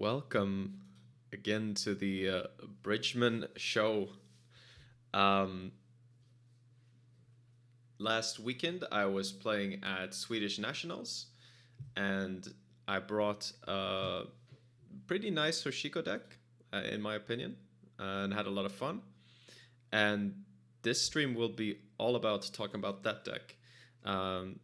Welcome again to the Bridgman show. Um, Last weekend I was playing at Swedish Nationals and I brought a pretty nice Hoshiko deck, in my opinion, and had a lot of fun. And this stream will be all about talking about that deck. Um,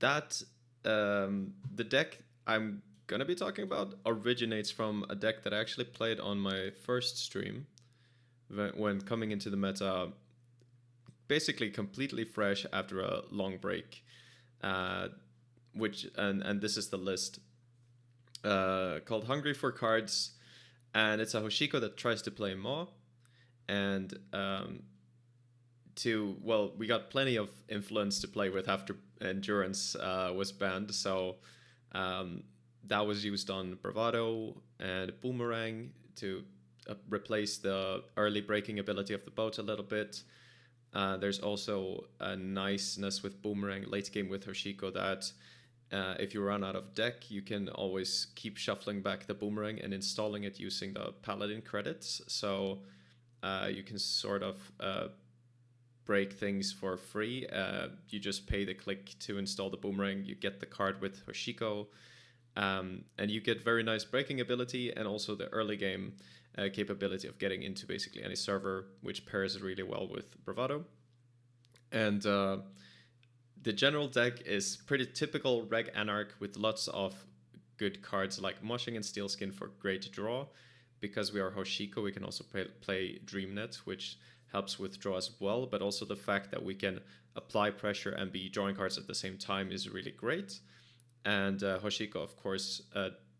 that the deck I'm gonna be talking about originates from a deck that I actually played on my first stream when coming into the meta, basically completely fresh after a long break. Uh, which and this is the list called Hungry for Cards, and it's a Hoshiko that tries to play Maw, and we got plenty of influence to play with after Endurance was banned, so um, that was used on Bravado and Boomerang to replace the early breaking ability of the boat a little bit. There's also a niceness with Boomerang late game with Hoshiko that if you run out of deck, you can always keep shuffling back the Boomerang and installing it using the Paladin credits. So you can sort of break things for free. You just pay the click to install the Boomerang. You get the card with Hoshiko. And you get very nice breaking ability and also the early game capability of getting into basically any server, which pairs really well with Bravado. And the general deck is pretty typical Reg Anarch with lots of good cards like Moshing and Steelskin for great draw. Because we are Hoshiko, we can also play Dreamnet, which helps with draw as well, but also the fact that we can apply pressure and be drawing cards at the same time is really great. And Hoshiko, of course,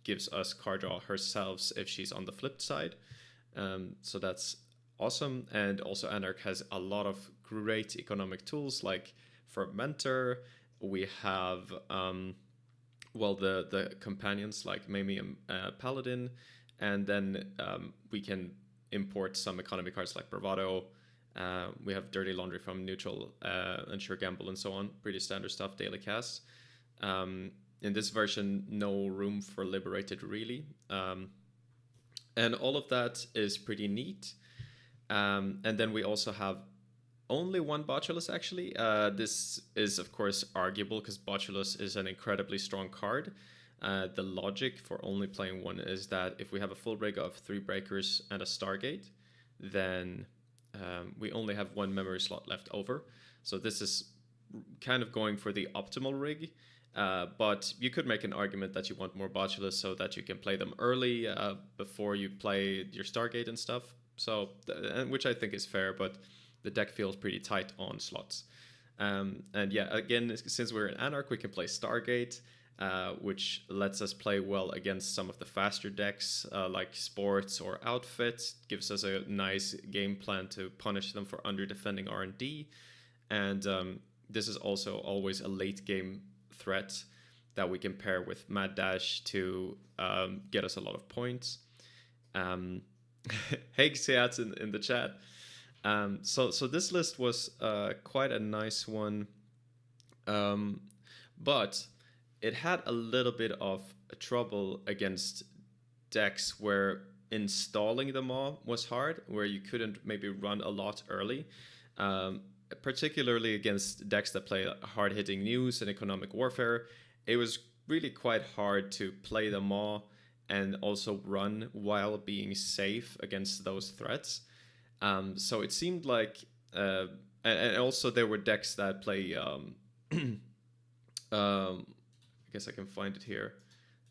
gives us card draw herself if she's on the flipped side. So that's awesome. And also Anarch has a lot of great economic tools like Fermenter. We have, the companions like Mimi and Paladin. And then we can import some economy cards like Bravado. We have Dirty Laundry from Neutral, Ensure Gamble, and so on. Pretty standard stuff, daily casts. In this version, no room for Liberated, really. And all of that is pretty neat. And then we also have only one Botulus, actually. This is, of course, arguable because Botulus is an incredibly strong card. The logic for only playing one is that if we have a full rig of 3 breakers and a Stargate, then we only have 1 memory slot left over. So this is kind of going for the optimal rig. But you could make an argument that you want more Botulus so that you can play them early before you play your Stargate and stuff. So, which I think is fair, but the deck feels pretty tight on slots. And yeah, again, since we're in Anarch, we can play Stargate, which lets us play well against some of the faster decks like Sports or Outfit. Gives us a nice game plan to punish them for under-defending R&D. And this is also always a late game threat that we can pair with Mad Dash to get us a lot of points. Hey, Xiats in the chat. So this list was quite a nice one, but it had a little bit of trouble against decks where installing them all was hard, where you couldn't maybe run a lot early. Particularly against decks that play hard-hitting news and economic warfare, it was really quite hard to play them all and also run while being safe against those threats. So it seemed like, and also there were decks that play, I guess I can find it here,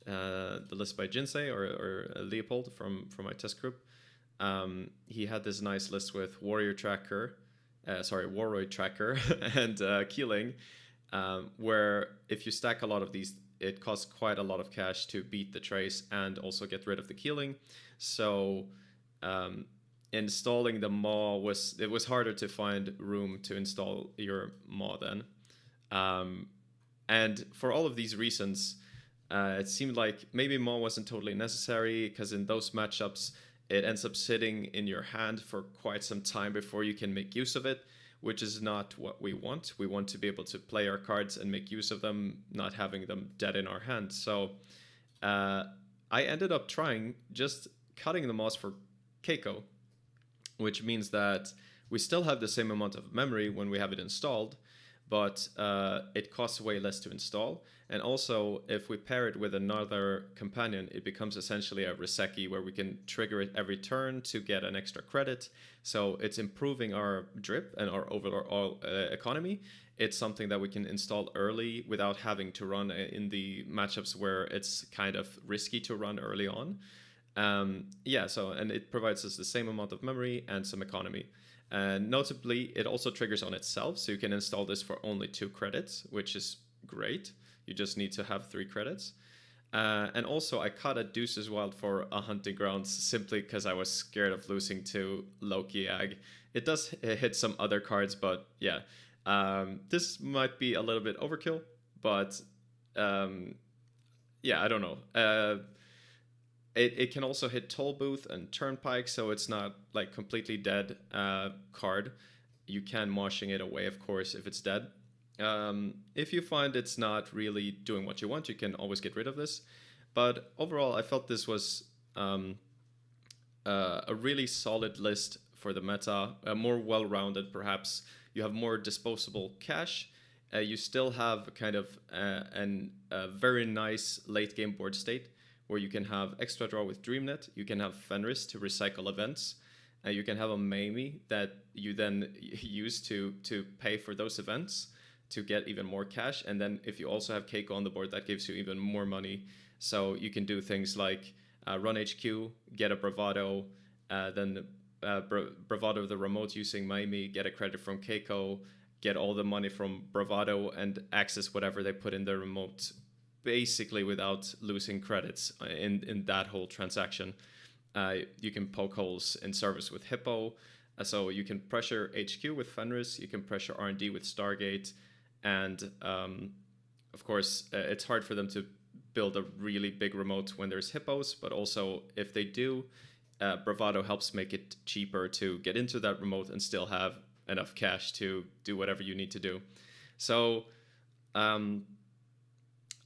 the list by Jinsei or Leopold from my test group. He had this nice list with Warroid Tracker, and Keeling, where if you stack a lot of these, it costs quite a lot of cash to beat the trace and also get rid of the Keeling. So installing the Maw was harder to find room to install your Maw then. And for all of these reasons, it seemed like maybe Maw wasn't totally necessary because in those matchups, it ends up sitting in your hand for quite some time before you can make use of it, which is not what we want. We want to be able to play our cards and make use of them, not having them dead in our hand. So I ended up trying just cutting the mods for Keiko, which means that we still have the same amount of memory when we have it installed, but it costs way less to install. And also, if we pair it with another companion, it becomes essentially a Riseki where we can trigger it every turn to get an extra credit. So it's improving our drip and our overall economy. It's something that we can install early without having to run in the matchups where it's kind of risky to run early on. Yeah, so, and it provides us the same amount of memory and some economy. And notably, it also triggers on itself, so you can install this for only 2 credits, which is great. You just need to have 3 credits. And also, I cut a Deuce's Wild for a Hunting Grounds simply because I was scared of losing to Loki Ag. It does hit some other cards, but yeah. This might be a little bit overkill, but yeah, I don't know. It can also hit Toll Booth and Turnpike, so it's not like completely dead card. You can moshing it away, of course, if it's dead. If you find it's not really doing what you want, you can always get rid of this. But overall, I felt this was a really solid list for the meta, more well-rounded perhaps. You have more disposable cash. You still have kind of a very nice late-game board state, where you can have extra draw with Dreamnet, you can have Fenris to recycle events, and you can have a Mamie that you then use to pay for those events to get even more cash. And then if you also have Keiko on the board, that gives you even more money. So you can do things like run HQ, get a Bravado, then Bravado the remote using Mamie, get a credit from Keiko, get all the money from Bravado, and access whatever they put in the remote basically without losing credits in that whole transaction. You can poke holes in service with Hippo, so you can pressure HQ with Fenris, you can pressure R&D with Stargate, and of course it's hard for them to build a really big remote when there's Hippos, but also if they do, Bravado helps make it cheaper to get into that remote and still have enough cash to do whatever you need to do. So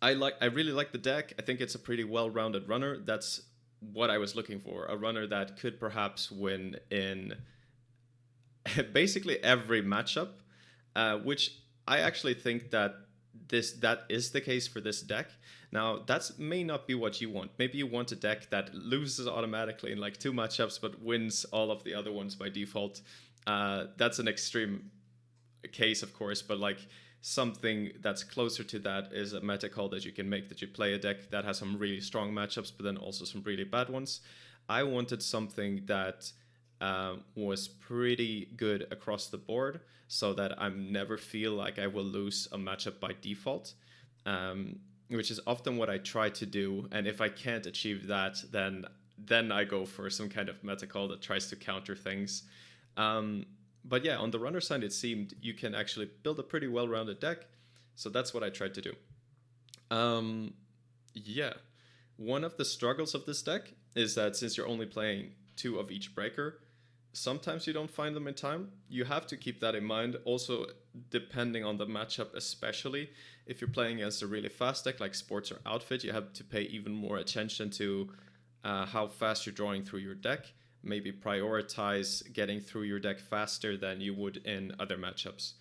I really like the deck. I think it's a pretty well-rounded runner. That's what I was looking for. A runner that could perhaps win in basically every matchup, which I actually think that is the case for this deck. Now, that may not be what you want. Maybe you want a deck that loses automatically in like 2 matchups, but wins all of the other ones by default. That's an extreme case, of course, but like something that's closer to that is a meta call that you can make, that you play a deck that has some really strong matchups, but then also some really bad ones. I wanted something that was pretty good across the board, so that I never feel like I will lose a matchup by default, which is often what I try to do. And if I can't achieve that, then I go for some kind of meta call that tries to counter things. But yeah, on the runner side, it seemed you can actually build a pretty well-rounded deck. So that's what I tried to do. Yeah. One of the struggles of this deck is that since you're only playing 2 of each breaker, sometimes you don't find them in time. You have to keep that in mind. Also, depending on the matchup, especially if you're playing against a really fast deck like Sports or Outfit, you have to pay even more attention to how fast you're drawing through your deck. Maybe prioritize getting through your deck faster than you would in other matchups.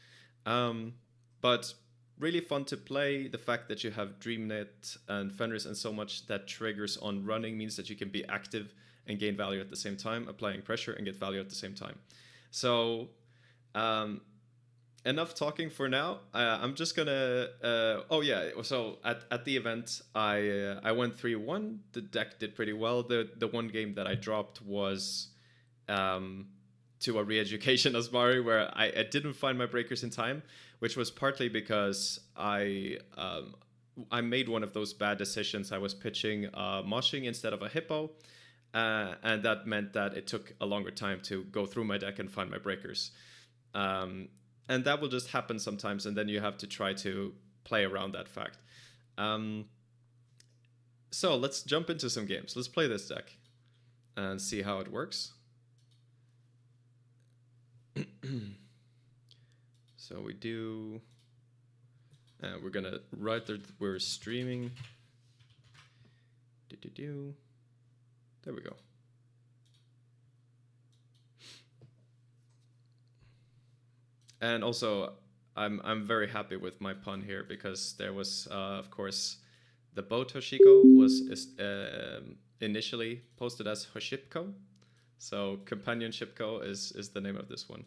But really fun to play. The fact that you have Dreamnet and Fenris and so much that triggers on running means that you can be active and gain value at the same time, applying pressure and get value at the same time. So enough talking for now. I'm just gonna. Oh yeah. So at the event, I went 3-1. The deck did pretty well. The one game that I dropped was to a re-education Asmari, where I didn't find my breakers in time, which was partly because I made one of those bad decisions. I was pitching moshing instead of a hippo. And that meant that it took a longer time to go through my deck and find my breakers. And that will just happen sometimes, and then you have to try to play around that fact. So let's jump into some games. Let's play this deck and see how it works. So we do... we're gonna write that we're streaming. There we go. And also, I'm very happy with my pun here because there was, of course, the boat Hoshiko was initially posted as Hoshipko, so Companionshipko is the name of this one.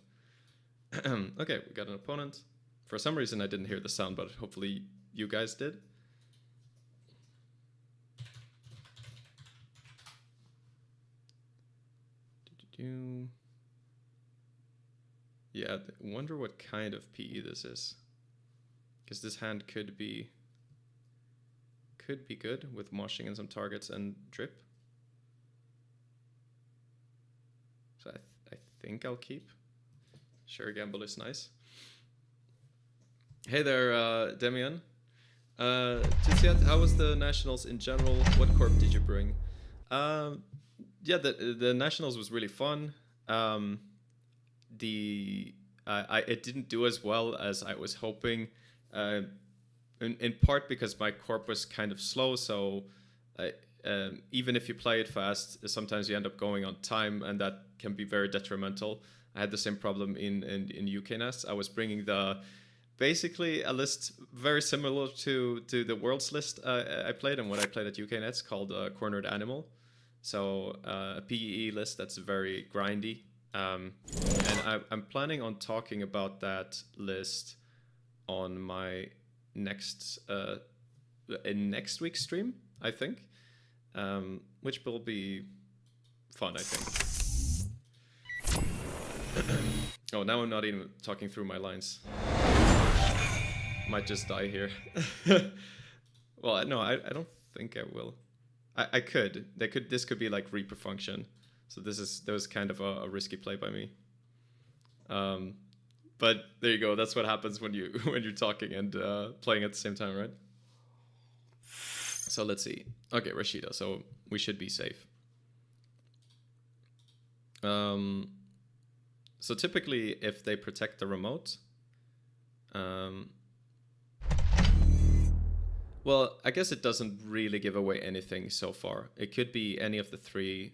Okay, we got an opponent. For some reason, I didn't hear the sound, but hopefully you guys did. Yeah, wonder what kind of PE this is. Because this hand could be good with moshing in some targets and drip. So I think I'll keep. Sure, gamble is nice. Hey there, Demian. Tiziat, how was the Nationals in general? What corp did you bring? Yeah, the Nationals was really fun. It didn't do as well as I was hoping, in part because my corp was kind of slow. So even if you play it fast, sometimes you end up going on time, and that can be very detrimental. I had the same problem in UK Nest. I was bringing basically a list very similar to the Worlds list I played and what I played at UK Nets called Cornered Animal. So a PEE list that's very grindy. And I'm planning on talking about that list on my next week's stream, I think, which will be fun, I think. Oh, now I'm not even talking through my lines. Might just die here. Well, no, I don't think I will. I could. This could be like Reaper function. So that was kind of a risky play by me. But there you go. That's what happens when you're talking and playing at the same time, right? So let's see. Okay, Rashida. So we should be safe. So typically, if they protect the remote, well, I guess it doesn't really give away anything so far. It could be any of the three,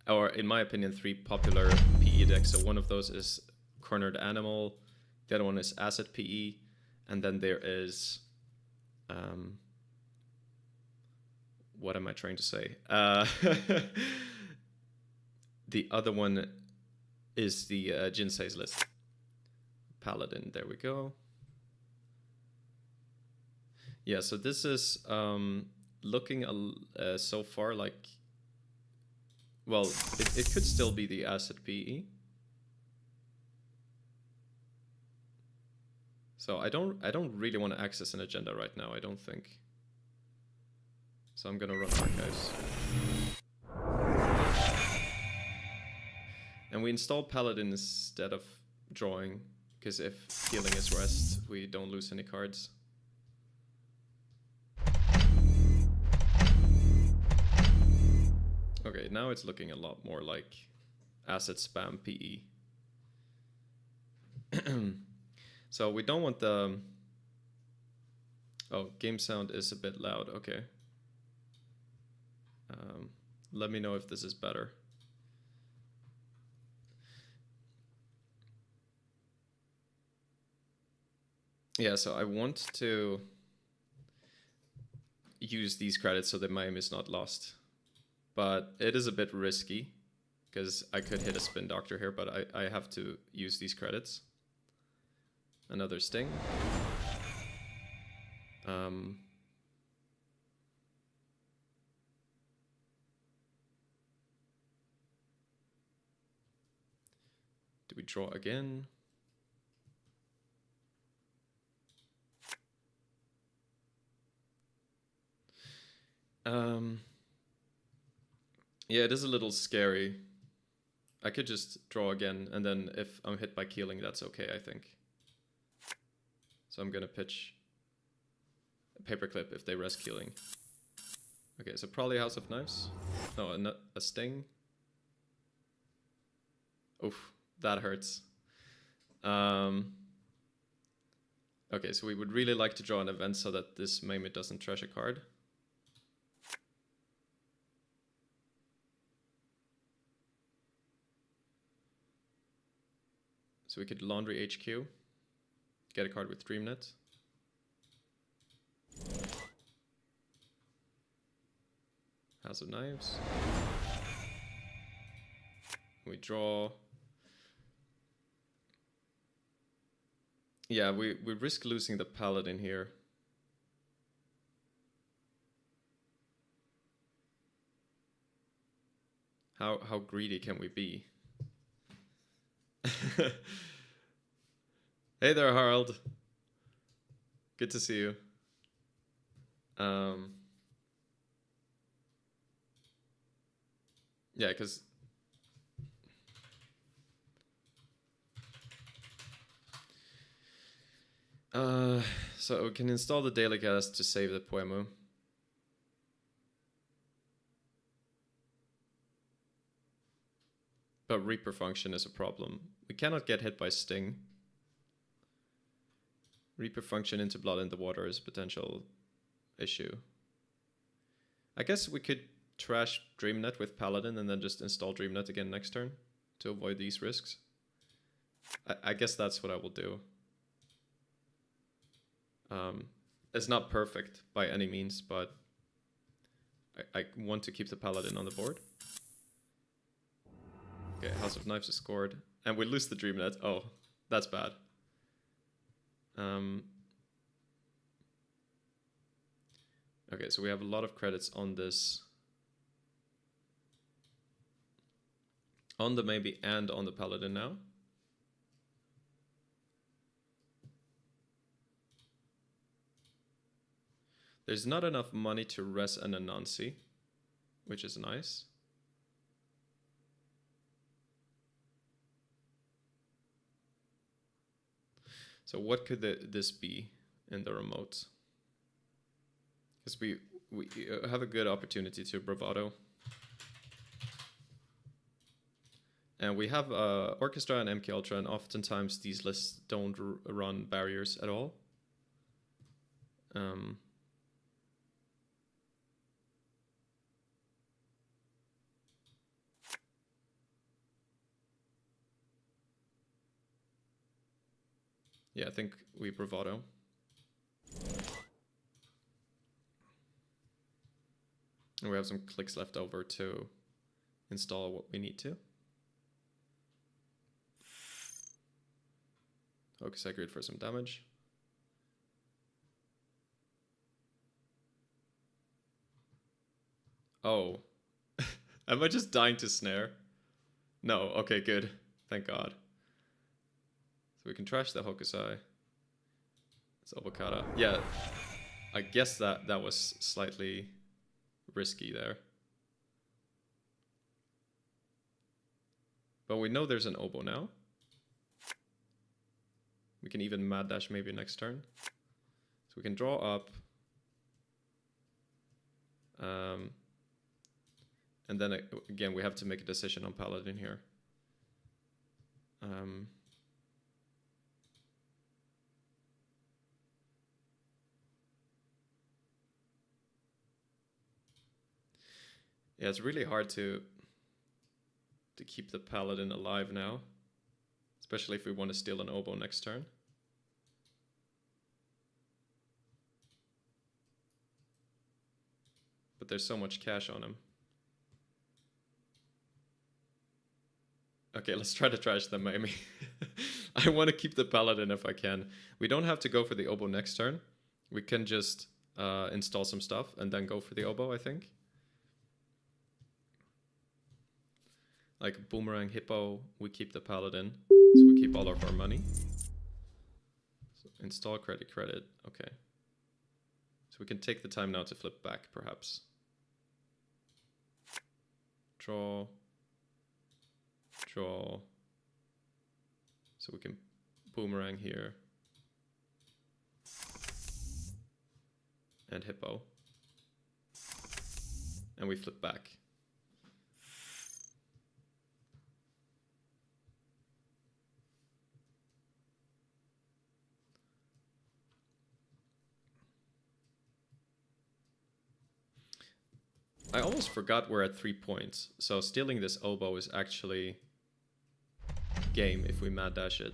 or in my opinion, three popular PE decks. So one of those is Cornered Animal, the other one is Asset PE, and then there is, what am I trying to say? The other one is the Jinsei's list. Paladin, there we go. Yeah, so this is looking so far like, well, it could still be the Asset PE. So I don't really want to access an agenda right now, I don't think. So I'm gonna run archives. And we install Paladin instead of drawing, because if healing is rest, we don't lose any cards. Okay, now it's looking a lot more like Asset Spam PE. So we don't want the... Oh, game sound is a bit loud, okay. Let me know if this is better. Yeah, so I want to use these credits so that my aim is not lost. But it is a bit risky, because I could hit a Spin Doctor here, but I have to use these credits. Another Sting. Do we draw again? Yeah, it is a little scary. I could just draw again, and then if I'm hit by Keeling, that's okay, I think. So I'm gonna pitch a Paperclip if they rest Keeling. Okay, so probably House of Knives. No, a Sting. Oof, that hurts. Okay, so we would really like to draw an event so that this Mammoth doesn't trash a card. So we could Laundry HQ, get a card with Dreamnet. House of Knives. We draw. Yeah, we risk losing the Paladin here. How greedy can we be? Hey there, Harald. Good to see you. Yeah, because so we can install the Daily Gas to save the Poemu. But Reaper function is a problem. We cannot get hit by Sting. Reaper function into Blood in the Water is a potential issue. I guess we could trash Dreamnet with Paladin and then just install Dreamnet again next turn to avoid these risks. I guess that's what I will do. It's not perfect by any means, but I want to keep the Paladin on the board. Okay, House of Knives is scored. And we lose the Dreamnet. Oh, that's bad. Okay, so we have a lot of credits on this. On the maybe and on the Paladin now. There's not enough money to res an Anansi, which is nice. So what could this be in the remote? Because we have a good opportunity to Bravado. And we have Orchestra and MK Ultra, and oftentimes these lists don't run barriers at all. Yeah, I think we Bravado. And we have some clicks left over to install what we need to. Focus Sacred for some damage. Oh. Am I just dying to snare? No, okay, good. Thank God. So we can trash the Hokusai. It's Obokata. Yeah, I guess that was slightly risky there. But we know there's an Obo now. We can even Mad Dash maybe next turn. So we can draw up. And then again, we have to make a decision on Paladin here. Yeah, it's really hard to keep the Paladin alive now. Especially if we want to steal an Obo next turn. But there's so much cash on him. Okay, let's try to trash them, maybe. I want to keep the Paladin if I can. We don't have to go for the Obo next turn. We can just install some stuff and then go for the Obo, I think. Like Boomerang Hippo, we keep the Paladin. So we keep all of our money. So install credit, okay. So we can take the time now to flip back, perhaps. Draw. So we can Boomerang here. And Hippo. And we flip back. I almost forgot we're at 3 points, so stealing this Obo is actually game if we mad dash it.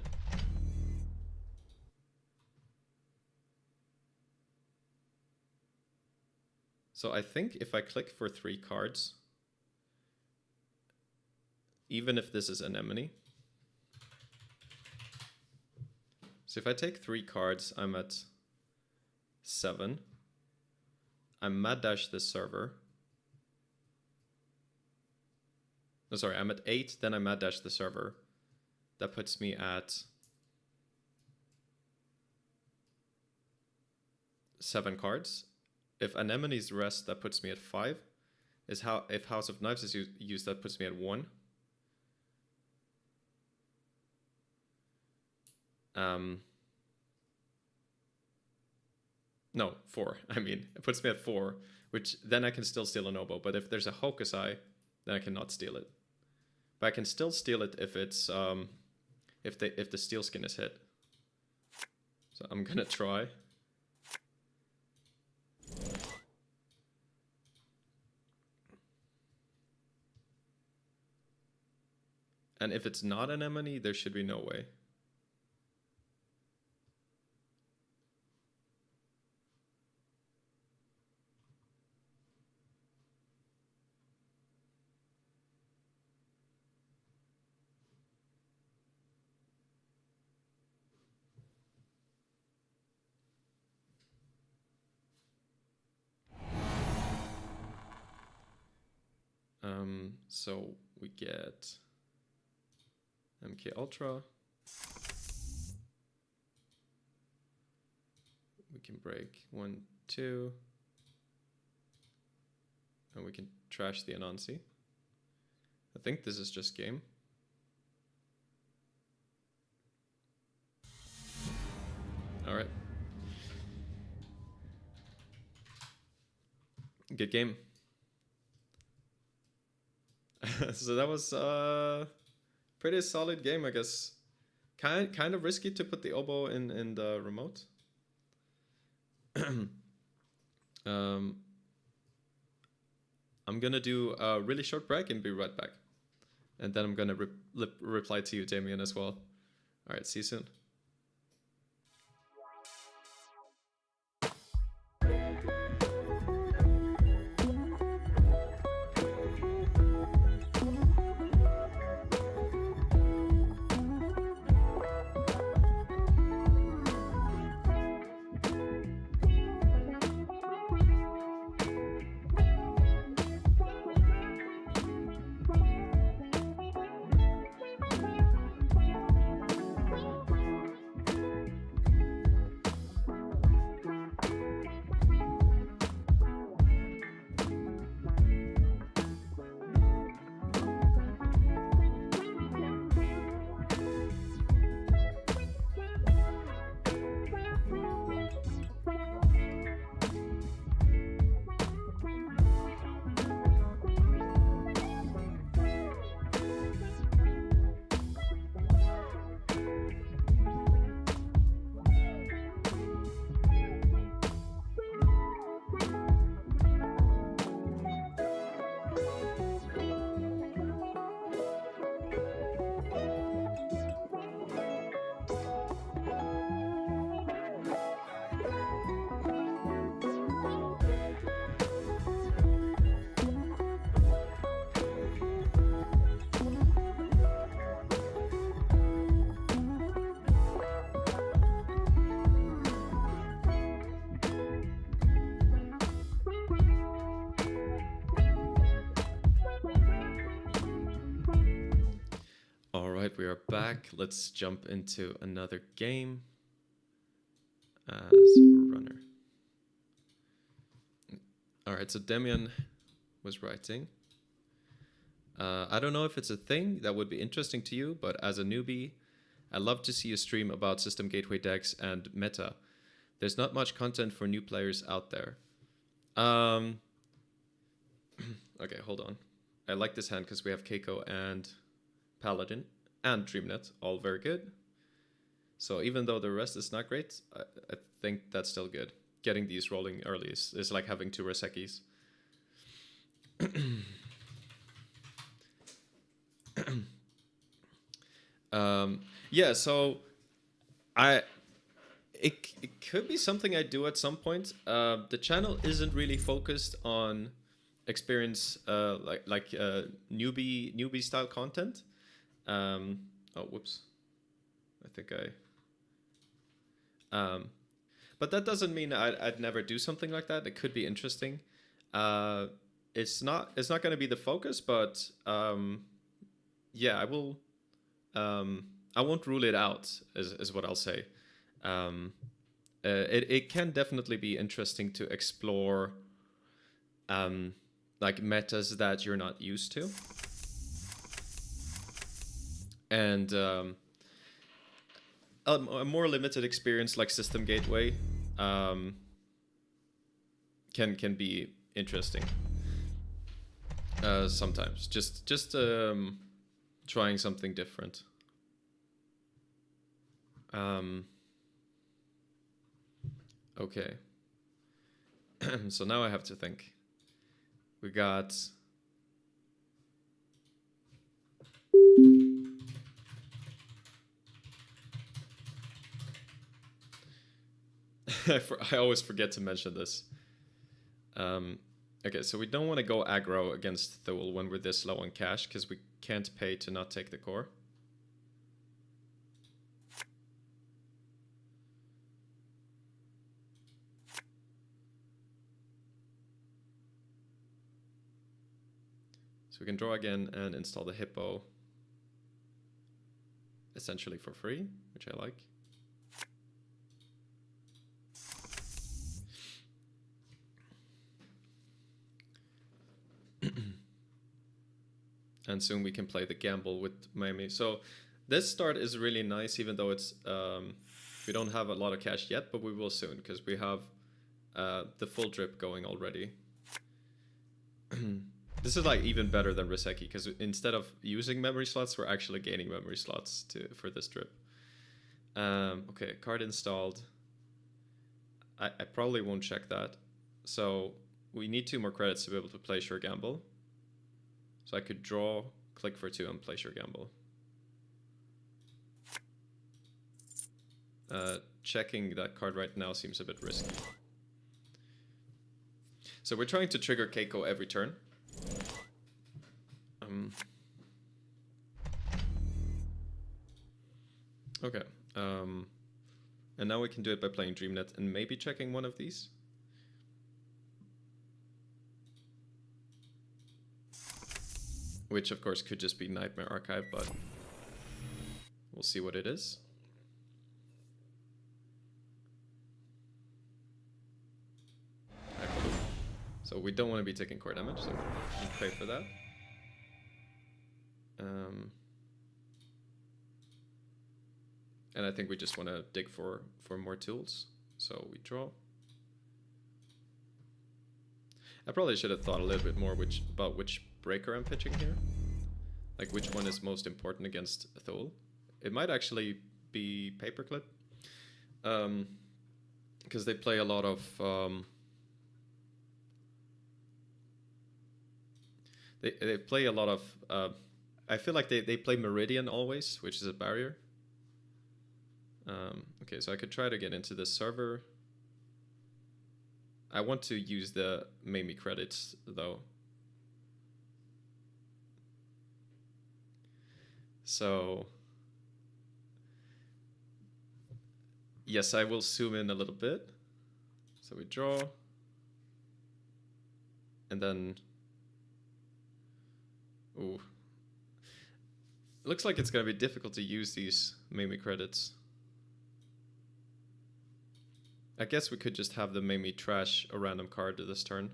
So I think if I click for 3 cards, even if this is anemone, so if I take 3 cards, I'm at 7. I mad dash this server. No, sorry, I'm at 8, then I mad dash the server. That puts me at 7 cards. If Anemone's rest, that puts me at 5. If House of Knives is used, that puts me at 1. No, 4. I mean, it puts me at 4, which then I can still steal an oboe. But if there's a Hokusai, then I cannot steal it. But I can still steal it if it's if the steel skin is hit. So I'm gonna try. And if it's not an anemone, there should be no way. So we get MK Ultra. We can break 1, 2. And we can trash the Anansi. I think this is just game. Alright. Good game. So that was a pretty solid game, I guess. Kind of risky to put the oboe in the remote. I'm gonna do a really short break and be right back. And then I'm gonna reply to you, Damien, as well. Alright, see you soon. Alright, we are back. Let's jump into another game as runner. Alright, so Demian was writing. I don't know if it's a thing that would be interesting to you, but as a newbie, I love to see a stream about system gateway decks and meta. There's not much content for new players out there. Okay, hold on. I like this hand because we have Keiko and Paladin and Dreamnet, all very good. So even though the rest is not great, I think that's still good. Getting these rolling early is like having 2 Resekis. Yeah, so I it could be something I do at some point. The channel isn't really focused on experience newbie style content. Oh, whoops! I think but that doesn't mean I'd never do something like that. It could be interesting. Uh, it's not going to be the focus, but yeah, I will. I won't rule it out. Is what I'll say. Um, it can definitely be interesting to explore like metas that you're not used to, and a more limited experience like System Gateway um, can be interesting sometimes. Just trying something different. Okay. So now I have to think. We got. I always forget to mention this. Okay, so we don't want to go aggro against Thule when we're this low on cash because we can't pay to not take the core. So we can draw again and install the hippo essentially for free, which I like. And soon we can play the gamble with Miami. So this start is really nice, even though it's we don't have a lot of cash yet, but we will soon because we have the full drip going already. This is like even better than Riseki because instead of using memory slots, we're actually gaining memory slots for this drip. Okay, card installed. I probably won't check that. So we need 2 more credits to be able to play Sure Gamble. So I could draw, click for 2, and play Sure Gamble. Checking that card right now seems a bit risky. So we're trying to trigger Keiko every turn. Okay. And now we can do it by playing DreamNet and maybe checking one of these. Which of course could just be Nightmare Archive, but we'll see what it is. So we don't want to be taking core damage, so we pay for that. And I think we just want to dig for more tools. So we draw. I probably should have thought a little bit more about which breaker I'm pitching here. Like which one is most important against Thule. It might actually be Paperclip. Because they play a lot of... They play a lot of... I feel like they play Meridian always, which is a barrier. Okay, so I could try to get into this server. I want to use the Mamie credits, though. So... yes, I will zoom in a little bit. So we draw. And then... ooh. It looks like it's going to be difficult to use these Mamie credits. I guess we could just have the Mamie trash a random card this turn.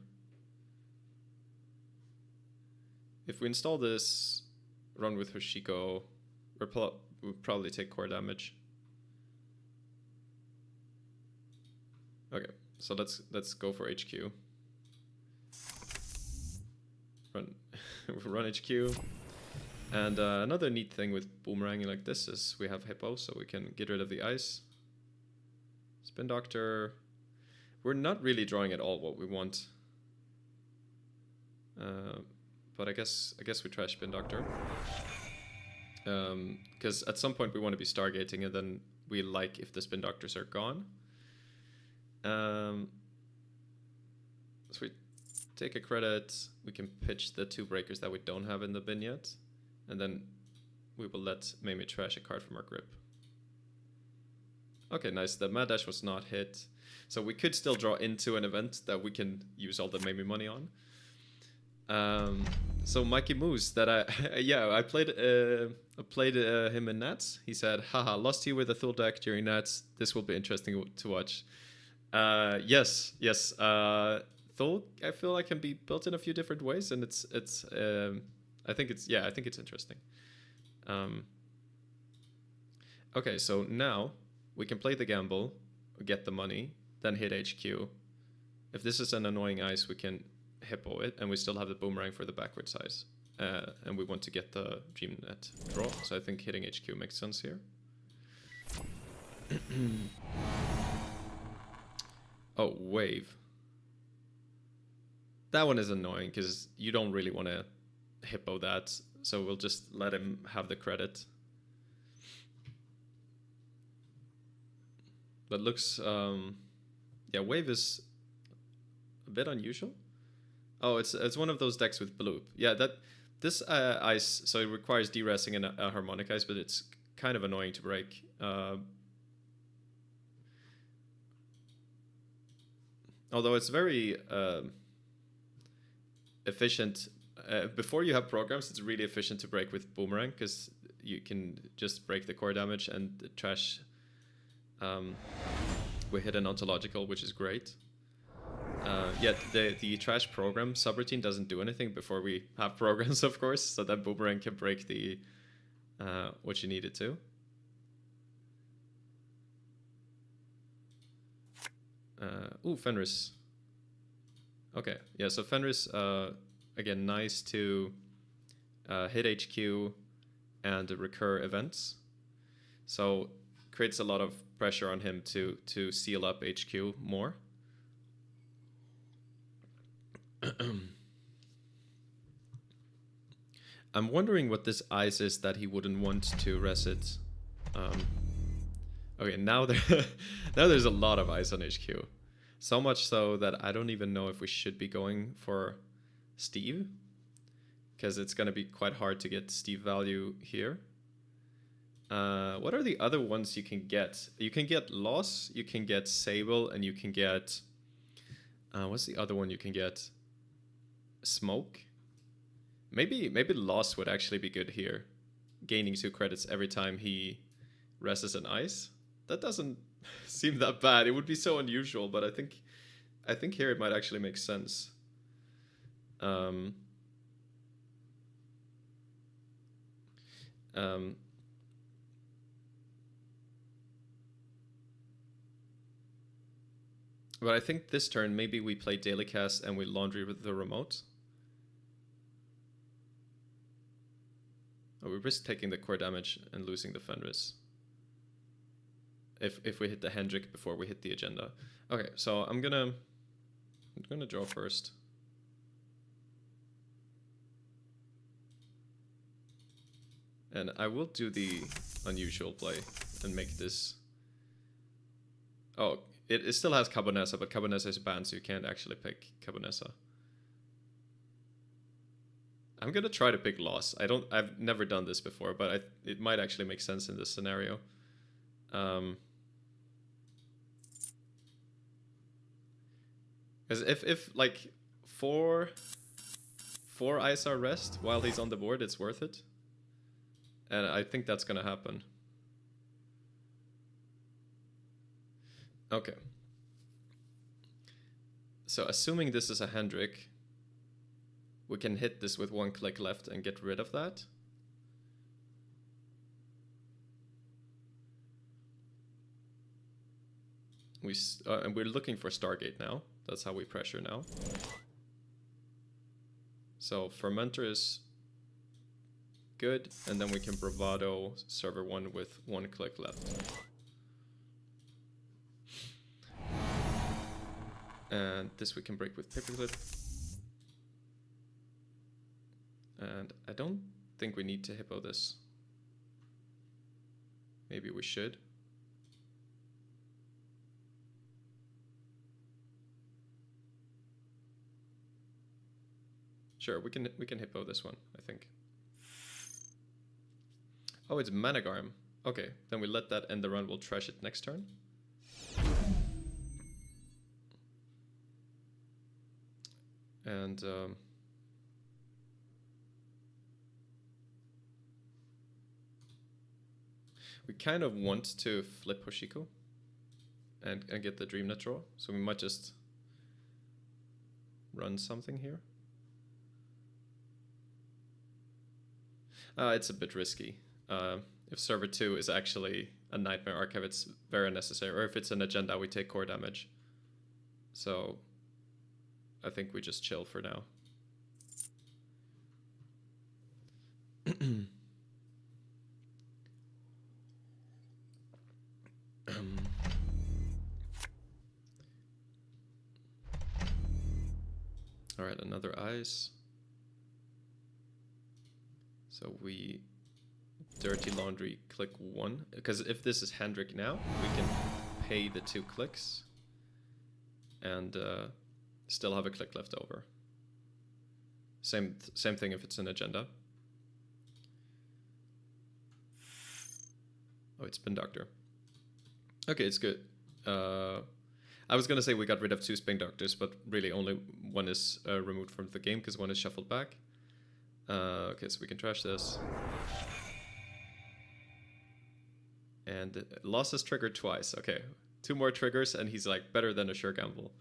If we install this, run with Hoshiko, we'll probably take core damage. Okay, so let's go for HQ. Run HQ. And another neat thing with boomeranging like this is we have Hippo, so we can get rid of the ice. Spin Doctor. We're not really drawing at all what we want. But I guess we try Spin Doctor. Because at some point we want to be stargating, and then we like if the spin doctors are gone. So we take a credit. We can pitch the 2 breakers that we don't have in the bin yet, and then we will let Mamie trash a card from our grip. Okay, nice. The Mad Dash was not hit, so we could still draw into an event that we can use all the Mamie money on. So Mikey Moose, that I played him in Nats. He said, "Haha, lost you with a Thule deck during Nats. This will be interesting to watch." Yes. Thule, I feel like can be built in a few different ways, and I think it's interesting. Okay, so now we can play the gamble, get the money, then hit HQ. If this is an annoying ice, we can hippo it, and we still have the boomerang for the backward size. And we want to get the Dreamnet draw, so I think hitting HQ makes sense here. Oh, wave. That one is annoying, because you don't really want to hippo that, so we'll just let him have the credit. But looks, yeah, wave is a bit unusual. Oh, it's one of those decks with bloop. Yeah, this ice, so it requires deresing and a harmonic ice, but it's kind of annoying to break. Although it's very efficient. Before you have programs, it's really efficient to break with boomerang, because you can just break the core damage and the trash. We hit an ontological, which is great. Yeah, the trash program subroutine doesn't do anything before we have programs, of course, so that boomerang can break the what you need it to. Ooh, Fenris. Okay, yeah, so Fenris, again, nice to hit HQ and recur events. So creates a lot of pressure on him to seal up HQ more. I'm wondering what this ice is that he wouldn't want to res it. Okay, now there's a lot of ice on HQ. So much so that I don't even know if we should be going for Steve, because it's going to be quite hard to get Steve value here. What are the other ones you can get? You can get Loss, you can get Sable, and you can get... what's the other one you can get? Smoke? Maybe Loss would actually be good here. Gaining 2 credits every time he rests an ice. That doesn't seem that bad. It would be so unusual, but I think here it might actually make sense. But I think this turn, maybe we play Daily Cast and we laundry with the remote. Oh, we risk taking the core damage and losing the Fenris. If we hit the Hendrik before we hit the agenda. Okay, so I'm gonna draw first. And I will do the unusual play and make this... Oh, it still has Cabonessa, but Cabonessa is banned, so you can't actually pick Cabonessa. I'm gonna try to pick Loss. I've never done this before, but it might actually make sense in this scenario. Because if like four ice are rest while he's on the board, it's worth it. And I think that's gonna happen. Okay. So assuming this is a Hendrik, we can hit this with 1 click left and get rid of that. And we're looking for Stargate now. That's how we pressure now. So Fermenter is good, and then we can Bravado server 1 with 1 click left. And this we can break with Paperclip. And I don't think we need to hippo this. Maybe we should. Sure, we can hippo this one, I think. Oh, it's Managarm. Okay, then we let that end the run. We'll trash it next turn. And we kind of want to flip Hoshiko and get the Dream Net draw. So we might just run something here. It's a bit risky. If server 2 is actually a Nightmare Archive, it's very unnecessary. Or if it's an agenda, we take core damage. So I think we just chill for now. All right, another ice. So we dirty laundry click 1, because if this is Hendrik now, we can pay the 2 clicks and still have a click left over. Same thing if it's an agenda. Oh, it's Spin Doctor. Okay, it's good. I was gonna say we got rid of 2 Spin Doctors, but really only one is removed from the game because one is shuffled back. Okay, so we can trash this. And loss is triggered twice. Okay, 2 more triggers and he's like better than a sure gamble.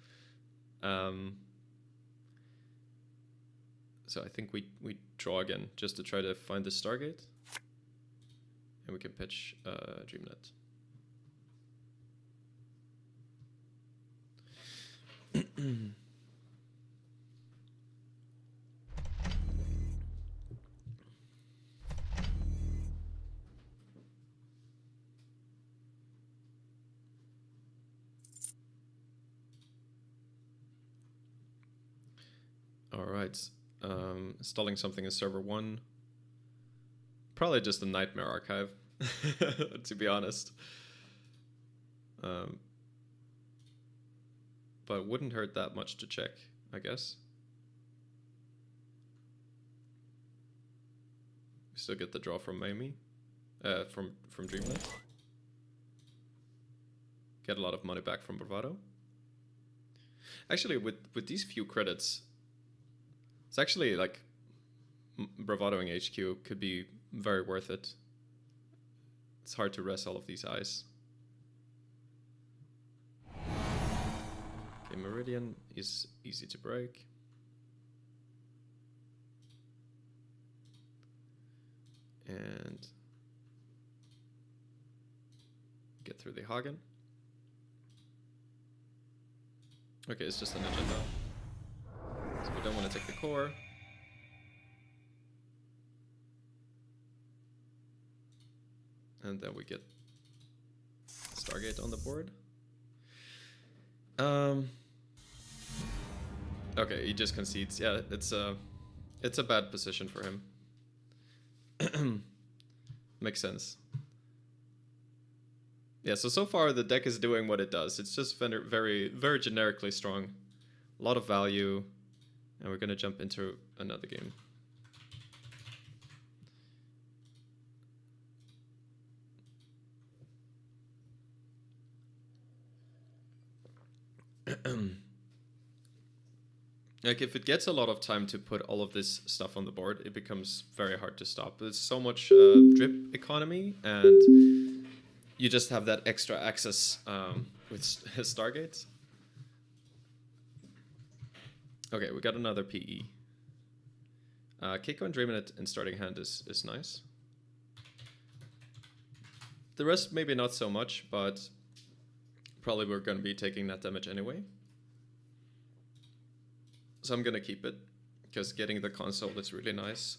So I think we draw again just to try to find the Stargate. And we can pitch DreamNet. All right, installing something in server 1. Probably just a Nightmare Archive, to be honest. But wouldn't hurt that much to check, I guess. We still get the draw from Mamie, from DreamNet. Get a lot of money back from Bravado. Actually, with these few credits, it's actually like Bravadoing HQ could be very worth it. It's hard to rest all of these eyes. Okay, Meridian is easy to break. And get through the Hagen. Okay, it's just an agenda. So we don't want to take the core. And then we get Stargate on the board. Okay, he just concedes. Yeah, it's a bad position for him. Makes sense. Yeah, so far the deck is doing what it does. It's just very generically strong. A lot of value. And we're gonna jump into another game. Like, if it gets a lot of time to put all of this stuff on the board, it becomes very hard to stop. There's so much drip economy, and you just have that extra access with Stargates. Okay, we got another PE. Keiko and DreamNet in starting hand is nice. The rest maybe not so much, but probably we're going to be taking that damage anyway. So I'm going to keep it, because getting the console is really nice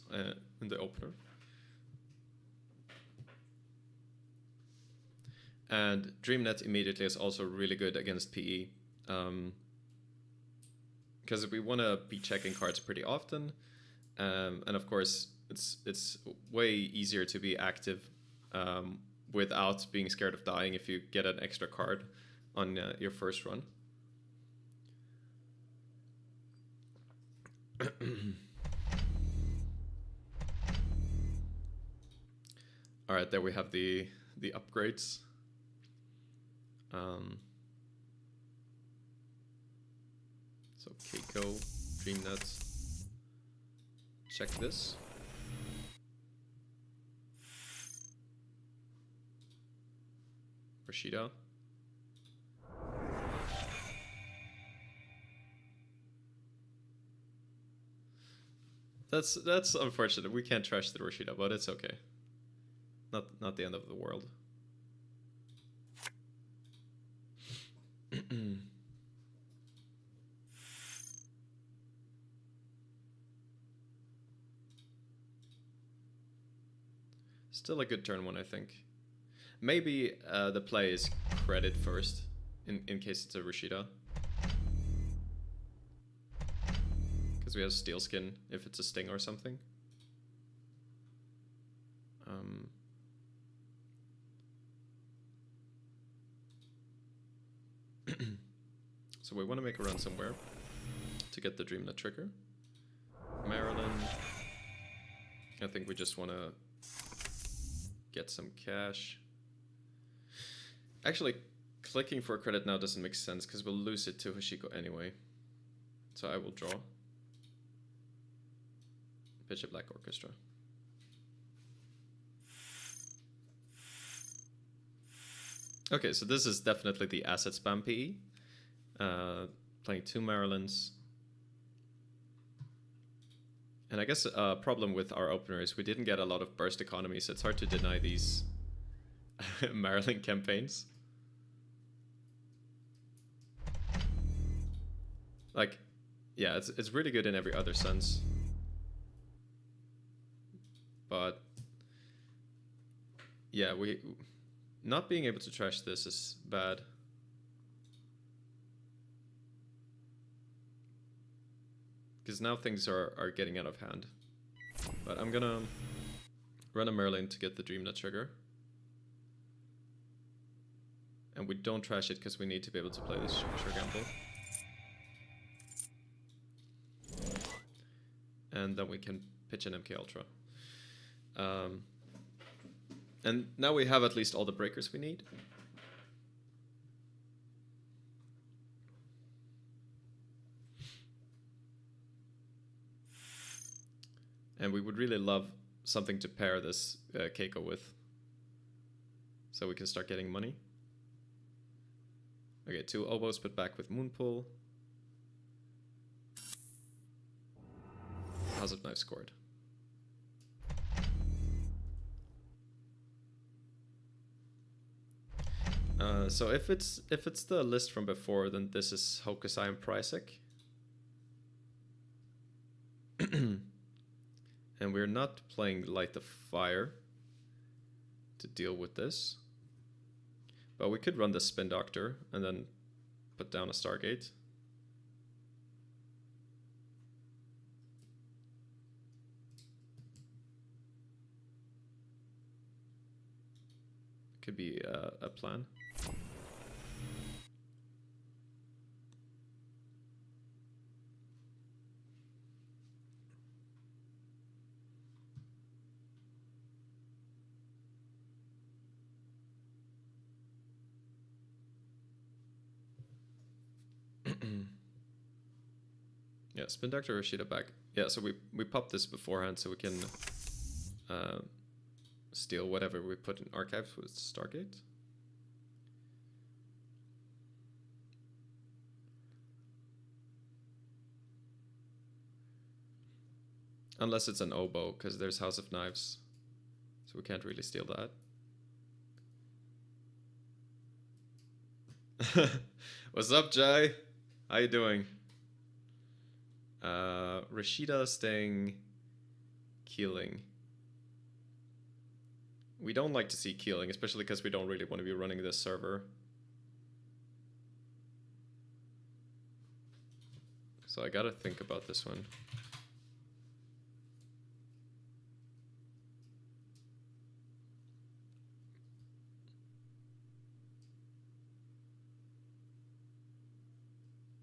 in the opener. And DreamNet immediately is also really good against PE. Because we want to be checking cards pretty often. And of course, it's way easier to be active without being scared of dying if you get an extra card on your first run. All right, there we have the upgrades. So Keiko, Dreamnet. Check this. Rashida. That's unfortunate. We can't trash the Rashida, but it's okay. Not the end of the world. Still a good turn one, I think. Maybe the play is credit first, in case it's a Rashida. Because we have Steel Skin if it's a Sting or something. So we want to make a run somewhere to get the Dreamnet trigger. Maryland. I think we just want to get some cash. Actually, clicking for a credit now doesn't make sense because we'll lose it to Hashiko anyway. So I will draw. Pitch a Black Orchestra. Okay, so this is definitely the asset spam PE. Playing 2 Marylands. And I guess a problem with our opener is we didn't get a lot of burst economy, so it's hard to deny these Maryland campaigns. Like, yeah, it's really good in every other sense. But yeah, not being able to trash this is bad. Because now things are getting out of hand. But I'm gonna run a Merlin to get the Dreamnet trigger. And we don't trash it because we need to be able to play this sure gamble. And then we can pitch an MK Ultra. And now we have at least all the breakers we need. And we would really love something to pair this Keiko with. So we can start getting money. Okay, 2 oboes put back with Moonpool. House of Knives scored. So if it's the list from before, then this is Hokusai and Pricek. And we're not playing Light the Fire to deal with this. But we could run the Spin Doctor and then put down a Stargate. Could be a plan. Yeah, Spin Doctor Rashida back. Yeah, so we popped this beforehand so we can steal whatever we put in archives with Stargate. Unless it's an oboe, because there's House of Knives. So we can't really steal that. What's up, Jai? How you doing? Rashida staying Keeling. We don't like to see Keeling, especially because we don't really want to be running this server. So I gotta think about this one.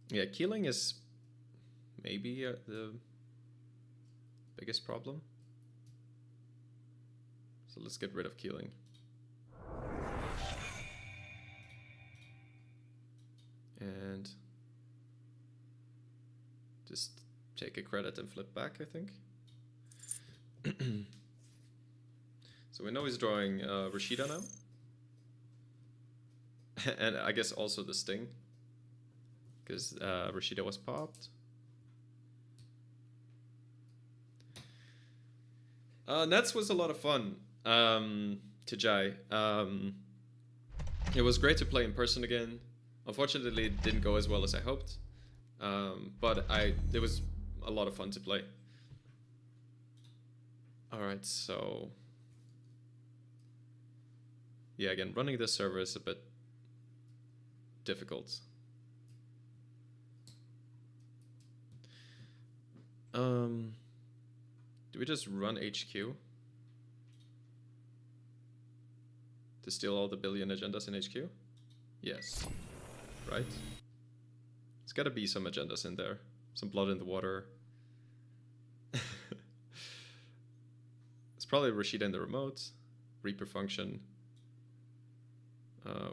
Yeah, keeling is maybe the biggest problem. So let's get rid of keeling. And just take a credit and flip back, I think. So we know he's drawing Rashida now. And I guess also the Sting. Because Rashida was popped. Nets was a lot of fun to Jai. It was great to play in person again. Unfortunately, it didn't go as well as I hoped. But it was a lot of fun to play. Alright, so... yeah, again, running this server is a bit difficult. Do we just run HQ? To steal all the billion agendas in HQ? Yes. Right? There's gotta be some agendas in there. Some blood in the water. It's probably Rashida in the remote. Reaper function.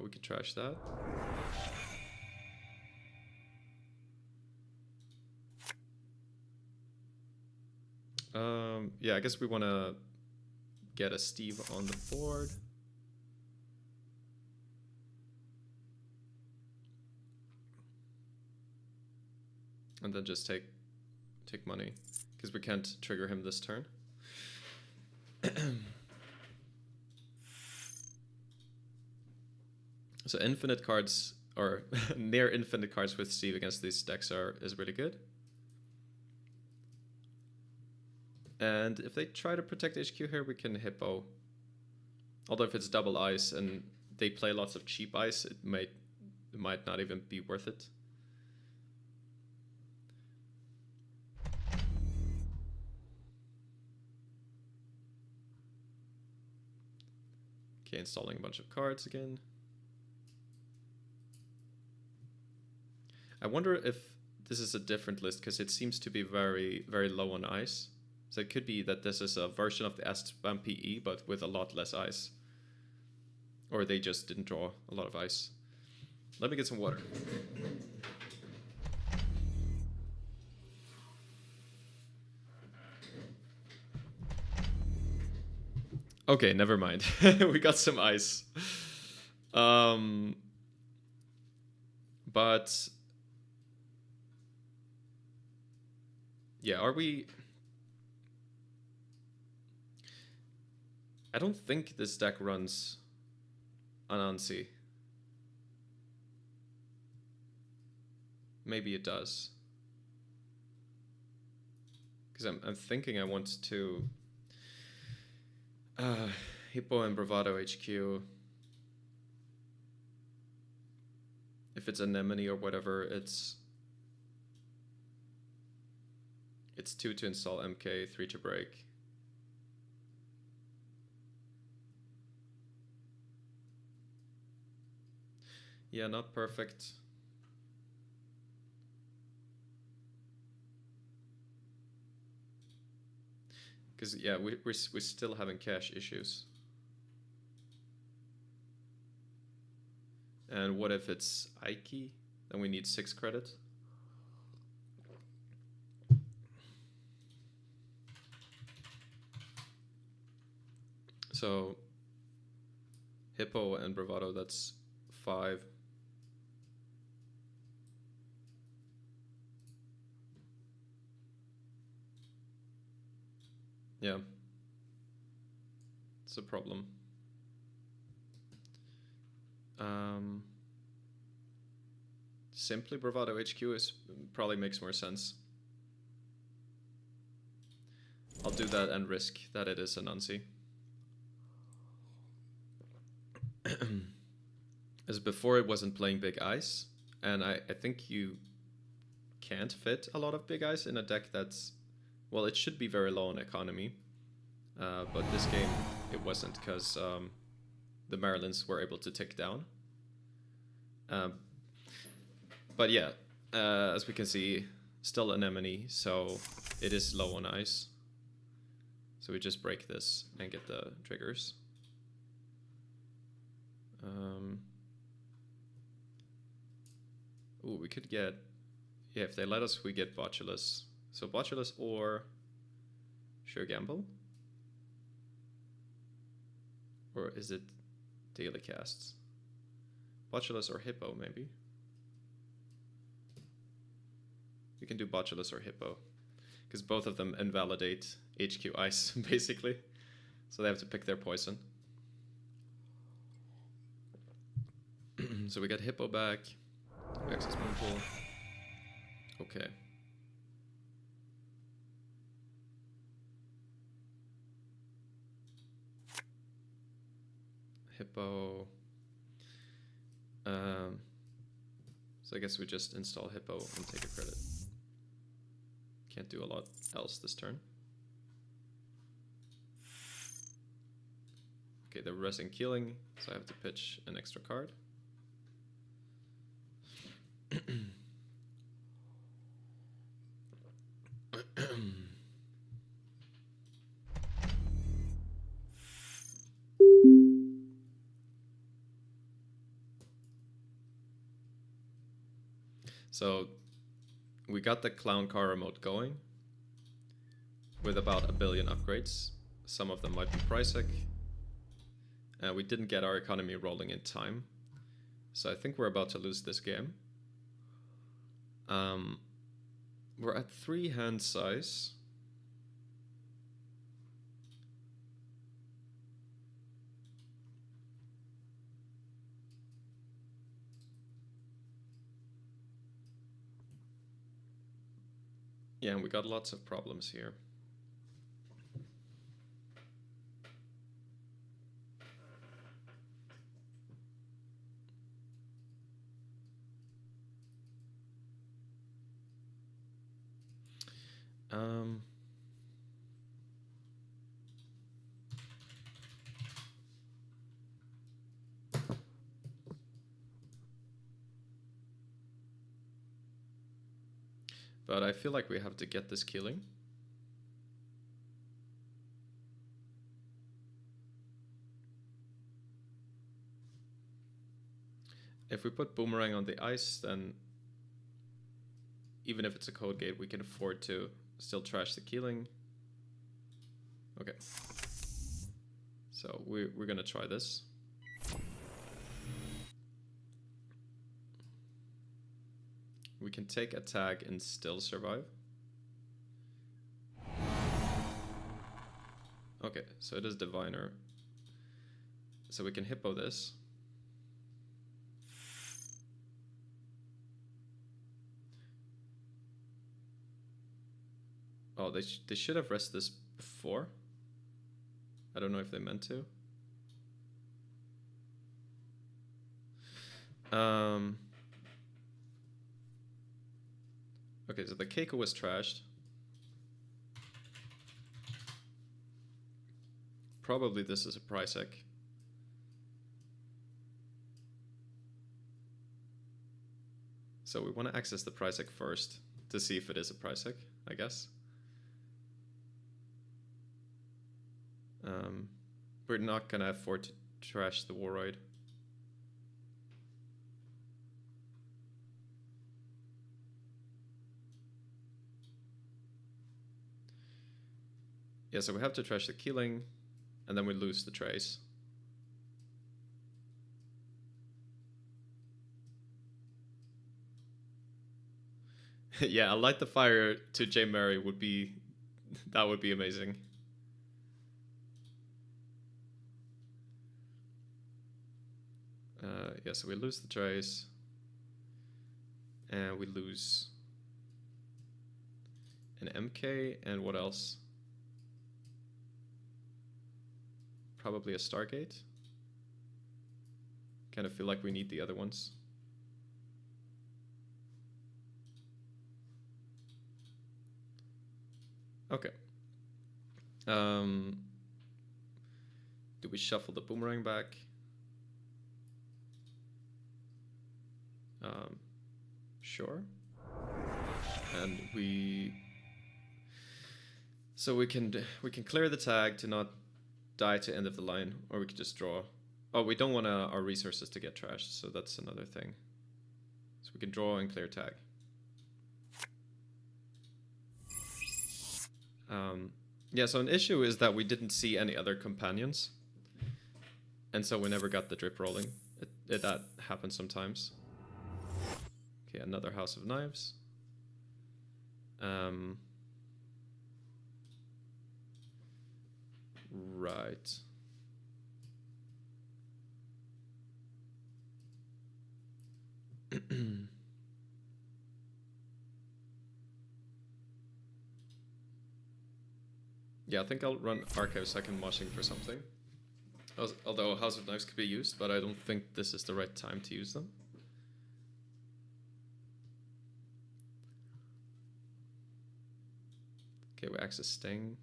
We could trash that. Yeah, I guess we want to get a Steve on the board. And then just take money, because we can't trigger him this turn. So infinite cards, or near infinite cards with Steve against these decks is really good. And if they try to protect HQ here, we can Hippo. Although if it's double ice and they play lots of cheap ice, it might not even be worth it. Okay, installing a bunch of cards again. I wonder if this is a different list, because it seems to be very, very low on ice. So it could be that this is a version of the S-Spam PE, but with a lot less ice. Or they just didn't draw a lot of ice. Let me get some water. Okay, never mind. We got some ice. But... yeah, are we... I don't think this deck runs Anansi. Maybe it does. Because I'm thinking I want to... Hippo and Bravado HQ. If it's Anemone or whatever, it's 2 to install MK, 3 to break. Yeah, not perfect. Because, yeah, we're still having cache issues. And what if it's Aiki? Then we need 6 credit. So, Hippo and Bravado, that's 5. Yeah. It's a problem. Simply Bravado HQ probably makes more sense. I'll do that and risk that it is a Nancy. As before, it wasn't playing big ice, and I think you can't fit a lot of big ice in a deck that's... well, it should be very low on economy, but this game it wasn't, because the Marylands were able to tick down. But yeah, As we can see, still anemone, so it is low on ice. So we just break this and get the triggers. Ooh, we could get... Yeah, if they let us, we get Botulus. So Botulus or... Sure Gamble? Or is it daily casts? Botulus or Hippo, maybe? We can do Botulus or Hippo. Because both of them invalidate HQ Ice, basically. So they have to pick their poison. So we got Hippo back. Access Moonpool. Okay. Hippo. So I guess we just install Hippo and take a credit. Can't do a lot else this turn. Okay, they're resing Keeling, so I have to pitch an extra card. So we got the clown car remote going with about 1 billion upgrades. Some of them might be Pricek. We didn't get our economy rolling in time. So I think we're about to lose this game. We're at 3 hand size. Yeah, and we got lots of problems here. But I feel like we have to get this killing. If we put Boomerang on the ice, then even if it's a code gate, we can afford to still trash the Keeling. Okay. So we're gonna try this. We can take a tag and still survive. Okay, so it is Diviner. So we can Hippo this. Oh, they should have rested this before. I don't know if they meant to. Okay, so the Keiko was trashed. Probably this is a Pricek. So we want to access the Pricek first to see if it is a Pricek, I guess. We're not gonna afford to trash the Warroid. Yeah, so we have to trash the Keeling, and then we lose the Trace. Yeah, a Light the Fire to J. Mary would be... that would be amazing. Yeah, so we lose the Trace. And we lose an MK, and what else? Probably a Stargate. Kind of feel like we need the other ones. Okay. Do we shuffle the Boomerang back? Sure. and so we can clear the tag to not die to end of the line, or we could just draw. Oh, we don't want our resources to get trashed, so that's another thing. So we can draw and clear tag. Yeah, so an issue is that we didn't see any other companions, and so we never got the drip rolling. That happens sometimes. Okay, another House of Knives. Right. Yeah, I think I'll run Archive second moshing for something. Although House of Knives could be used, but I don't think this is the right time to use them. Okay, we access Sting.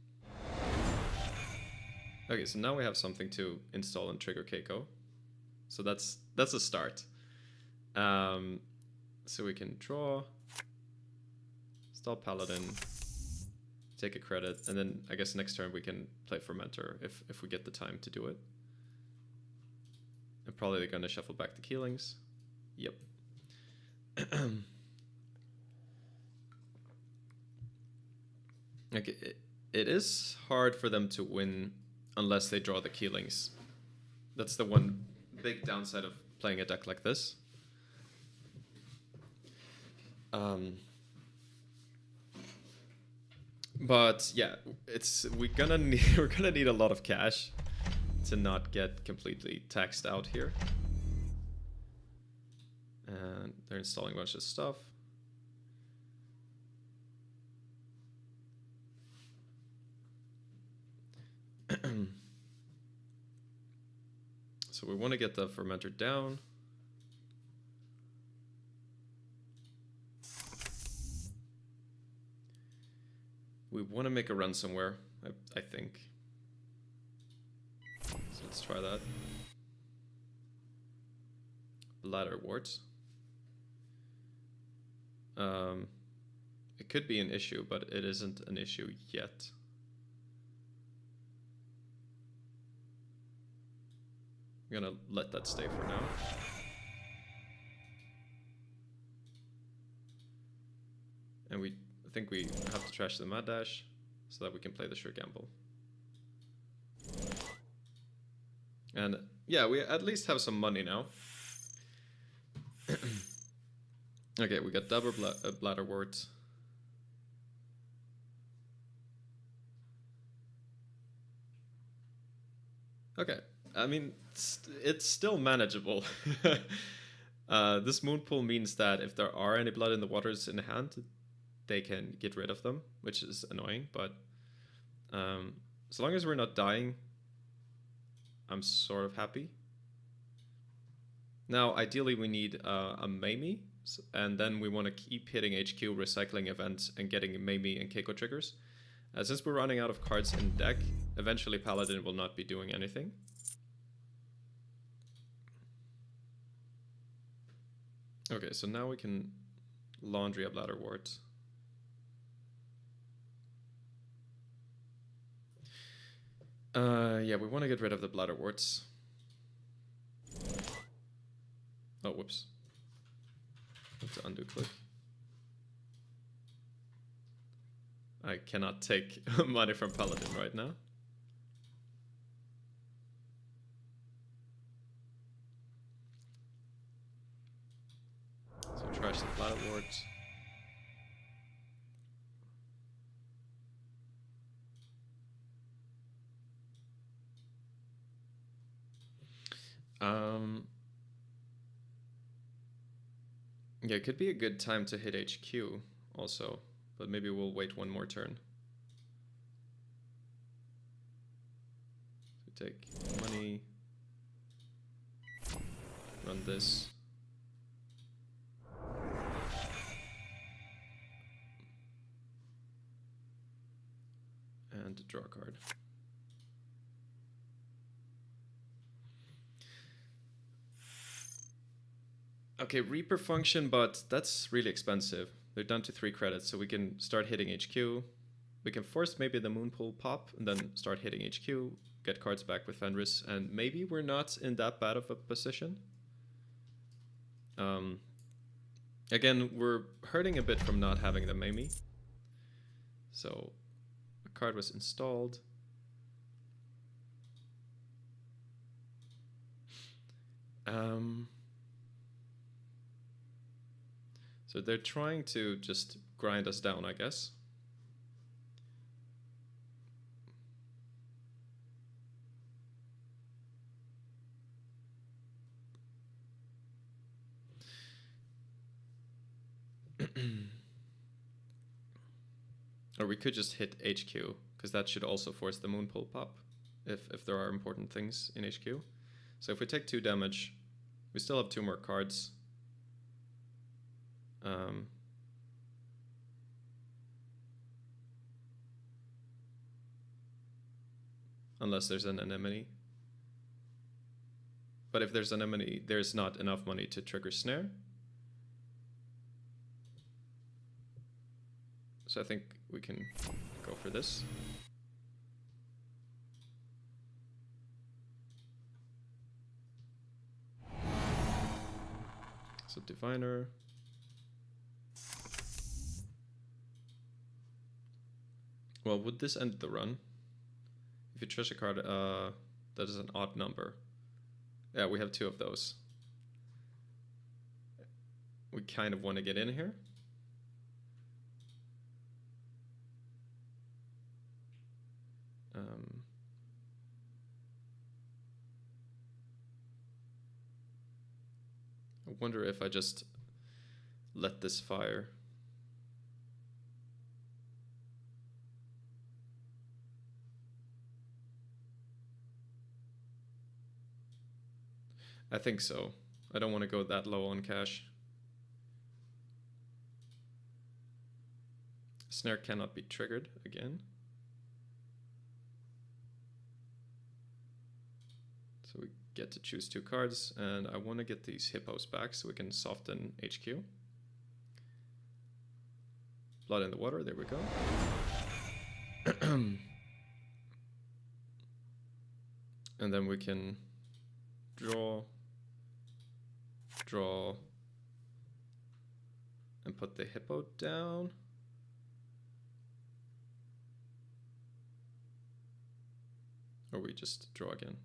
Okay, so now we have something to install and trigger Keiko. So that's a start. So we can draw, install Paladin, take a credit, and then I guess next turn we can play Fermenter if we get the time to do it. I'm probably gonna shuffle back the Keelings. Yep. Like it is hard for them to win unless they draw the Keelings. That's the one big downside of playing a deck like this. But yeah, we're gonna need a lot of cash to not get completely taxed out here. And they're installing a bunch of stuff. So we want to get the fermenter down. We want to make a run somewhere, I think. So let's try that. Ladder wards. It could be an issue, but it isn't an issue yet. I'm gonna let that stay for now. And I think we have to trash the Mad Dash so that we can play the Sure Gamble. And yeah, we at least have some money now. Okay, we got double bladder wards. Okay, I mean, it's still manageable. This moon pool means that if there are any blood in the waters in hand, they can get rid of them, which is annoying, but as long as we're not dying, I'm sort of happy. Now, ideally, we need a Mamie, and then we want to keep hitting HQ, recycling events, and getting Mamie and Keiko triggers. Since we're running out of cards in deck, eventually Paladin will not be doing anything. Okay, so now we can laundry a bladder ward. Yeah, we want to get rid of the bladder wards. Oh, whoops. Have to undo click. I cannot take money from Paladin right now. So trash the bladder wards. Yeah, it could be a good time to hit HQ also, but maybe we'll wait one more turn. So take money, run this. And draw a card. Okay, Reaper function, but that's really expensive. They're down to 3 credits, so we can start hitting HQ. We can force maybe the Moonpool pop, and then start hitting HQ, get cards back with Fenris, and maybe we're not in that bad of a position. Again, we're hurting a bit from not having the Mamie. So, a card was installed. So they're trying to just grind us down, I guess. Or we could just hit HQ, because that should also force the Moonpool pop, if there are important things in HQ. So if we take 2 damage, we still have 2 more cards. Unless there's an anemone. But if there's an anemone, there's not enough money to trigger snare. So I think we can go for this. So Diviner. Well, would this end the run? If you treasure card, that is an odd number. Yeah, we have 2 of those. We kind of want to get in here. I wonder if I just let this fire. I think so. I don't want to go that low on cash. Snare cannot be triggered again. So we get to choose 2 cards, and I want to get these hippos back so we can soften HQ. Blood in the water, there we go. And then we can draw, and put the hippo down. Or we just draw again.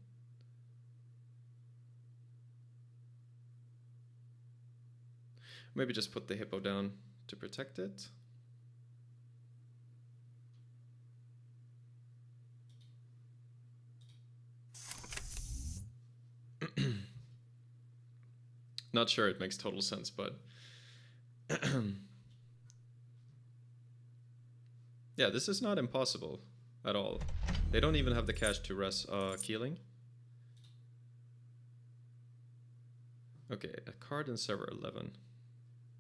Maybe just put the hippo down to protect it. Not sure it makes total sense, but yeah, this is not impossible at all. They don't even have the cash to res Keeling. Okay, a card in server 11.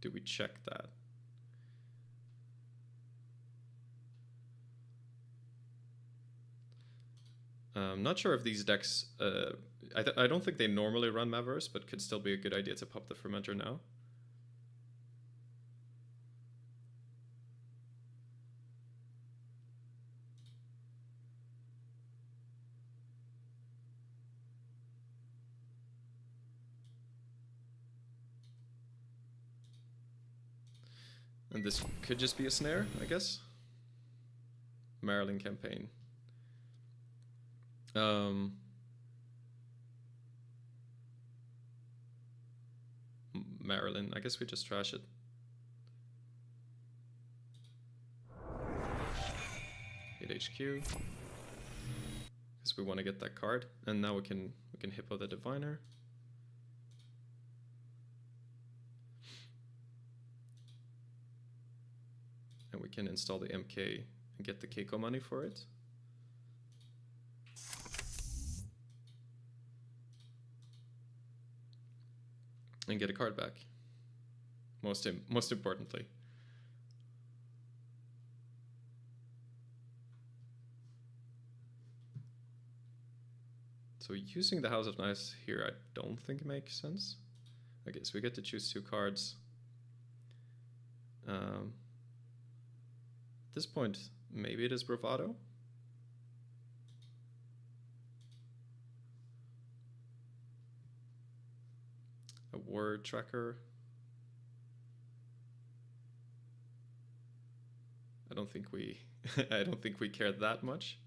Do we check that? I'm not sure if these decks... I don't think they normally run Mavericks, but could still be a good idea to pop the Fermenter now. And this could just be a snare, I guess. Maryland campaign. Maryland, I guess we just trash it. Hit HQ. Because we want to get that card. And now we can hippo the Diviner. And we can install the MK and get the Keiko money for it. And get a card back. Most importantly. So using the House of Knives here I don't think makes sense. I guess we get to choose 2 cards. At this point, maybe it is Bravado. A word tracker. I don't think we I don't think we care that much.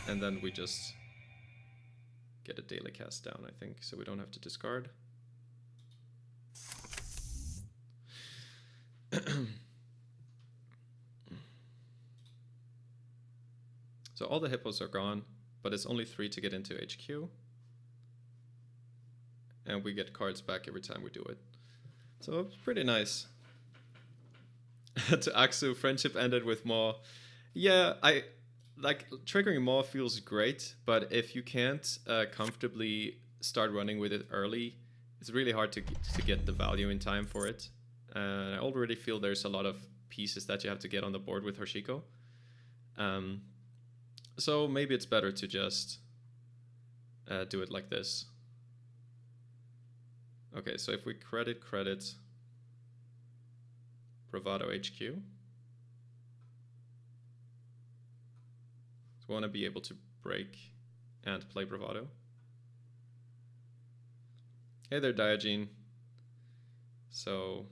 And then we just get a daily cast down, I think, so we don't have to discard. So all the hippos are gone, but it's only 3 to get into HQ. And we get cards back every time we do it. So it's pretty nice. To Aksu, friendship ended with Maw. Yeah, I like triggering Maw feels great, but if you can't comfortably start running with it early, it's really hard to get the value in time for it. And I already feel there's a lot of pieces that you have to get on the board with Hoshiko. So maybe it's better to just do it like this. Okay, so if we credit Bravado HQ. So we want to be able to break and play Bravado. Hey there, Diogen. So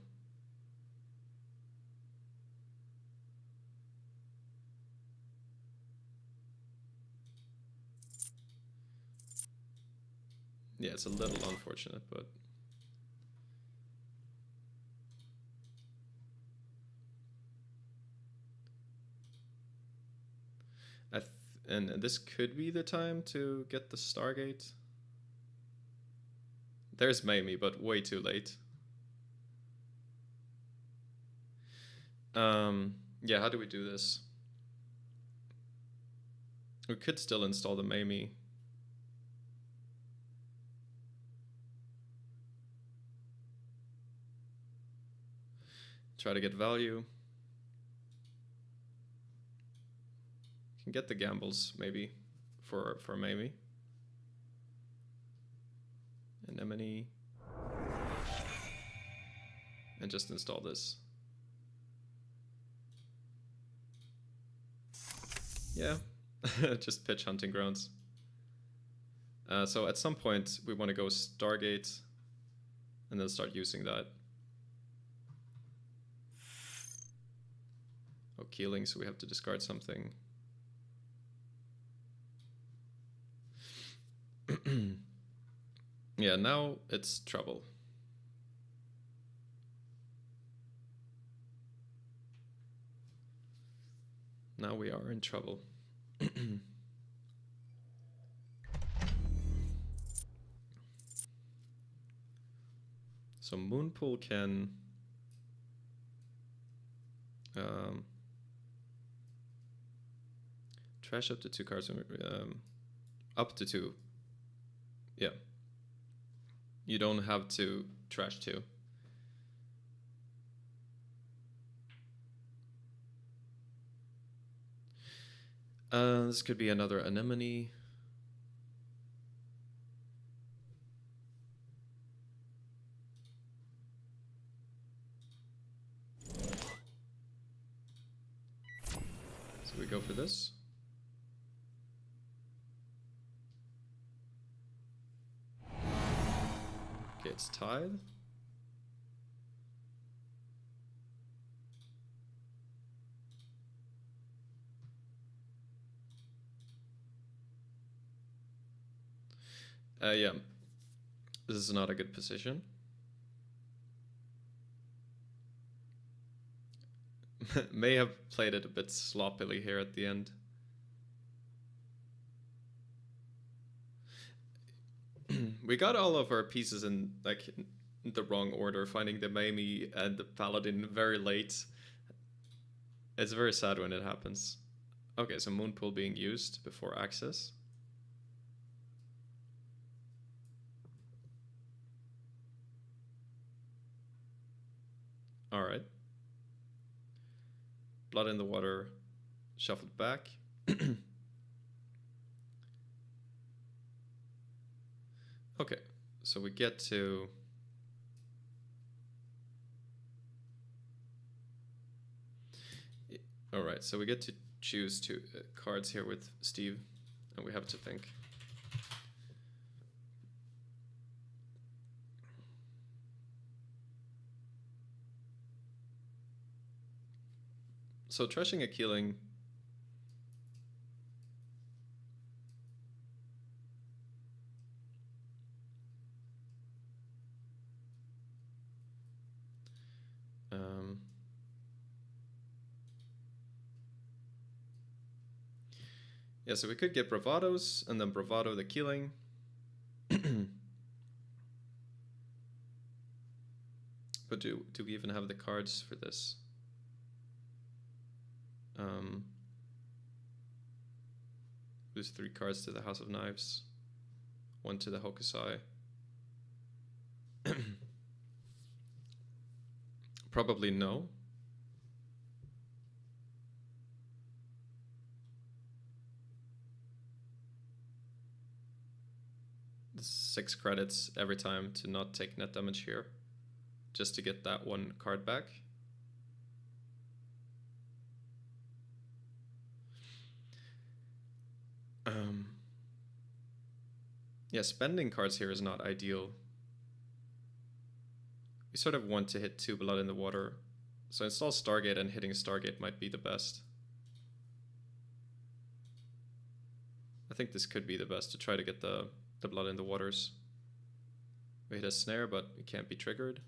yeah, it's a little unfortunate, but and this could be the time to get the Stargate. There's Mamie, but way too late. Yeah, how do we do this? We could still install the Mamie. Try to get value. Can get the gambles maybe for Mamie. Anemone. And just install this. Yeah, just pitch Hunting Grounds. So at some point we want to go Stargate and then start using that. Oh, Keeling, so we have to discard something. Yeah, now it's trouble. Now we are in trouble. So Moonpool can trash up to 2 cards, up to 2. Yeah. You don't have to trash 2. This could be another Anemone. So we go for this. Okay, it's tied. Yeah, this is not a good position. May have played it a bit sloppily here at the end. We got all of our pieces in like the wrong order, finding the Mamie and the Paladin very late. It's very sad when it happens. Okay, so Moonpool being used before access. Alright. Blood in the water, shuffled back. Okay, so we get to All right, so we get to choose two cards here with Steve, and we have to think. So trashing a killing. Yeah, so we could get bravados and then bravado the killing. But do we even have the cards for this? Lose 3 cards to the House of Knives, 1 to the Hokusai. Probably no. This is 6 credits every time to not take net damage here, just to get that 1 card back. Yeah, spending cards here is not ideal. We sort of want to hit 2 Blood in the Water, so install Stargate, and hitting Stargate might be the best. I think this could be the best to try to get the Blood in the Waters. We hit a snare, but it can't be triggered,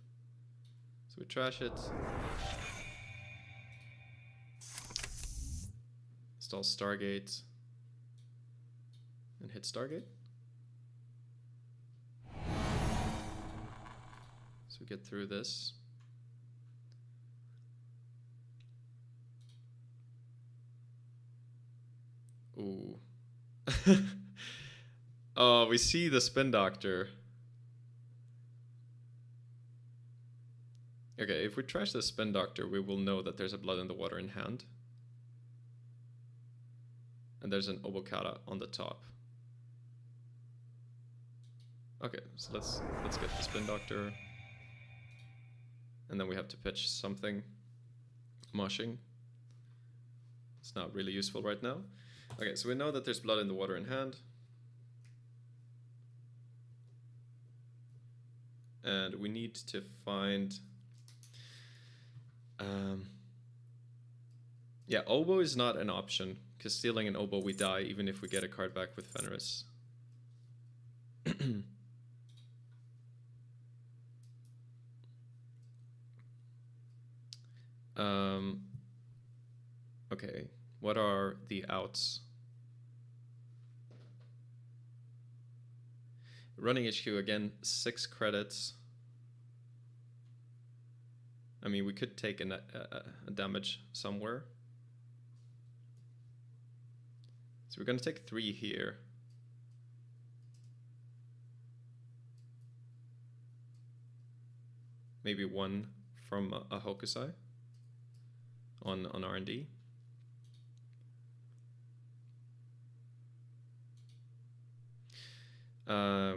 so we trash it. Install Stargate and hit Stargate. So we get through this. Ooh. Oh, we see the Spin Doctor. Okay, if we trash the Spin Doctor, we will know that there's a Blood in the Water in hand. And there's an Obokata on the top. Okay, so let's get the Spin Doctor. And then we have to pitch something. Moshing. It's not really useful right now. Okay, so we know that there's Blood in the Water in hand. And we need to find... yeah, Oboe is not an option, because stealing an Oboe we die even if we get a card back with Fenris. Okay, what are the outs? Running HQ again, 6 credits. I mean, we could take a damage somewhere. So we're going to take 3 here. Maybe 1 from a Hokusai on R&D.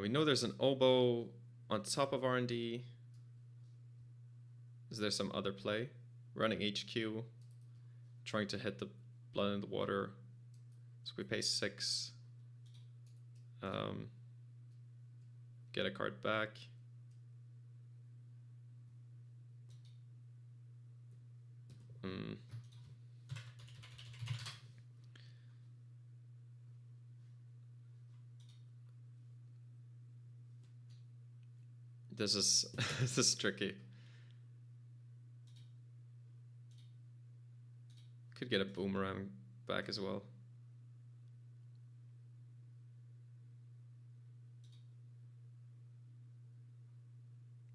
We know there's an Oboe on top of R&D. Is there some other play? Running HQ, trying to hit the Blood in the Water. So we pay 6. Get a card back. This is tricky. Could get a boomerang back as well.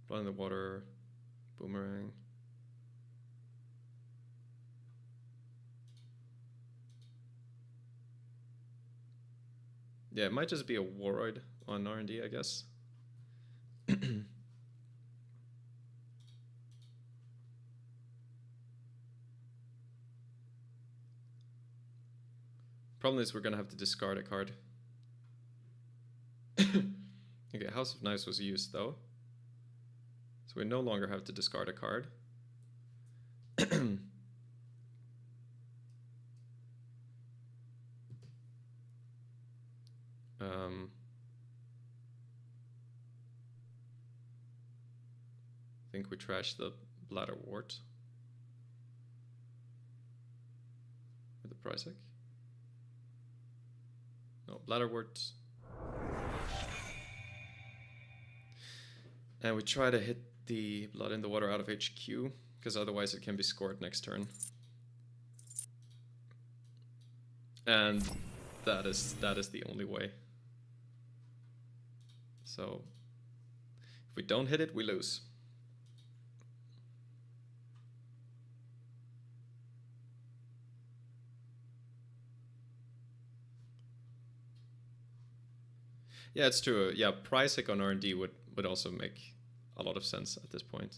Blood in the Water, boomerang. Yeah, it might just be a Warroid on R&D, I guess. Problem is we're gonna have to discard a card. Okay, House of Knives was used though. So we no longer have to discard a card. think we trashed the bladder wart. With the Prysic. No, bladder wart. And we try to hit the blood in the water out of HQ, because otherwise it can be scored next turn. And that is the only way. So if we don't hit it, we lose. Yeah, it's true. Yeah, Prysic on R&D would also make a lot of sense at this point.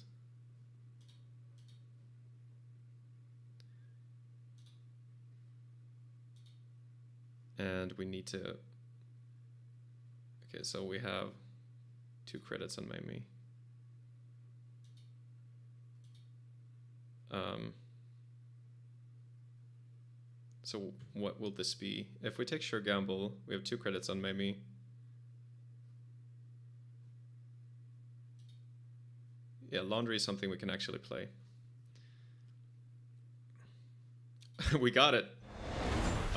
And we need to... Okay, so we have 2 credits on Mamie. So what will this be? If we take Sure Gamble, we have 2 credits on Mamie. Yeah, Laundry is something we can actually play. We got it.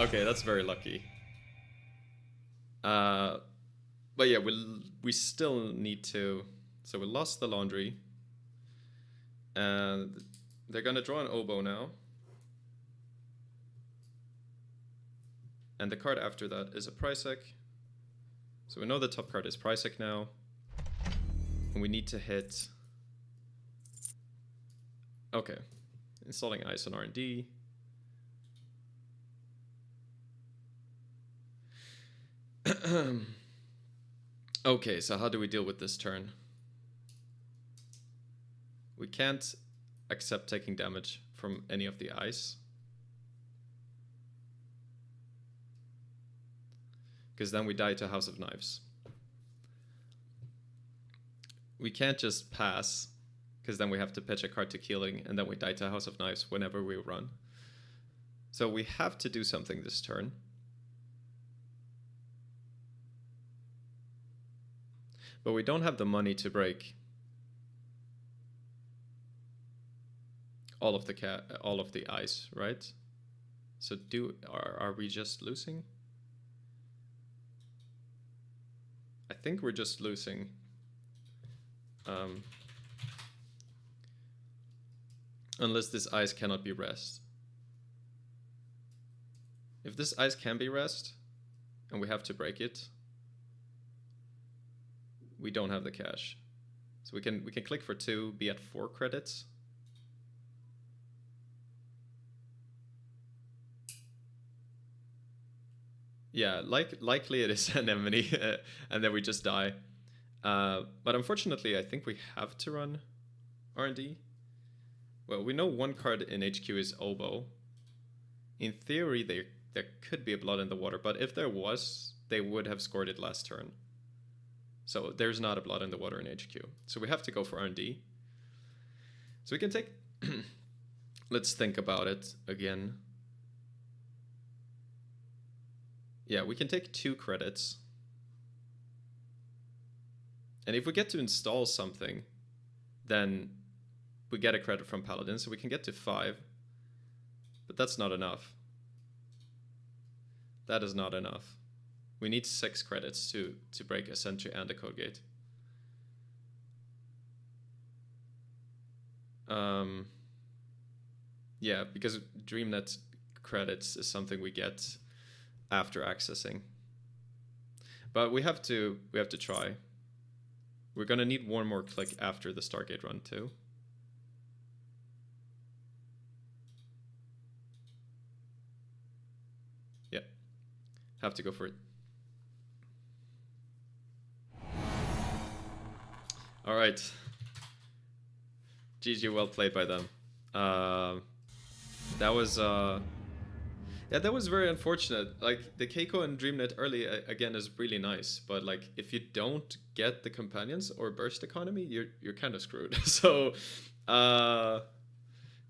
Okay, that's very lucky. But yeah, we still need to... So we lost the Laundry. And they're gonna draw an oboe now. And the card after that is a Prysic. So we know the top card is Prysic now. And we need to hit... Okay, installing ice on R&D. Okay, so how do we deal with this turn? We can't accept taking damage from any of the ice. Because then we die to House of Knives. We can't just pass, because then we have to pitch a card to Keeling, and then we die to House of Knives whenever we run. So we have to do something this turn. But we don't have the money to break all of the ice, right? So are we just losing? I think we're just losing. Unless this ice cannot be rest. If this ice can be rest, and we have to break it, we don't have the cash. So we can click for 2, be at 4 credits. Yeah, likely it is Anemone, and then we just die. But unfortunately, I think we have to run R&D. Well, we know 1 card in HQ is Oboe. In theory, there could be a Blood in the Water, but if there was, they would have scored it last turn. So there's not a Blood in the Water in HQ. So we have to go for R&D. So we can take... Let's think about it again. Yeah, we can take 2 credits. And if we get to install something, then we get a credit from Paladin, so we can get to 5. But that's not enough. That is not enough. We need 6 credits to break a Sentry and a Code Gate. Yeah, because DreamNet credits is something we get after accessing. But we have to try. We're gonna need 1 more click after the Stargate run too. Yeah, have to go for it. All right. GG, well played by them. That was yeah, that was very unfortunate. Like the Keiko and DreamNet early again is really nice, but like if you don't get the companions or burst economy, you're kind of screwed. So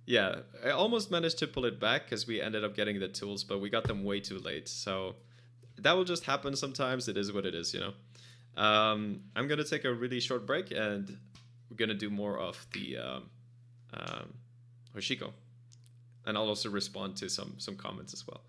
yeah, I almost managed to pull it back because we ended up getting the tools, but we got them way too late. So that will just happen sometimes. It is what it is, you know. I'm gonna take a really short break, and we're gonna do more of the Hoshiko, and I'll also respond to some comments as well.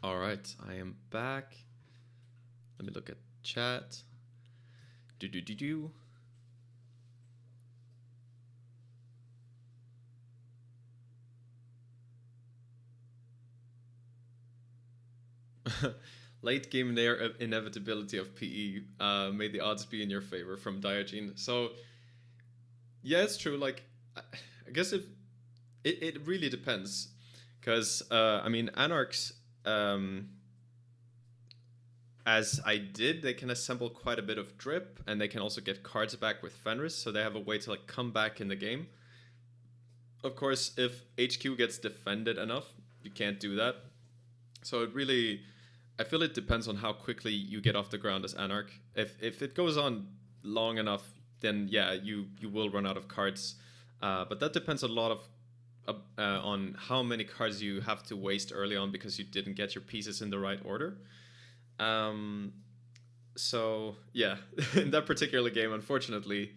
All right, I am back. Let me look at chat. Do. Late game there, inevitability of PE made the odds be in your favor from Diogen. So, yeah, it's true. Like, I guess if it really depends, because I mean, Anarchs, as I did, they can assemble quite a bit of drip, and they can also get cards back with Fenris, so they have a way to like come back in the game. Of course, if HQ gets defended enough, you can't do that. So it really, I feel it depends on how quickly you get off the ground as Anarch. If it goes on long enough, then yeah, you will run out of cards. But that depends a lot on how many cards you have to waste early on because you didn't get your pieces in the right order. So yeah, in that particular game, unfortunately,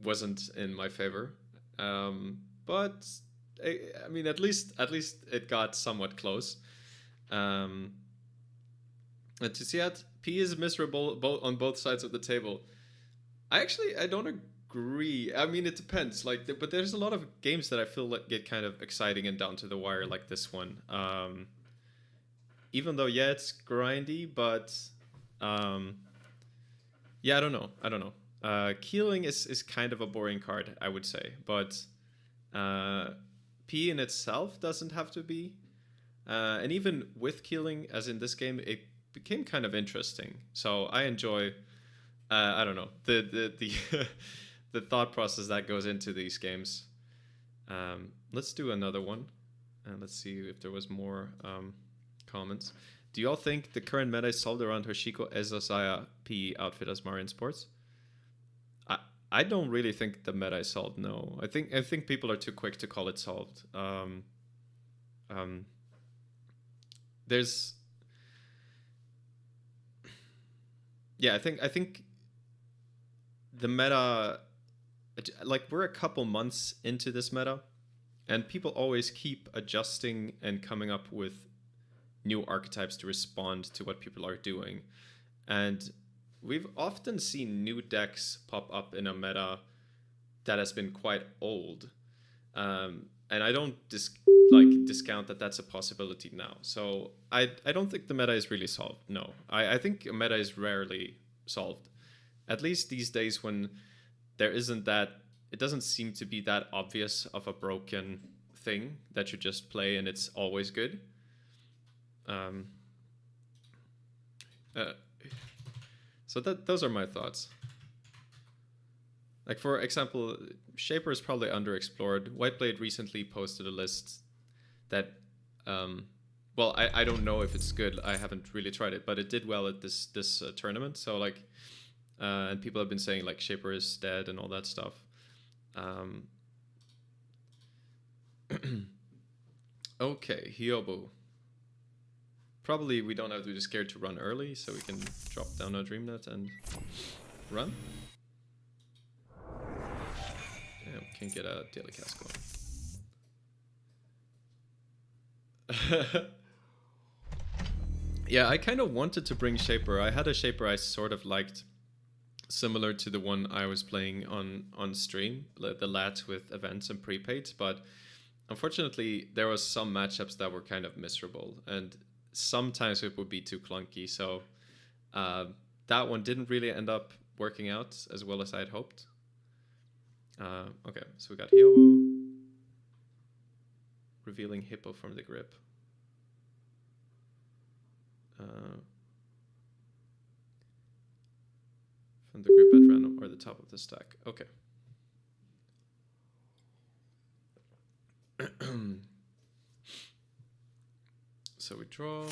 wasn't in my favor. But I mean, at least it got somewhat close. And to see that P is miserable on both sides of the table. I don't agree. I mean, it depends. But there's a lot of games that I feel like get kind of exciting and down to the wire, like this one. Even though it's grindy, but yeah, I don't know. Keeling is kind of a boring card, I would say, but P in itself doesn't have to be. And even with Keeling, as in this game, it became kind of interesting. So I enjoy, I don't know, the the thought process that goes into these games. Let's do another one, and let's see if there was more comments. Do y'all think the current meta is solved around Hoshiko Ezosaya PE outfit as Marin Sports? I don't really think the meta is solved. No, I think people are too quick to call it solved. Um, there's yeah, I think the meta, like we're a couple months into this meta, and people always keep adjusting and coming up with new archetypes to respond to what people are doing. And we've often seen new decks pop up in a meta that has been quite old. And I don't discount that that's a possibility now. So I don't think the meta is really solved. No, I think a meta is rarely solved. At least these days when there isn't that, it doesn't seem to be that obvious of a broken thing that you just play and it's always good. So those are my thoughts. Like, for example, Shaper is probably underexplored. Whiteblade recently posted a list that, well, I don't know if it's good. I haven't really tried it, but it did well at this tournament. So, like, and people have been saying, like, Shaper is dead and all that stuff. Okay, Hyobu. Probably we don't have to be scared to run early, so we can drop down our DreamNet and run. Yeah, we can get a daily cast going. Yeah, I kind of wanted to bring Shaper. I had a Shaper I sort of liked, similar to the one I was playing on stream, the lat with events and prepaids, but unfortunately there was some matchups that were kind of miserable, and sometimes it would be too clunky, so that one didn't really end up working out as well as I had hoped. Okay, so we got Hyobu, revealing Hippo from the grip. From the grip at random or the top of the stack. Okay. So we draw.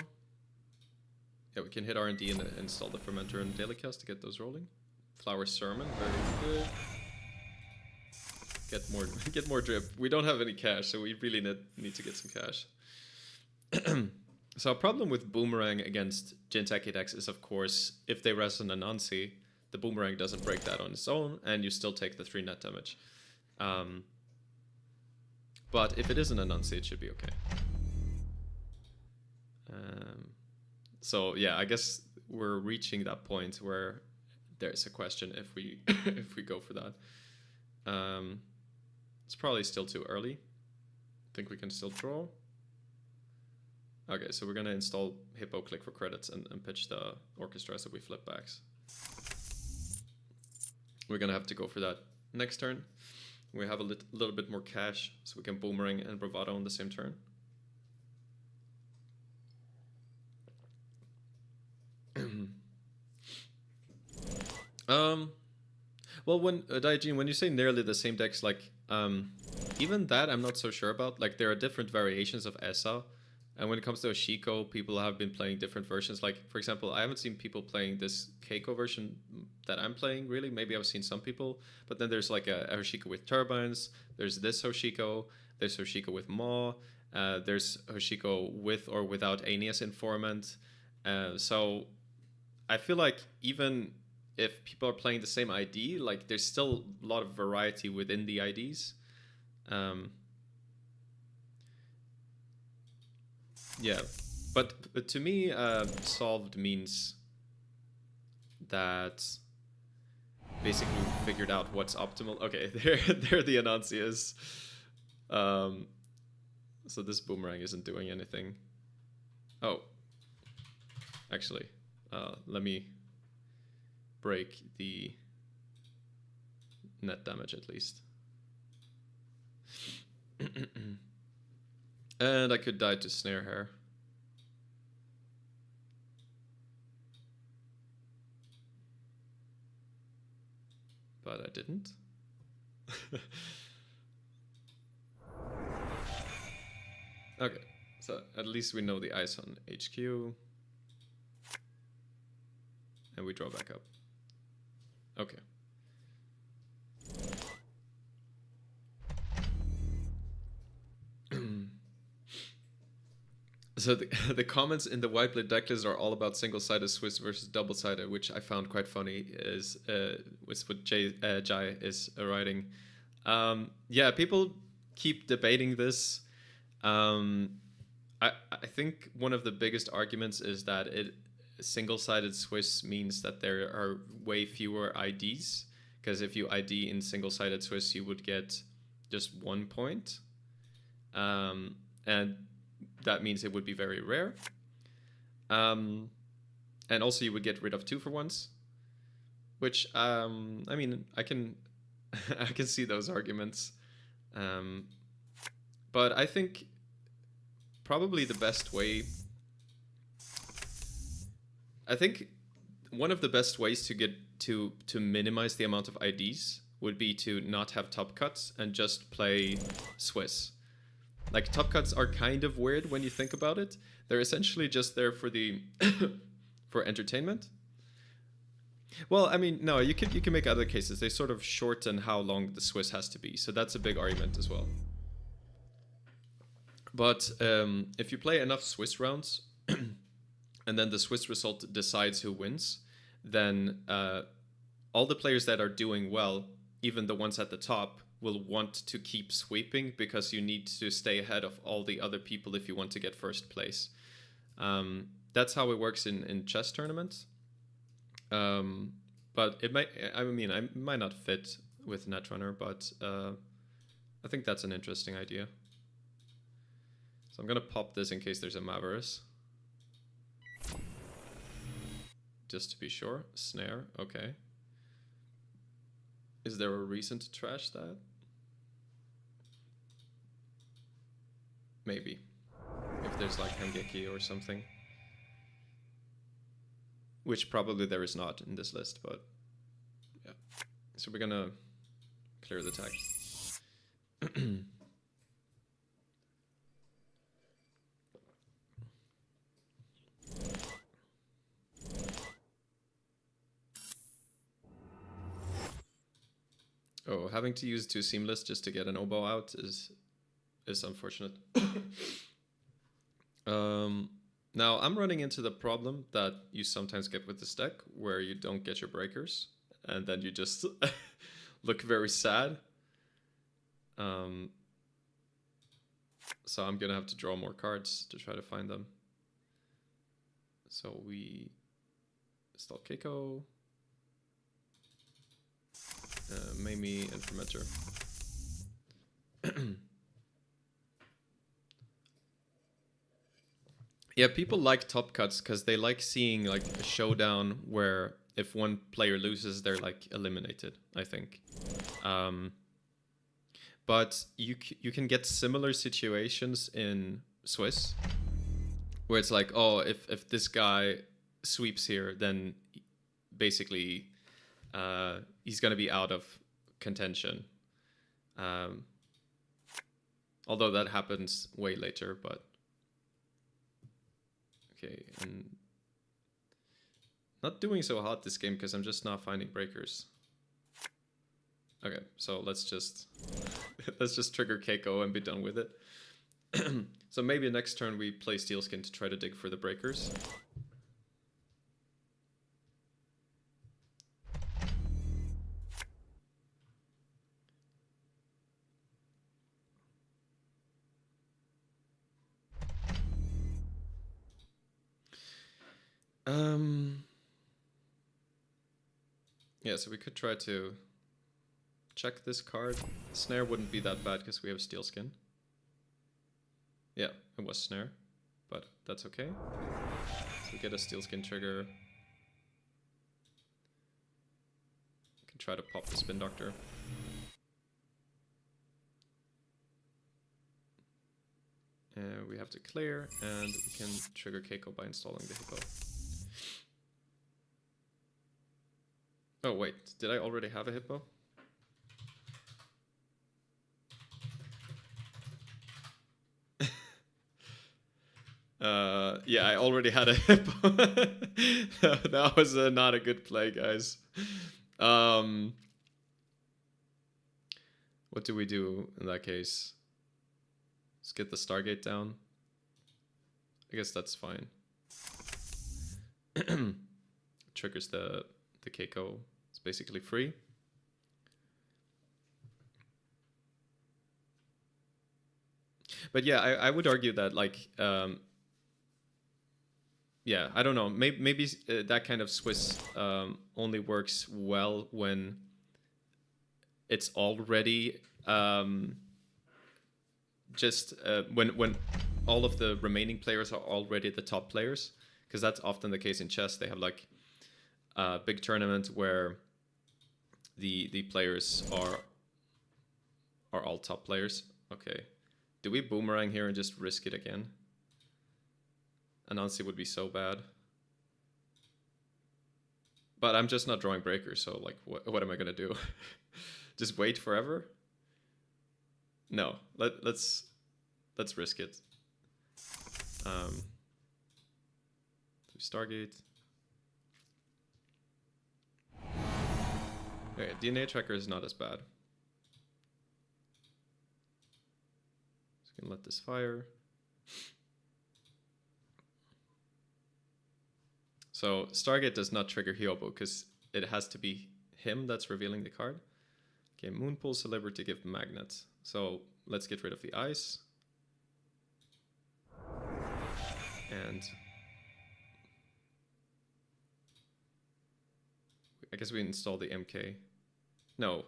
Yeah, we can hit R&D and install the fermenter and daily cast to get those rolling. Flower Sermon, very good. Get more drip. We don't have any cash, so we really need to get some cash. So a problem with Boomerang against Jinteki decks is, of course, if they res an Anansi, the Boomerang doesn't break that on its own, and you still take the 3 net damage. But if it is an Anansi, it should be okay. So yeah, I guess we're reaching that point where there's a question if we if we go for that. It's probably still too early. I think we can still draw. Okay, so we're gonna install Hippo, click for credits, and pitch the orchestra so we flip backs. We're gonna have to go for that next turn. We have a little bit more cash, so we can Boomerang and Bravado on the same turn. Well, when Daijin, when you say nearly the same decks, like even that I'm not so sure about. Like, there are different variations of Essa, and when it comes to Oshiko, people have been playing different versions. Like, for example, I haven't seen people playing this Keiko version that I'm playing, really. Maybe I've seen some people, but then there's like a Hoshiko with turbines. There's this Hoshiko. There's Hoshiko with Maw. There's Hoshiko with or without Aeneas Informant. So I feel like even if people are playing the same ID, like, there's still a lot of variety within the IDs. Yeah, but to me, solved means that basically we figured out what's optimal. Okay, there the Anansi is. So this Boomerang isn't doing anything. Oh, actually, let me break the net damage at least. And I could die to Snare Hair. But I didn't. Okay, so at least we know the ice on HQ. And we draw back up. Okay. So the comments in the Whiteblade decklist are all about single-sided Swiss versus double-sided, which I found quite funny. Is what Jai is writing. Yeah, people keep debating this. I think one of the biggest arguments is that single-sided Swiss means that there are way fewer IDs. Because if you ID in single-sided Swiss, you would get just 1 point. And that means it would be very rare. And also you would get rid of 2 for ones. Which, I mean, I can I can see those arguments. But I think probably the best way... I think one of the best ways to get to minimize the amount of IDs would be to not have top cuts and just play Swiss. Like, top cuts are kind of weird when you think about it. They're essentially just there for the for entertainment. Well, I mean, no, you can make other cases. They sort of shorten how long the Swiss has to be, so that's a big argument as well. But if you play enough Swiss rounds, and then the Swiss result decides who wins, then all the players that are doing well, even the ones at the top, will want to keep sweeping because you need to stay ahead of all the other people if you want to get first place. That's how it works in chess tournaments. But it might, I mean, I might not fit with Netrunner, but I think that's an interesting idea. So I'm gonna pop this in case there's a Maverus. Just to be sure. Snare, okay. Is there a reason to trash that? Maybe. If there's like Hangeki or something. Which probably there is not in this list, but yeah. So we're gonna clear the tag. Oh, having to use 2 seamless just to get an oboe out is unfortunate. Now I'm running into the problem that you sometimes get with this deck, where you don't get your breakers, and then you just look very sad. So I'm gonna have to draw more cards to try to find them. So we install Keiko. Mamie and Fermenter. Yeah, people like top cuts because they like seeing like a showdown where if one player loses, they're like eliminated, I think. But you can get similar situations in Swiss where it's like, oh, if this guy sweeps here, then basically he's going to be out of contention. Although that happens way later, but... Okay, and... Not doing so hot this game because I'm just not finding breakers. Okay, so let's just... let's just trigger Keiko and be done with it. So maybe next turn we play Steelskin to try to dig for the breakers. Yeah, so we could try to check this card. Snare wouldn't be that bad because we have Steelskin. Yeah, it was Snare, but that's okay. So we get a Steelskin trigger. We can try to pop the Spin Doctor. We have to clear, and we can trigger Keiko by installing the Hippo. Oh wait, did I already have a Hippo? Yeah, I already had a Hippo. That was not a good play, guys. What do we do in that case? Let's get the Stargate down. I guess that's fine. Triggers the Keiko. It's basically free. But yeah, I would argue that like yeah, I don't know. Maybe that kind of Swiss only works well when it's already just when all of the remaining players are already the top players, because that's often the case in chess. They have like a big tournament where the players are all top players. Okay, do we boomerang here and just risk it again? Anansi would be so bad. But I'm just not drawing breakers, so like, what am I gonna do? Just wait forever? No, let's risk it. Stargate. Okay, DNA tracker is not as bad. Just gonna let this fire. So Stargate does not trigger Hyobo because it has to be him that's revealing the card. Okay, Moonpool, Celebrity, Gift, Magnet. So let's get rid of the ice. And I guess we install the MK. No,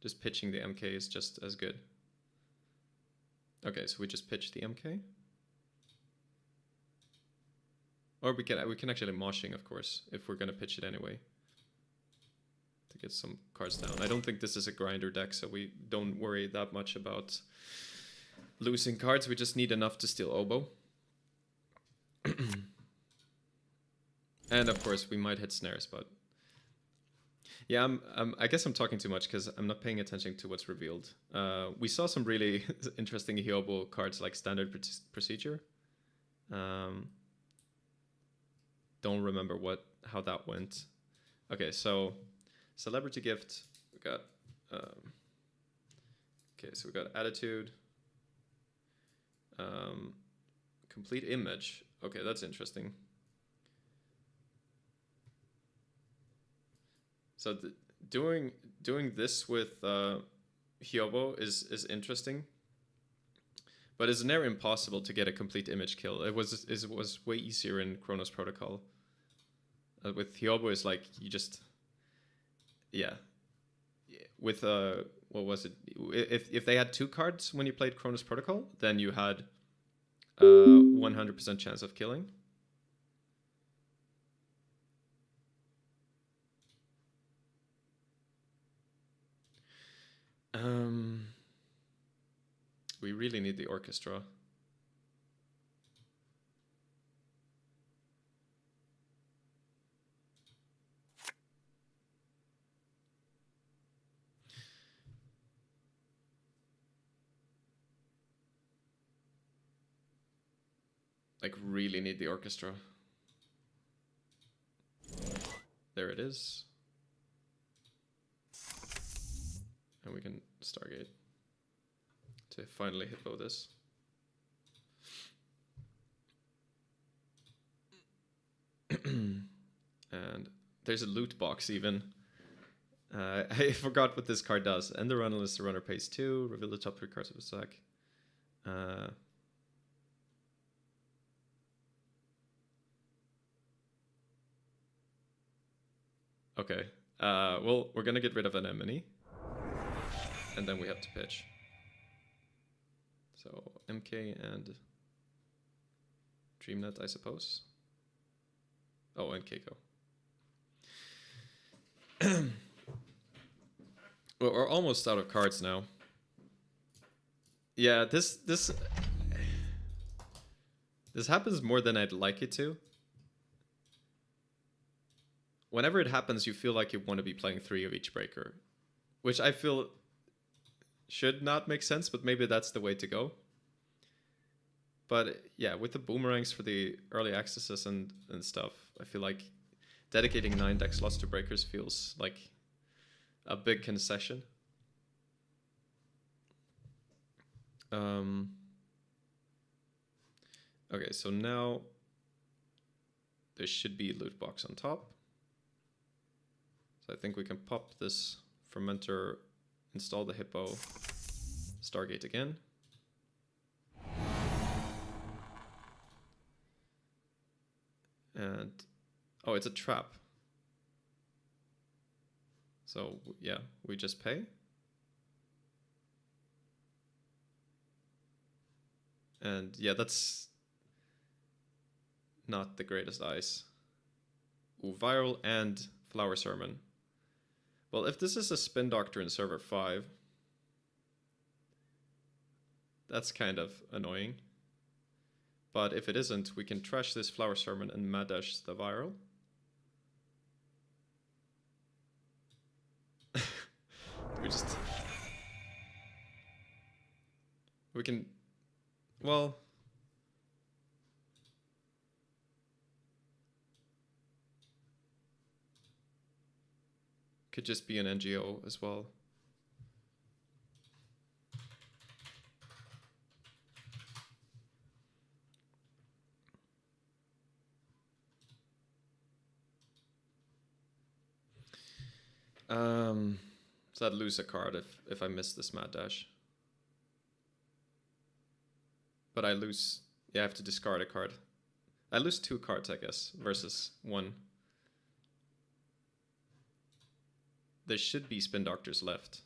just pitching the MK is just as good. Okay, so we just pitch the MK. Or we can actually moshing, of course, if we're gonna pitch it anyway. To get some cards down. I don't think this is a grinder deck, so we don't worry that much about losing cards. We just need enough to steal oboe. And of course we might hit snares, but yeah, I guess I'm talking too much because I'm not paying attention to what's revealed. We saw some really interesting Hyobo cards like Standard Procedure. Don't remember how that went. Okay, so Celebrity Gift. We got okay, so we got Attitude. Complete Image. Okay, that's interesting. So doing this with Hyobo is interesting, but it's near impossible to get a complete image kill. It was way easier in Chronos Protocol. With Hyobo, it's like you just with what was it? If they had 2 cards when you played Chronos Protocol, then you had 100% chance of killing. We really need the orchestra. Like, really need the orchestra. There it is. And we can Stargate to finally hippo this. And there's a loot box even. I forgot what this card does. End the run unless the runner pays 2. Reveal the top 3 cards of the stack. Okay. Well, we're gonna get rid of an enemy. And then we have to pitch. So MK and Dreamnet, I suppose. Oh, and Keiko. Well, we're almost out of cards now. Yeah, this happens more than I'd like it to. Whenever it happens, you feel like you want to be playing 3 of each breaker, which I feel should not make sense, but maybe that's the way to go. But yeah, with the boomerangs for the early accesses and stuff, I feel like dedicating 9 deck slots to breakers feels like a big concession. Okay, so now there should be a loot box on top. So I think we can pop this fermenter, install the hippo, Stargate again. And, oh, it's a trap. So yeah, we just pay. And yeah, that's not the greatest ice. Ooh, viral and flower sermon. Well, if this is a spin doctor in server 5, that's kind of annoying. But if it isn't, we can trash this flower sermon and mad dash the viral. We can, well, could just be an NGO as well. So I'd lose a card if I miss this mad dash. But I lose, yeah, I have to discard a card. I lose 2 cards, I guess, versus 1. There should be spin doctors left.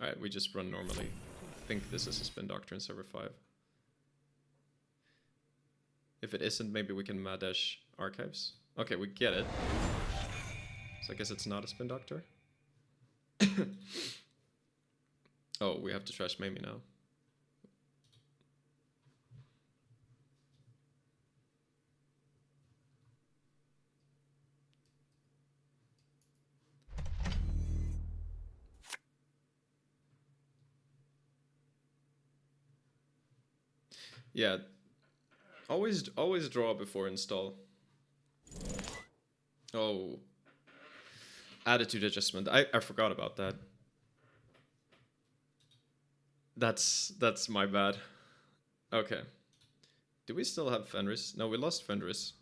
Alright, we just run normally. I think this is a spin doctor in server 5. If it isn't, maybe we can mad dash archives. Okay, we get it. So I guess it's not a spin doctor. Oh, we have to trash Mamie now. Yeah, always draw before install. Oh, attitude adjustment. I forgot about that. That's my bad. Okay. Do we still have Fenris? No, we lost Fenris.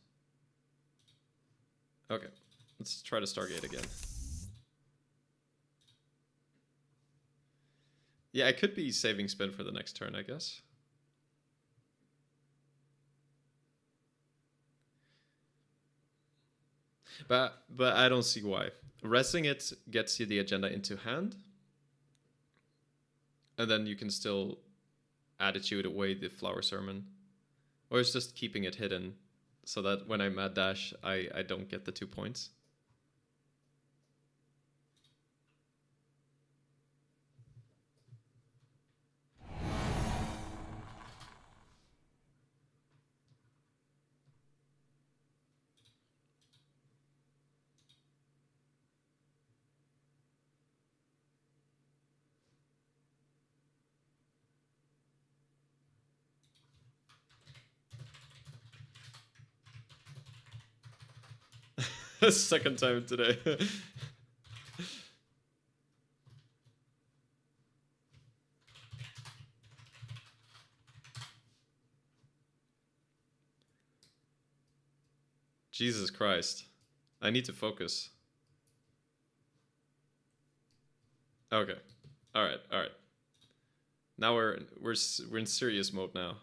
Okay, let's try to Stargate again. Yeah, I could be saving spin for the next turn, I guess. But I don't see why. Resting it gets you the agenda into hand. And then you can still attitude away the flower sermon. Or it's just keeping it hidden so that when I mad dash, I don't get the 2 points. Second time today. Jesus Christ. I need to focus. Okay. All right. Now we're in serious mode now.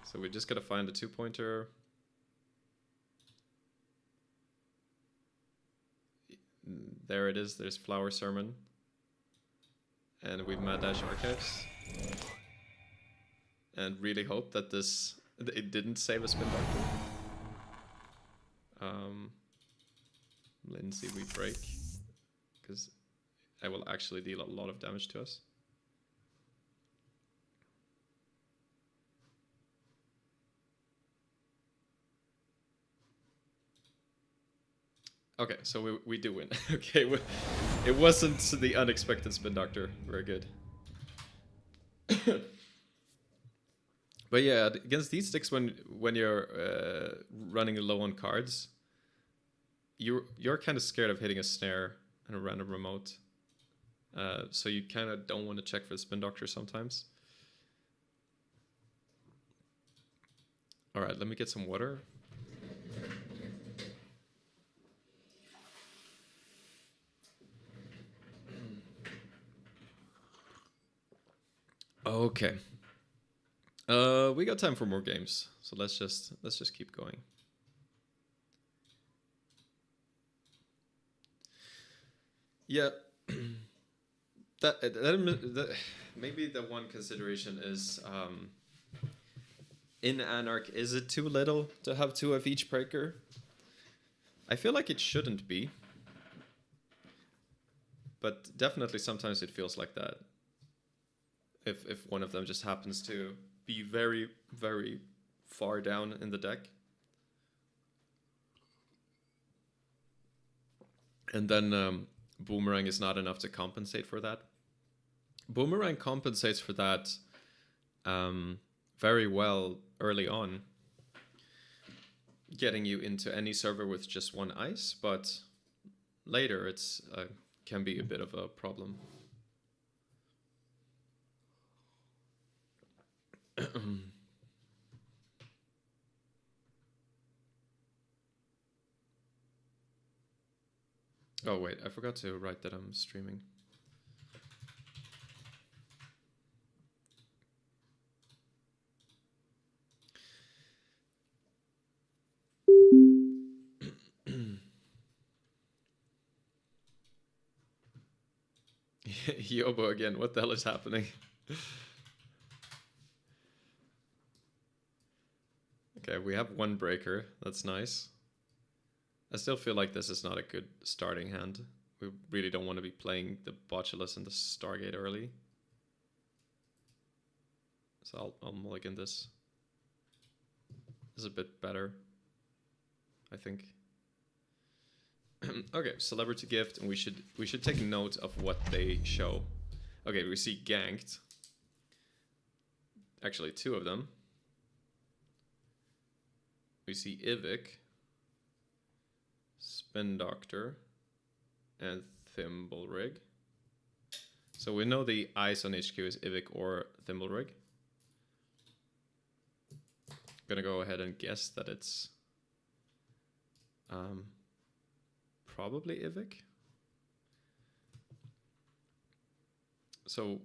So we just gotta find a 2-pointer. There it is. There's flower sermon. And we mad dash archives. And really hope that it didn't save a spin doctor. Lindsay, we break. Because I will actually deal a lot of damage to us. Okay, so we do win. Okay, it wasn't the unexpected spin doctor. Very good. But yeah, against these decks, when you're running low on cards, you're kind of scared of hitting a snare and a random remote. So you kind of don't want to check for the spin doctor sometimes. All right, let me get some water. Okay. We got time for more games, so let's just keep going. Yeah, that maybe the one consideration is in Anarch, is it too little to have 2 of each breaker? I feel like it shouldn't be, but definitely sometimes it feels like that. If one of them just happens to be very, very far down in the deck. And then Boomerang is not enough to compensate for that. Boomerang compensates for that very well early on, getting you into any server with just 1 ice, but later it's can be a bit of a problem. Oh wait, I forgot to write that I'm streaming. Yobo again, what the hell is happening? Okay, we have 1 breaker, that's nice. I still feel like this is not a good starting hand. We really don't want to be playing the Botulus and the Stargate early. So I'll mulligan this. This is a bit better, I think. Okay, Celebrity Gift, and we should take note of what they show. Okay, we see Ganked. Actually, 2 of them. We see Ivik, Spin Doctor, and Thimble Rig. So we know the eyes on HQ is Ivik or Thimble Rig. Gonna go ahead and guess that it's probably Ivik. So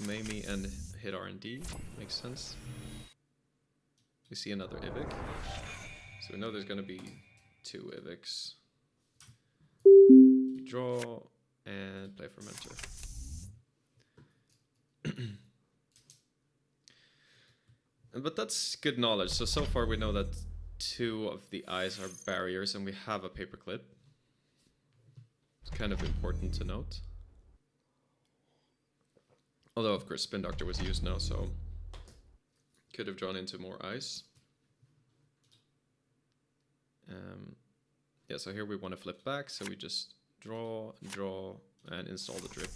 Mamie and hit R&D makes sense. We see another Ivik. So we know there's gonna be 2 Iviks. We draw and play Fermenter. But that's good knowledge. So far we know that 2 of the eyes are barriers and we have a paperclip. It's kind of important to note. Although of course Spin Doctor was used now, so could have drawn into more eyes. Yeah, so here we want to flip back, so we just draw, and install the drip.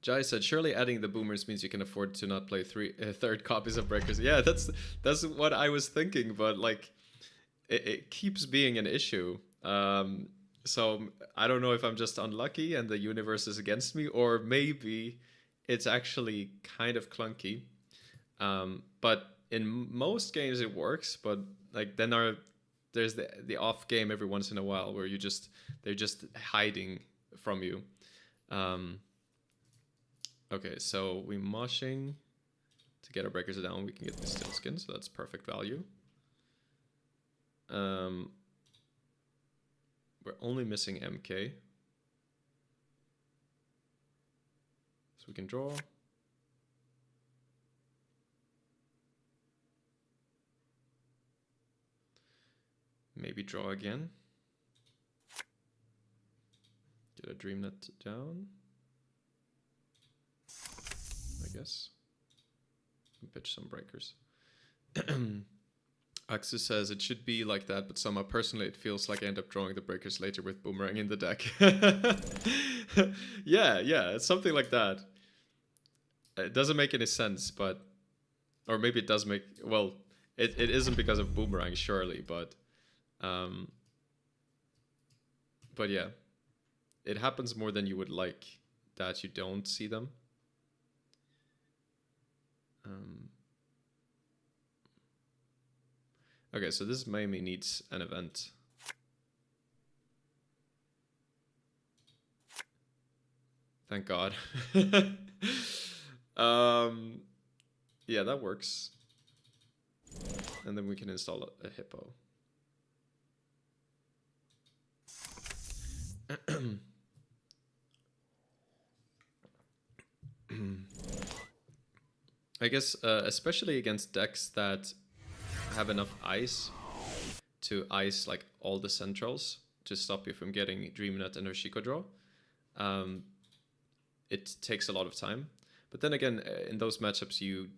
Jai said, surely adding the boomers means you can afford to not play 3 copies of breakers. Yeah, that's what I was thinking, but like it keeps being an issue. So I don't know if I'm just unlucky and the universe is against me, or maybe it's actually kind of clunky. But in most games it works, but like then there's the off game every once in a while where they're just hiding from you. Okay, so we moshing to get our breakers down. We can get the steel skin, so that's perfect value. We're only missing MK, so we can draw. Maybe draw again. Get a dream net down, I guess. And pitch some breakers. Axu says it should be like that, but somehow personally it feels like I end up drawing the breakers later with Boomerang in the deck. Yeah, it's something like that. It doesn't make any sense, but... Or maybe it does make... Well, it isn't because of Boomerang, surely, but... But yeah. It happens more than you would like that you don't see them. Okay, so this maybe needs an event. Thank God. Yeah, that works. And then we can install a hippo. I guess especially against decks that have enough ice to ice like all the centrals to stop you from getting DreamNet and Hoshiko draw. It takes a lot of time. But then again, in those matchups, you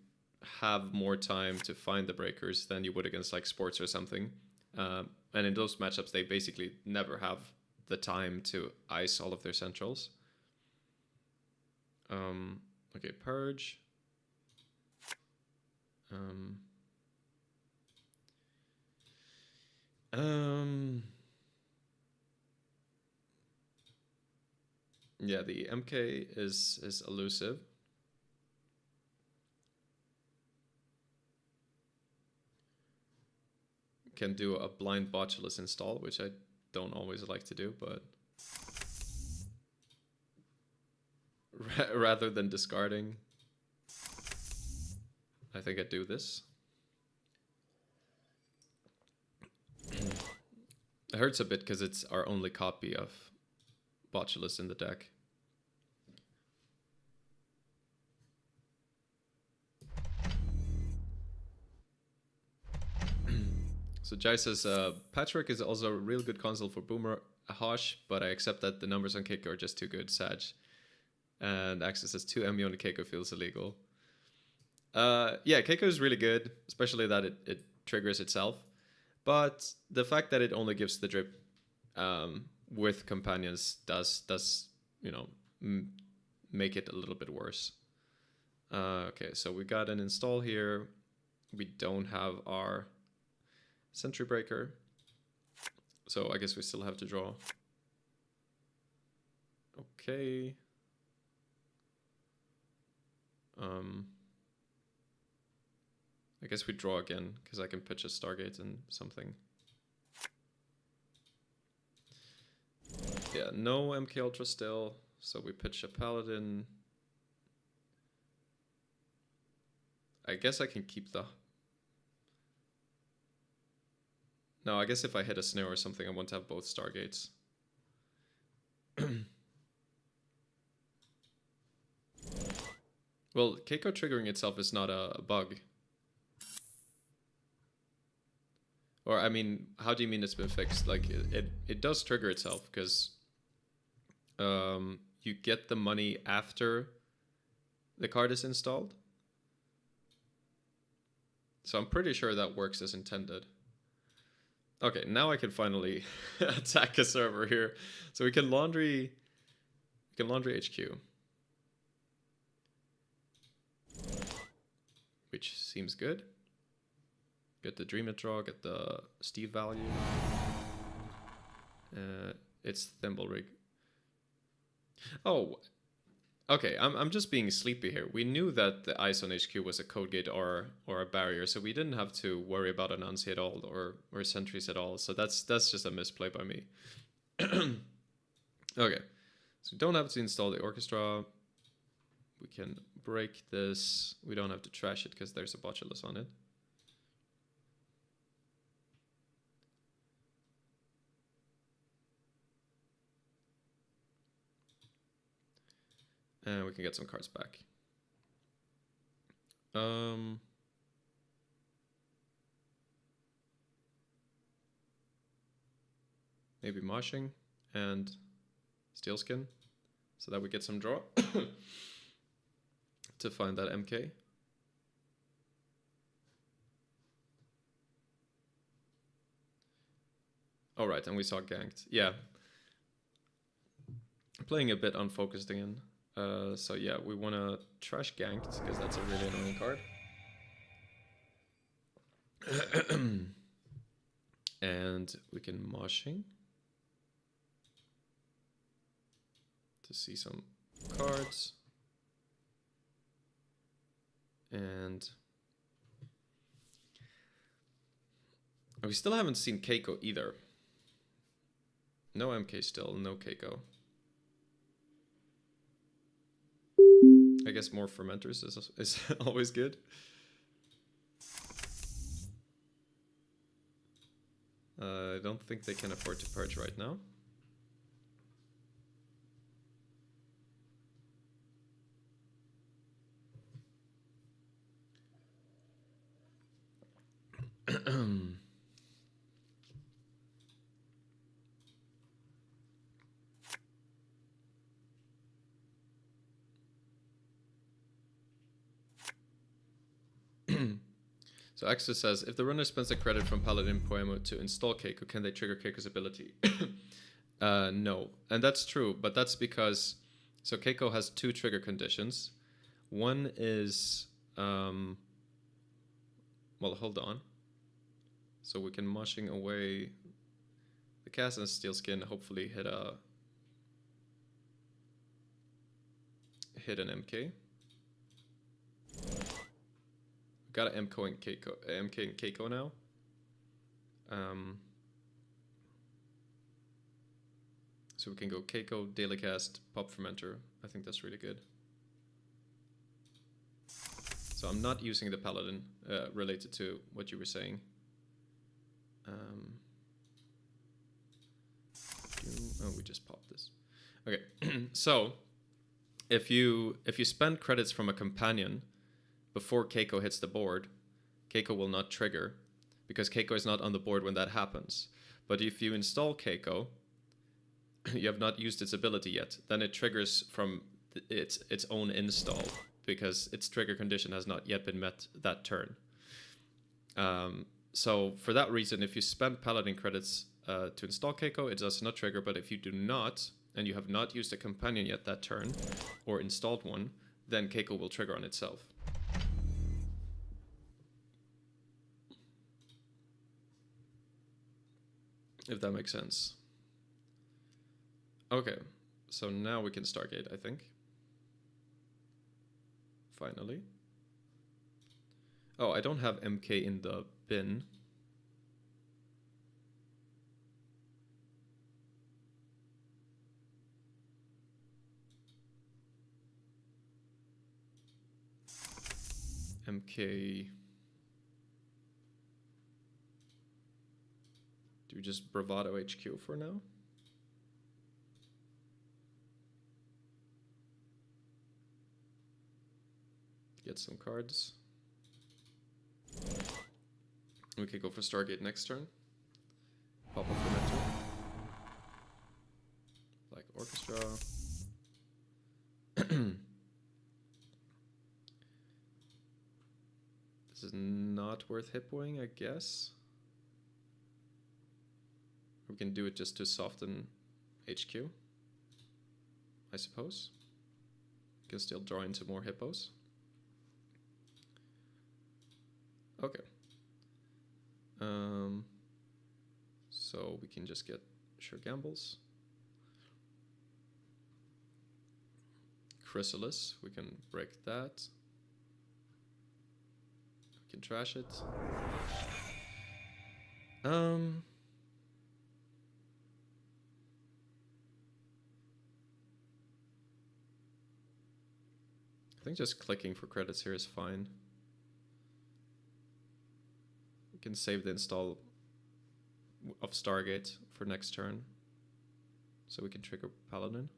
have more time to find the breakers than you would against like sports or something. And in those matchups, they basically never have the time to ice all of their centrals. Okay, Purge. Yeah, the MK is elusive. Can do a blind botulus install, which I don't always like to do, but rather than discarding, I think I do this. It hurts a bit because it's our only copy of Botulus in the deck. So Jai says, Patchwork is also a real good console for Boomer Hosh, but I accept that the numbers on Keiko are just too good, Sag. And Axis says 2 MU on Keiko feels illegal. Yeah, Keiko is really good, especially that it triggers itself. But the fact that it only gives the drip with companions does you know, make it a little bit worse. Okay, so we got an install here. We don't have our Sentry Breaker, so I guess we still have to draw. Okay. I guess we draw again, because I can pitch a Stargate and something. Yeah, no MK Ultra still, so we pitch a Paladin. I guess I can keep the... No, I guess if I hit a Snare or something, I want to have both Stargates. Well, Keiko triggering itself is not a bug. Or, I mean, how do you mean it's been fixed? Like, it does trigger itself, because you get the money after the card is installed. So I'm pretty sure that works as intended. Okay, now I can finally attack a server here. So we can laundry HQ. Which seems good. Get the Dream It draw, get the Steve value. It's Thimble Rig. Oh, okay, I'm just being sleepy here. We knew that the ice on HQ was a code gate or a barrier, so we didn't have to worry about Anansi at all or sentries at all. So that's just a misplay by me. Okay, so we don't have to install the orchestra. We can break this. We don't have to trash it because there's a botulus on it. And we can get some cards back. Maybe Moshing and Steelskin, so that we get some draw to find that MK. All right, and we saw ganked. Yeah. Playing a bit unfocused again. So yeah, we want to trash ganked because that's a really annoying card. And we can moshing to see some cards. And we still haven't seen Keiko either. No MK still, no Keiko. I guess more fermenters is always good. I don't think they can afford to purge right now. So Extra says, if the runner spends a credit from Paladin Poemo to install Keiko, can they trigger Keiko's ability? No, and that's true, but that's because, so Keiko has two trigger conditions. One is, well, hold on. So we can moshing away the cast and Steel Skin, hopefully hit an MK. Got an MK and Keiko now. So we can go Keiko, Daily Cast, Pop Fermenter. I think that's really good. So I'm not using the Paladin related to what you were saying. Oh, we just popped this. Okay, so if you spend credits from a companion before Keiko hits the board, Keiko will not trigger because Keiko is not on the board when that happens. But if you install Keiko, you have not used its ability yet, then it triggers from its own install because its trigger condition has not yet been met that turn. So for that reason, if you spend Paladin credits to install Keiko, it does not trigger, but if you do not, and you have not used a companion yet that turn, or installed one, then Keiko will trigger on itself. If that makes sense. Okay, so now we can Stargate, I think. Finally. Oh, I don't have MK in the bin. MK. Do we just Bravado HQ for now? Get some cards. We could go for Stargate next turn. Pop up Fermenter. Like Orchestra. This is not worth hippoing, I guess. We can do it just to soften HQ, I suppose. We can still draw into more hippos. Okay. So we can just get Sure Gambles. Chrysalis, we can break that. We can trash it. I think just clicking for credits here is fine. We can save the install of Stargate for next turn, so we can trigger Paladin.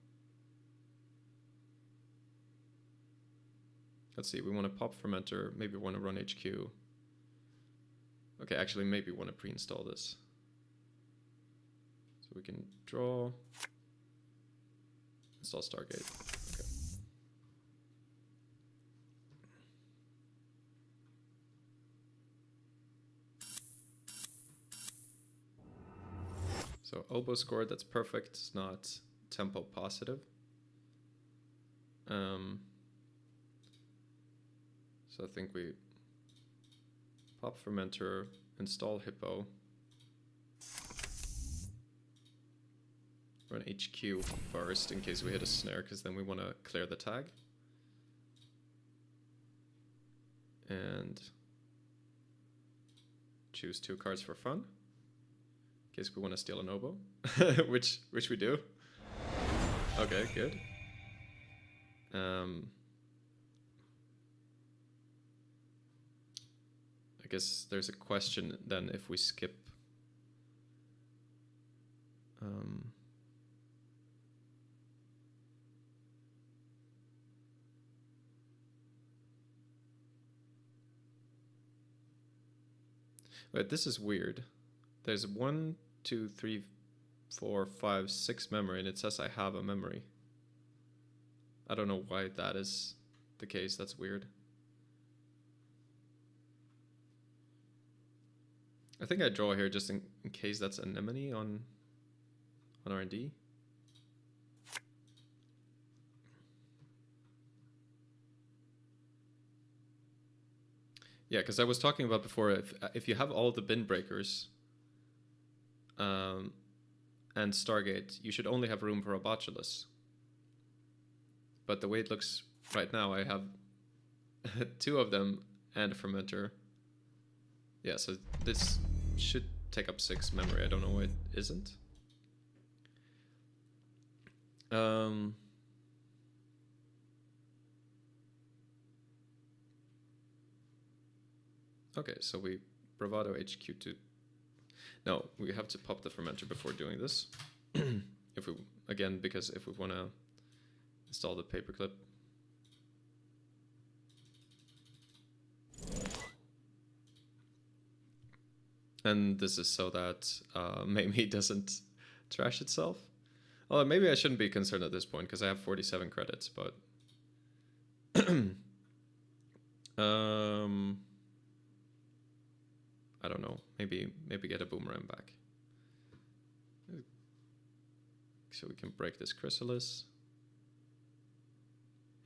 Let's see, we want to pop Fermenter, maybe we want to run HQ. Okay, actually maybe we want to pre-install this. So we can draw, install Stargate. Okay. So oboe scored, that's perfect. It's not tempo positive. So I think we pop fermenter, install hippo. Run HQ first in case we hit a snare, because then we want to clear the tag. And choose 2 cards for fun, in case we want to steal an oboe, which we do. Okay, good. I guess there's a question then if we skip. Wait, this is weird. There's 1, 2, 3, 4, 5, 6 memory, and it says I have a memory. I don't know why that is the case. That's weird. I think I draw here just in case that's anemone on R&D. Yeah, because I was talking about before, if you have all the bin breakers and Stargate, you should only have room for a botulus. But the way it looks right now, I have 2 of them and a fermenter. Yeah, so this should take up 6 memory. I don't know why it isn't. Okay, so we bravado HQ to... No, we have to pop the fermenter before doing this. If we, again, because if we want to install the paperclip. And this is so that Mamie doesn't trash itself. Well, maybe I shouldn't be concerned at this point because I have 47 credits, but... I don't know. Maybe get a boomerang back. So we can break this chrysalis.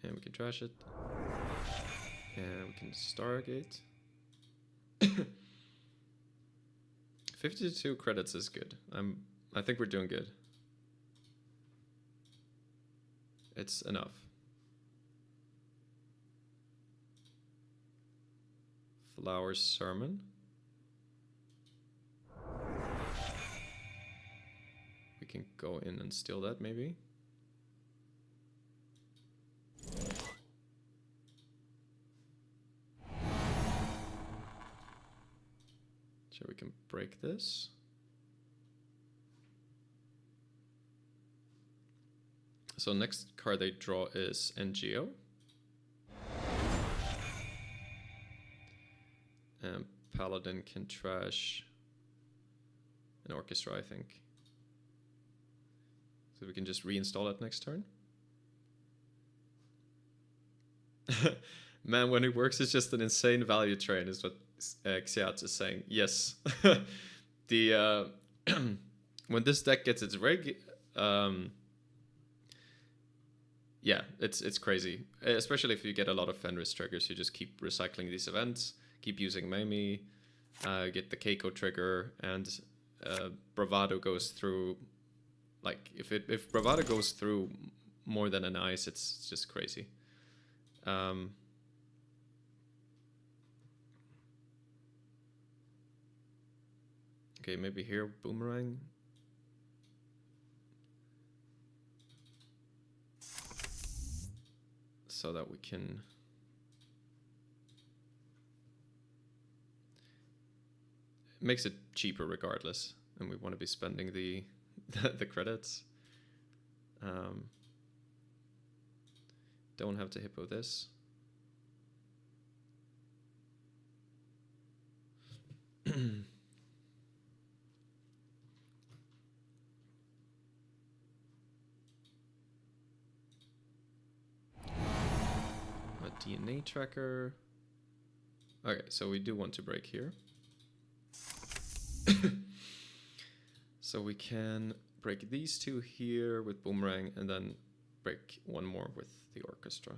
And we can trash it. And we can Stargate. 52 credits is good. I think we're doing good. It's enough. Flowers Sermon. We can go in and steal that maybe. So we can break this. So next card they draw is NGO. And Paladin can trash an orchestra, I think. So we can just reinstall it next turn. Man, when it works, it's just an insane value train, is what Xiat is saying. Yes. The when this deck gets its rig, yeah, it's crazy. Especially if you get a lot of Fenris triggers, you just keep recycling these events, keep using Mamie, get the Keiko trigger, and Bravado goes through. Like if Bravado goes through more than an ice, it's just crazy. Okay, maybe here boomerang. So that we can it makes it cheaper regardless, and we want to be spending the the credits. Don't have to hippo this. A DNA tracker. Okay, so we do want to break here. So we can break these two here with Boomerang and then break one more with the Orchestra.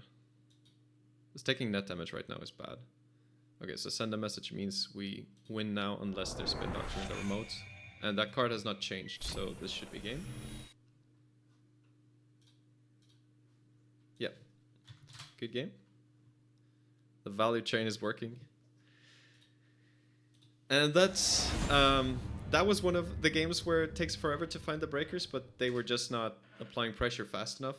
This taking net damage right now is bad. Okay, so send a message means we win now unless there's spin doctor in the remote. And that card has not changed, so this should be game. Yep. Good game. The value chain is working. And that's that was one of the games where it takes forever to find the breakers, but they were just not applying pressure fast enough.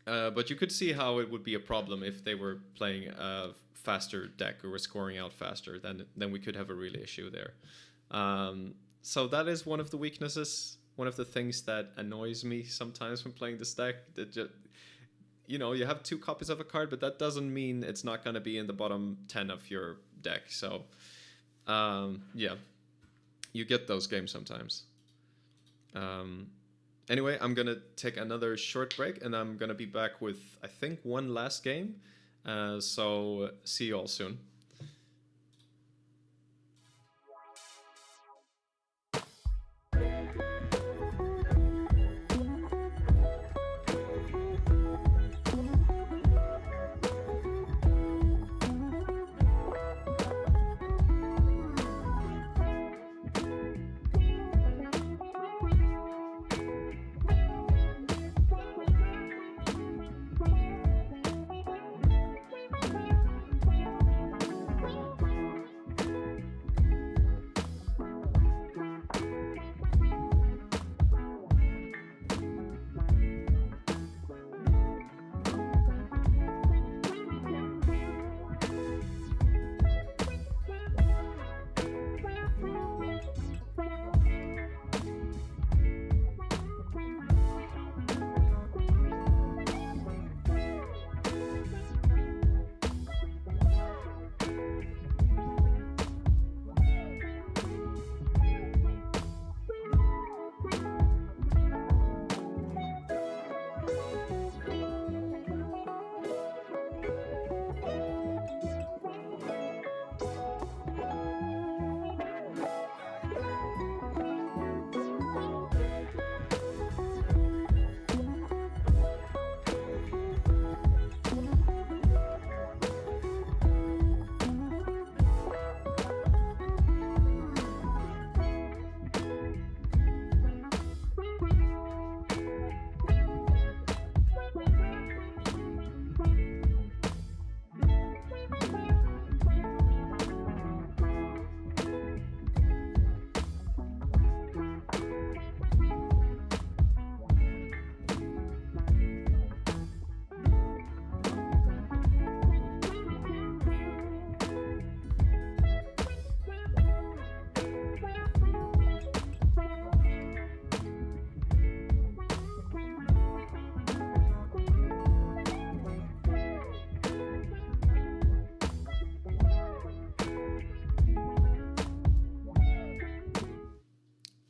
But you could see how it would be a problem if they were playing a faster deck or were scoring out faster. Then we could have a real issue there. So that is one of the weaknesses. One of the things that annoys me sometimes when playing this deck. You know, you have 2 copies of a card, but that doesn't mean it's not going to be in the bottom 10 of your deck. So, yeah, you get those games sometimes. Anyway, I'm going to take another short break, and I'm going to be back with, I think, one last game. So, see you all soon.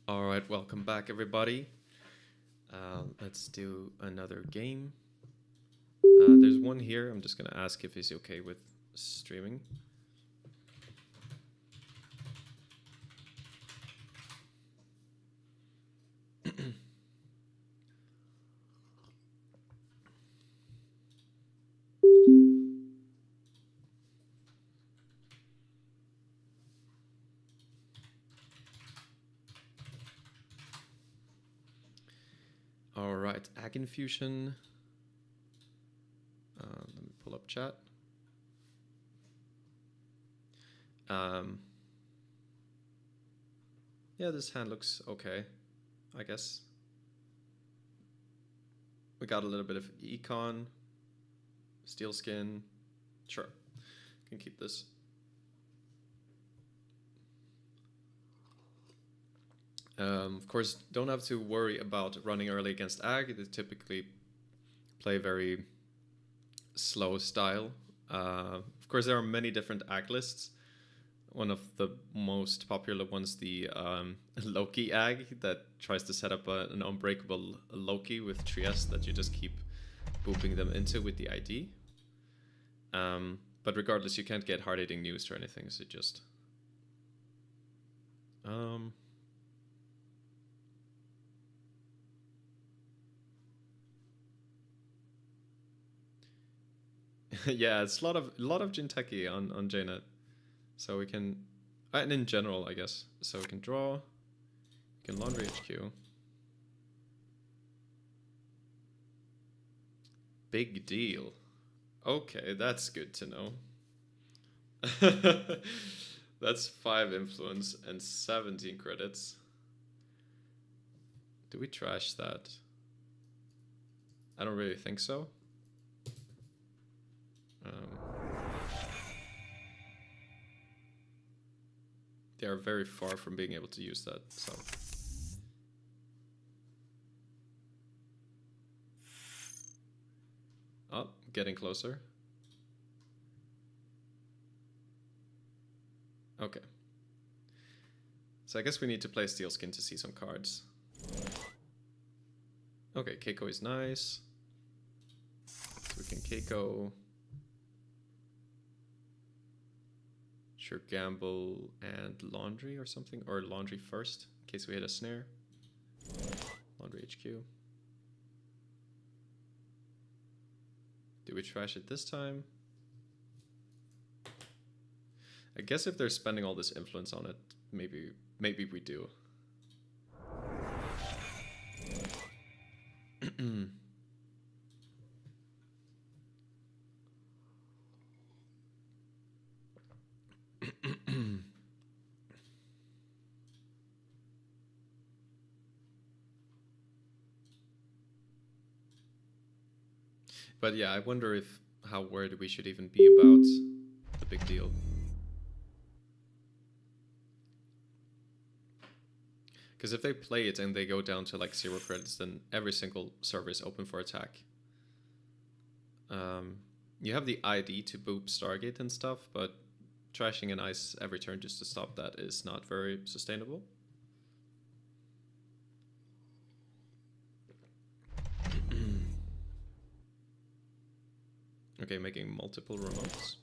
Alright, welcome back everybody. Let's do another game. There's one here. I'm just gonna ask if he's okay with streaming. Alright, Ag Infusion. Let me pull up chat. Yeah, this hand looks okay, I guess. We got a little bit of Econ, Steel Skin. Sure, can keep this. Of course, don't have to worry about running early against Ag. They typically play very slow style. Of course, there are many different Ag lists. One of the most popular ones, the Loki Ag, that tries to set up an unbreakable Loki with Trieste that you just keep booping them into with the ID. But regardless, you can't get hard-hitting news or anything, so just... Yeah, it's a lot of Jinteki on JNet. So we can, and in general, I guess. So we can draw, we can laundry HQ. Big deal. Okay, that's good to know. That's 5 influence and 17 credits. Do we trash that? I don't really think so. They are very far from being able to use that, so. Oh, getting closer. Okay. So I guess we need to play Steel Skin to see some cards. Okay, Keiko is nice. So we can Keiko. Sure, gamble and laundry or something, or laundry first in case we hit a snare. Laundry HQ. Do we trash it this time? I guess if they're spending all this influence on it, maybe we do. But yeah, I wonder if how worried we should even be about the big deal. Because if they play it and they go down to like 0 credits, then every single server is open for attack. You have the ID to boop Stargate and stuff, but trashing an ice every turn just to stop that is not very sustainable. Okay, making multiple remotes.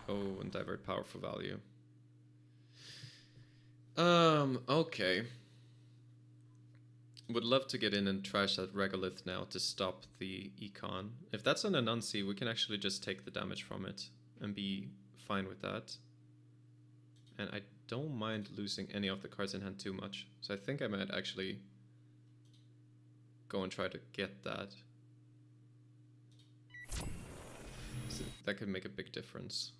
Oh, and divert power for value. Okay. Would love to get in and trash that Regolith now to stop the Econ. If that's an Anansi, we can actually just take the damage from it and be fine with that. And I don't mind losing any of the cards in hand too much. So I think I might actually go and try to get that. So that could make a big difference.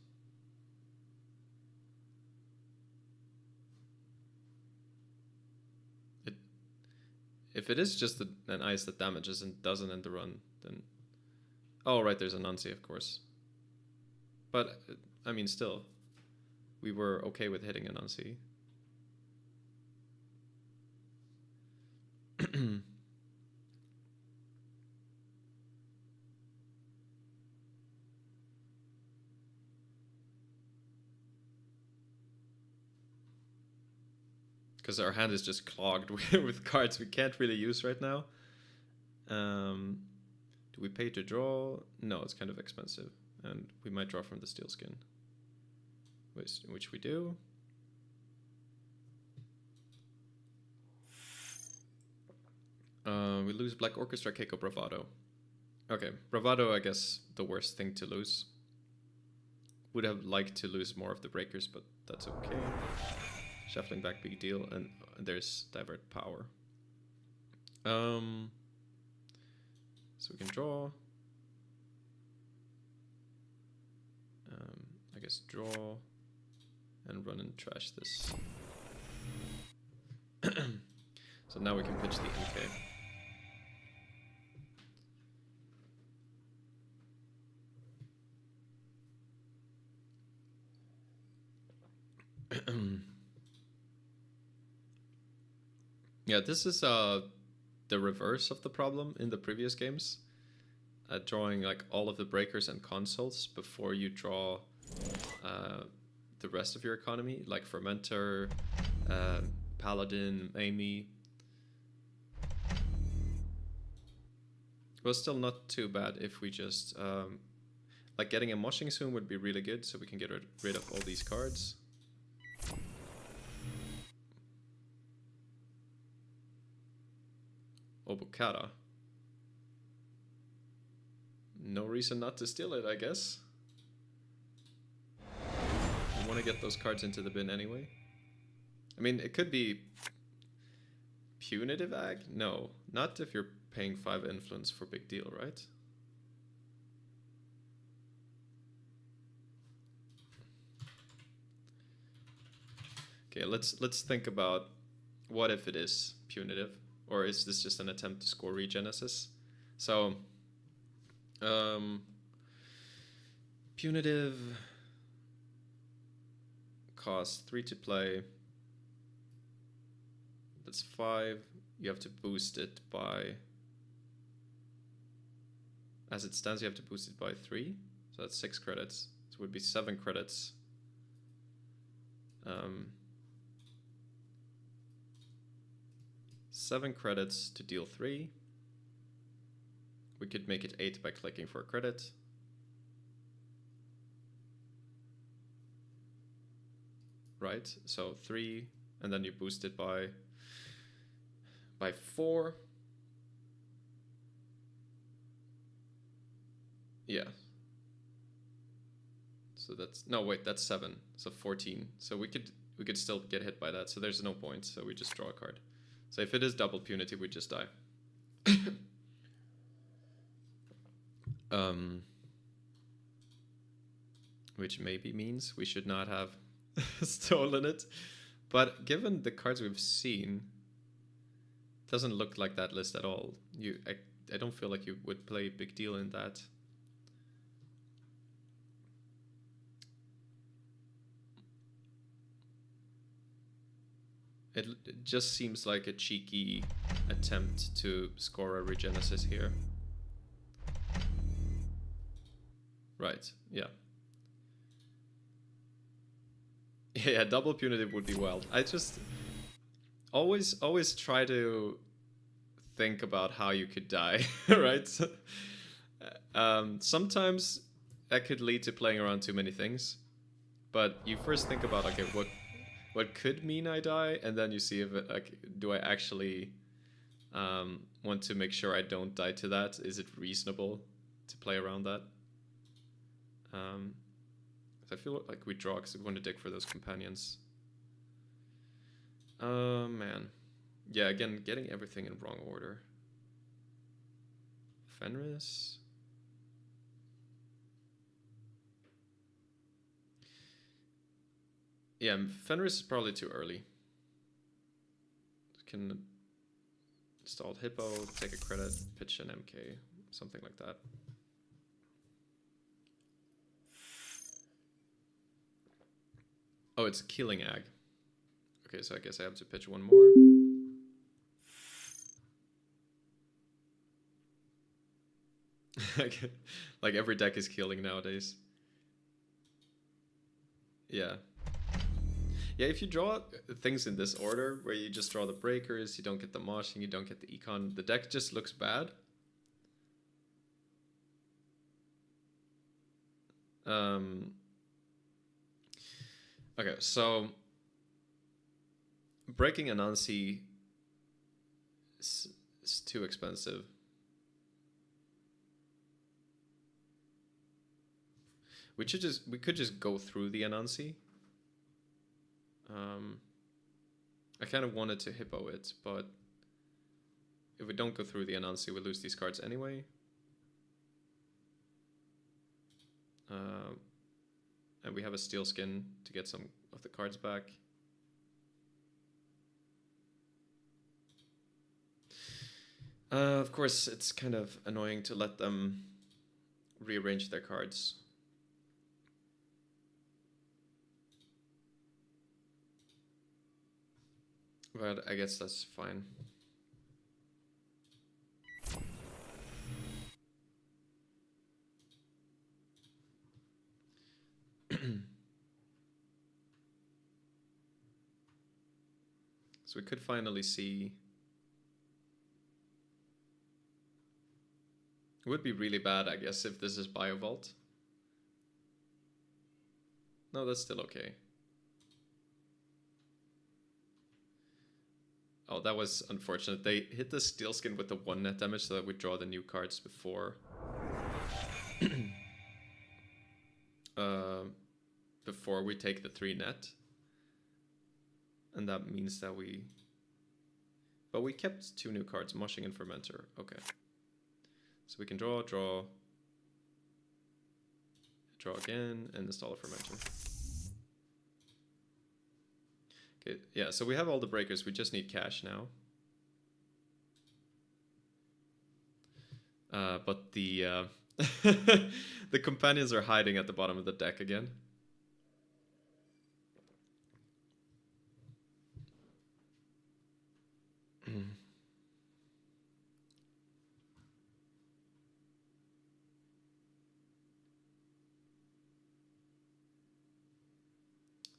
If it is just an ice that damages and doesn't end the run, then... Oh, right, there's a Nancy, of course. But, I mean, still. We were okay with hitting a Nancy. Because our hand is just clogged with cards we can't really use right now. Do we pay to draw? No, it's kind of expensive. And we might draw from the Steel Skin. Which we do. We lose Black Orchestra, Keiko, Bravado. Okay, Bravado, I guess, the worst thing to lose. Would have liked to lose more of the breakers, but that's okay. Shuffling back, big deal, and there's divert power. So we can draw. I guess draw and run and trash this. So now we can pitch the MK. Yeah, this is the reverse of the problem in the previous games. Drawing like all of the breakers and consoles before you draw the rest of your economy, like Fermenter, Paladin, Amy. Well, still not too bad if we just... like getting a Moshing soon would be really good, so we can get rid of all these cards. Obokata. no reason not to steal it, I guess. I want to get those cards into the bin anyway. I mean, it could be punitive ag? No, not if you're paying 5 influence for big deal, right? Okay, let's think about what if it is punitive, or is this just an attempt to score regenesis? So, punitive costs 3 to play. That's 5. You have to boost it by, as it stands, you have to boost it by 3. So that's 6 credits. So it would be 7 credits. 7 credits to deal 3. We could make it 8 by clicking for a credit. Right, so 3, and then you boost it by 4. Yeah. So that's, no wait, that's 7. So 14. So we could still get hit by that. So there's no point. So we just draw a card. So if it is double punity, we just die. Which maybe means we should not have stolen it. But given the cards we've seen, it doesn't look like that list at all. I don't feel like you would play big deal in that. It just seems like a cheeky attempt to score a regenesis here. Right, yeah. Yeah, double punitive would be wild. I just always try to think about how you could die, right? Sometimes that could lead to playing around too many things, but you first think about, okay, what could mean I die, and then you see if it, like, do I actually want to make sure I don't die to that? Is it reasonable to play around that? I feel like we draw because we want to dig for those companions. Man. Yeah, again, getting everything in wrong order. Fenris. Yeah, Fenris is probably too early. Can install Hippo, take a credit, pitch an MK, something like that. Oh, it's killing ag. Okay, so I guess I have to pitch one more. Like every deck is killing nowadays. Yeah. Yeah, if you draw things in this order, where you just draw the breakers, you don't get the moshing, you don't get the econ, the deck just looks bad. Okay, so breaking Anansi is too expensive. We could just go through the Anansi. I kind of wanted to Hippo it, but if we don't go through the Anansi, we lose these cards anyway. And we have a Steel Skin to get some of the cards back. Of course, it's kind of annoying to let them rearrange their cards. But I guess that's fine. So we could finally see. It would be really bad, I guess, if this is Biovault. No, that's still okay. Oh, that was unfortunate. They hit the Steel Skin with the 1 net damage so that we draw the new cards before. before we take the 3 net. And that means that we... But we kept 2 new cards, Mushing and Fermenter. Okay. So we can draw again, and install a Fermenter. Okay, yeah, so we have all the breakers, we just need cash now. But the the companions are hiding at the bottom of the deck again.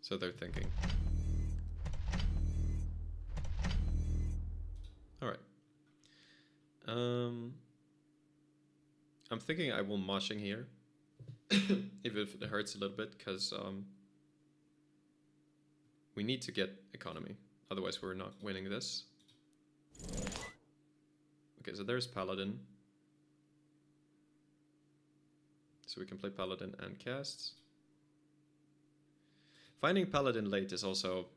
So they're thinking. All right. I'm thinking I will moshing here, even if it hurts a little bit, because we need to get economy. Otherwise, we're not winning this. Okay, so there's Paladin. So we can play Paladin and cast. Finding Paladin late is also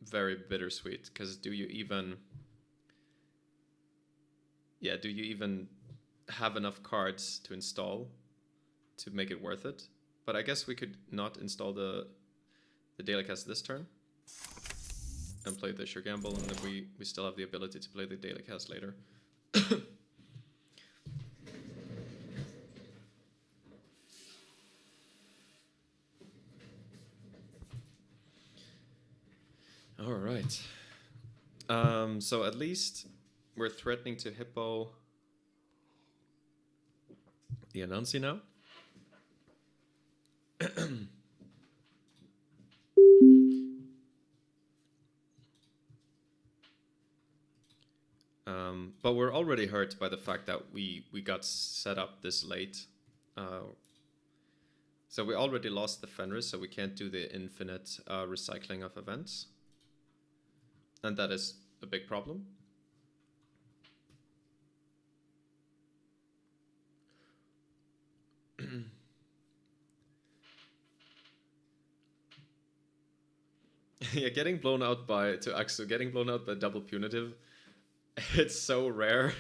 very bittersweet, because do you even have enough cards to install to make it worth it? But I guess we could not install the Daily Cast this turn and play the Sure Gamble, and then we still have the ability to play the Daily Cast later. All right. So at least we're threatening to hippo the Anansi now. But we're already hurt by the fact that we got set up this late. So we already lost the Fenris, so we can't do the infinite recycling of events. And that is a big problem. Yeah, getting blown out by double punitive, it's so rare,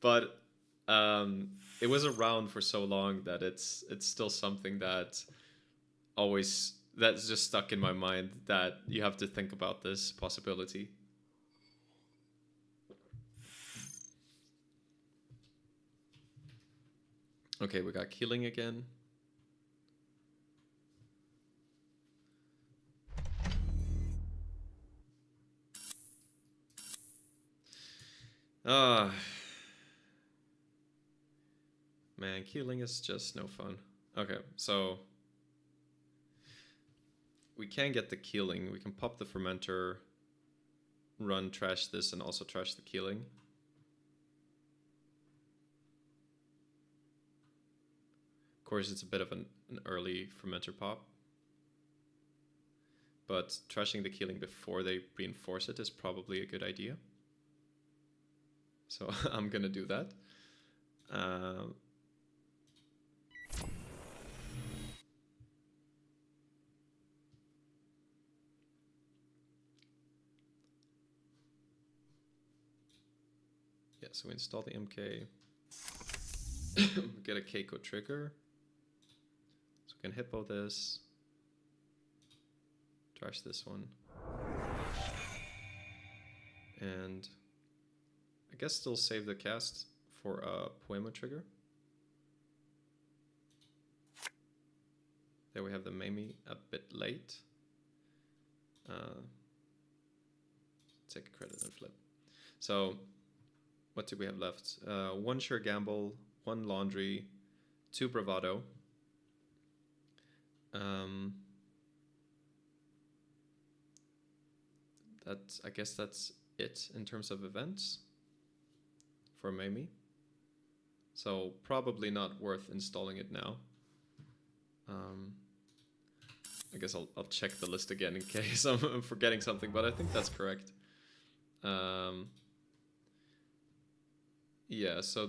but it was around for so long that it's still something that's just stuck in my mind, that you have to think about this possibility. Okay, we got Killing again. Man, Killing is just no fun. Okay, so we can get the Killing. We can pop the Fermenter, run, trash this, and also trash the Killing. Of course, it's a bit of an early Fermenter pop. But trashing the Killing before they reinforce it is probably a good idea. So I'm gonna do that. Yeah, so we install the MK. Get a Keiko trigger. So we can hippo this. Trash this one. And I guess still save the cast for a Poema trigger. There we have the Mamie a bit late. Take a credit and flip. So what do we have left? 1 Sure Gamble, 1 Laundry, 2 Bravado. I guess that's it in terms of events for Mamie. So probably not worth installing it now. I guess I'll check the list again in case I'm forgetting something, but I think that's correct. Yeah, so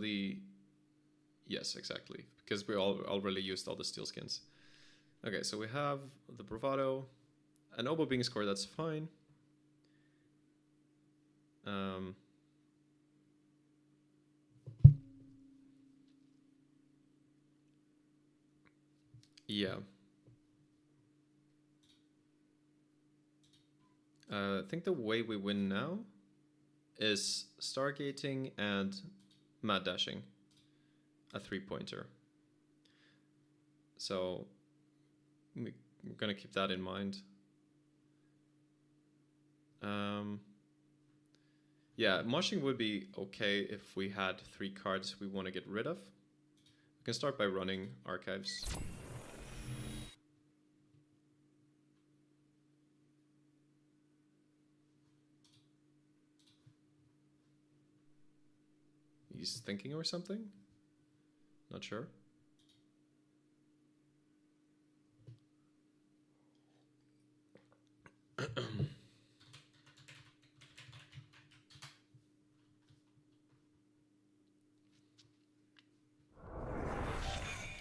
Yes, exactly. Because we already used all the steel skins. Okay, so we have the Bravado. An oboe being scored, that's fine. Yeah. I think the way we win now is stargating and mad dashing. A 3-pointer. So we're gonna keep that in mind. Yeah, moshing would be okay if we had 3 cards we want to get rid of. We can start by running archives. He's thinking or something? Not sure.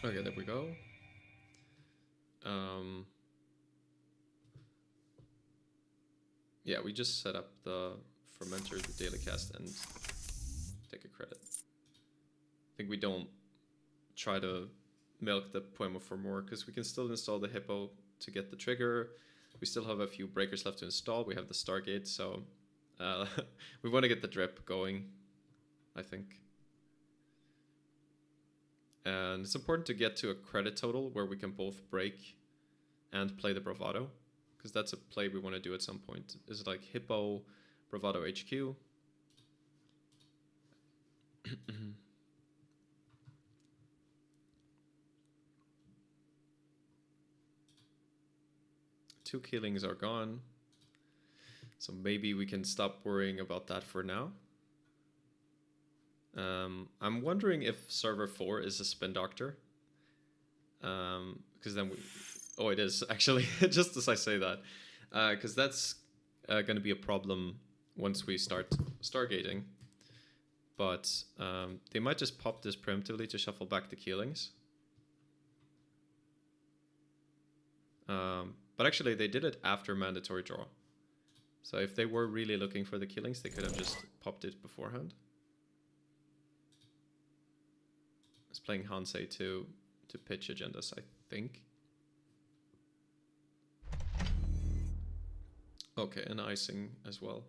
Okay, there we go. Yeah, we just set up the fermenter, the daily cast, and take a credit. I think we don't try to milk the Poema for more, because we can still install the Hippo to get the trigger. We still have a few breakers left to install. We have the Stargate, so we want to get the drip going, I think. And it's important to get to a credit total where we can both break and play the Bravado, because that's a play we want to do at some point. Is it like Hippo, Bravado HQ? Two killings are gone, so maybe we can stop worrying about that for now. I'm wondering if server 4 is a spin doctor, because then we... Oh, it is, actually, just as I say that. Because that's going to be a problem once we start stargating. But they might just pop this preemptively to shuffle back the killings. But actually, they did it after mandatory draw. So if they were really looking for the killings, they could have just popped it beforehand. I was playing Hansei to pitch agendas, I think. Okay, and icing as well.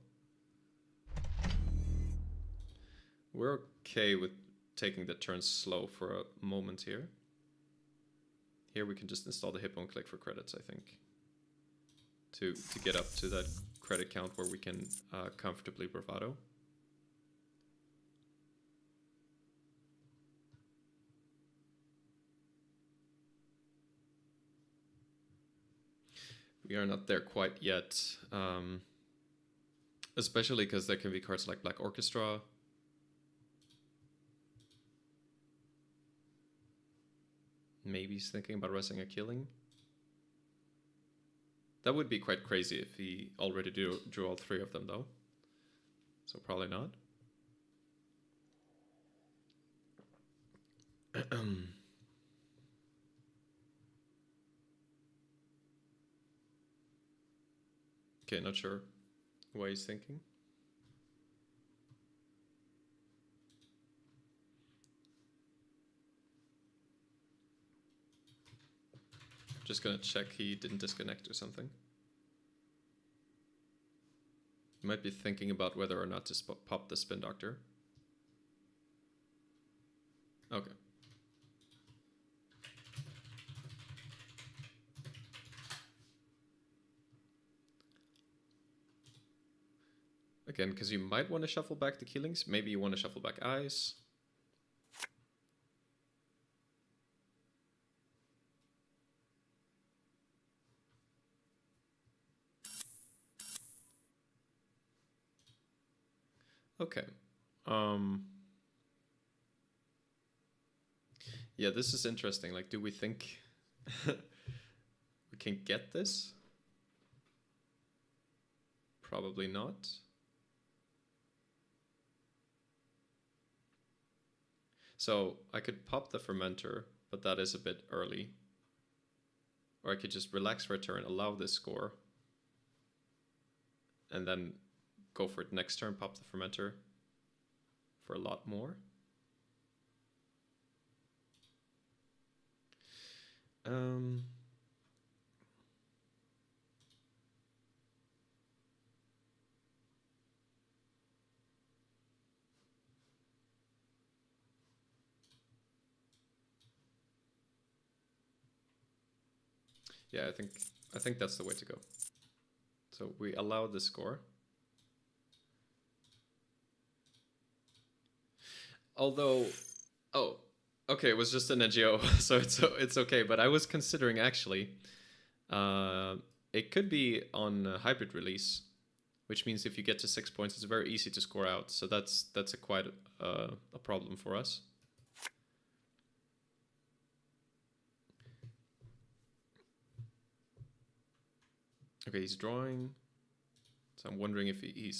We're okay with taking the turn slow for a moment here. Here we can just install the Hippo and click for credits, I think. To get up to that credit count where we can comfortably Bravado. We are not there quite yet. Especially because there can be cards like Black Orchestra. Maybe he's thinking about resing a killing. That would be quite crazy if he already drew all 3 of them, though. So probably not. Okay, not sure what he's thinking. Just gonna check he didn't disconnect or something. He might be thinking about whether or not to pop the Spin Doctor. Okay. Again, because you might want to shuffle back the killings. Maybe you want to shuffle back eyes. Okay. Yeah, this is interesting. Like, do we think we can get this? Probably not. So I could pop the fermenter, but that is a bit early. Or I could just relax for a turn, allow this score, and then go for it next turn, pop the fermenter for a lot more. Yeah, I think that's the way to go. So we allow the score. Although, oh, okay, it was just an NGO, so it's okay. But I was considering actually, it could be on a hybrid release, which means if you get to 6 points, it's very easy to score out. So that's a quite a problem for us. Okay, he's drawing. So I'm wondering if he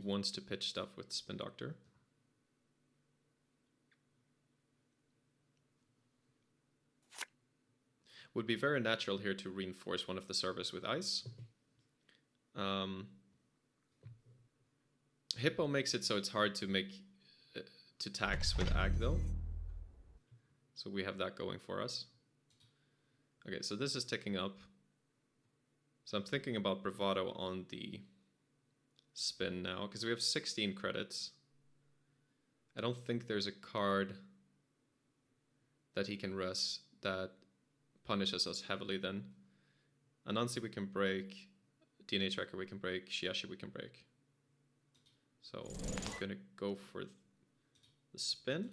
wants to pitch stuff with Spin Doctor. Would be very natural here to reinforce one of the servers with ice. Hippo makes it so it's hard to make to tax with ag though. So we have that going for us. Okay, so this is ticking up. So I'm thinking about Bravado on the spin now, because we have 16 credits. I don't think there's a card that he can res that punishes us heavily then. Anansi we can break, DNA Tracker we can break, Shiashi we can break. So I'm gonna go for the spin.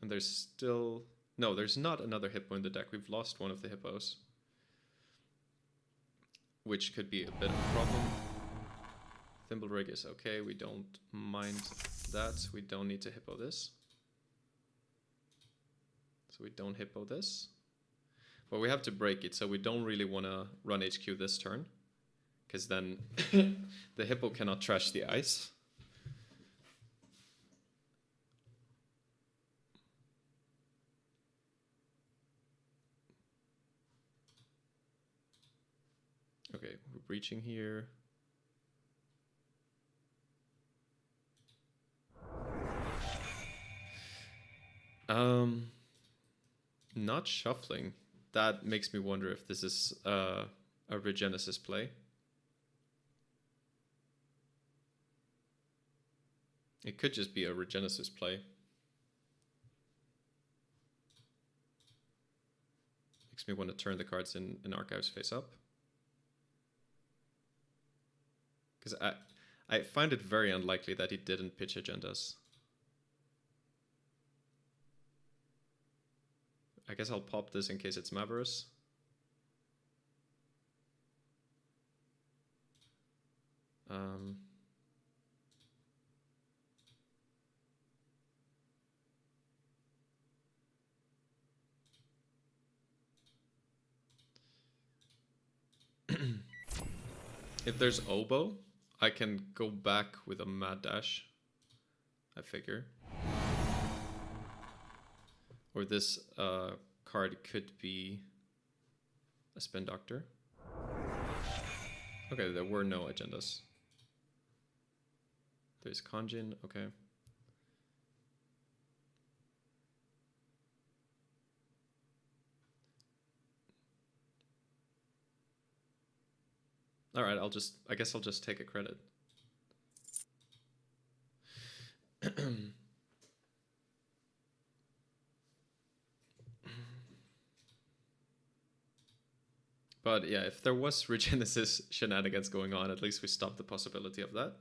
And there's still... No, there's not another hippo in the deck. We've lost one of the hippos. Which could be a bit of a problem. Thimble Rig is okay, we don't mind that. We don't need to hippo this. So we don't hippo this. But we have to break it, so we don't really want to run HQ this turn. Because then the hippo cannot trash the ice. Okay, we're breaching here. Not shuffling. That makes me wonder if this is a Regenesis play. It could just be a Regenesis play. Makes me want to turn the cards in Archives face up. Because I find it very unlikely that he didn't pitch agendas. I guess I'll pop this in case it's Maverus. If there's Oboe, I can go back with a Mad Dash, I figure. Or this card could be a Spin Doctor. Okay, there were no agendas. There's Kanjin, okay. All right, I guess I'll just take a credit. But yeah, if there was Regenesis shenanigans going on, at least we stopped the possibility of that.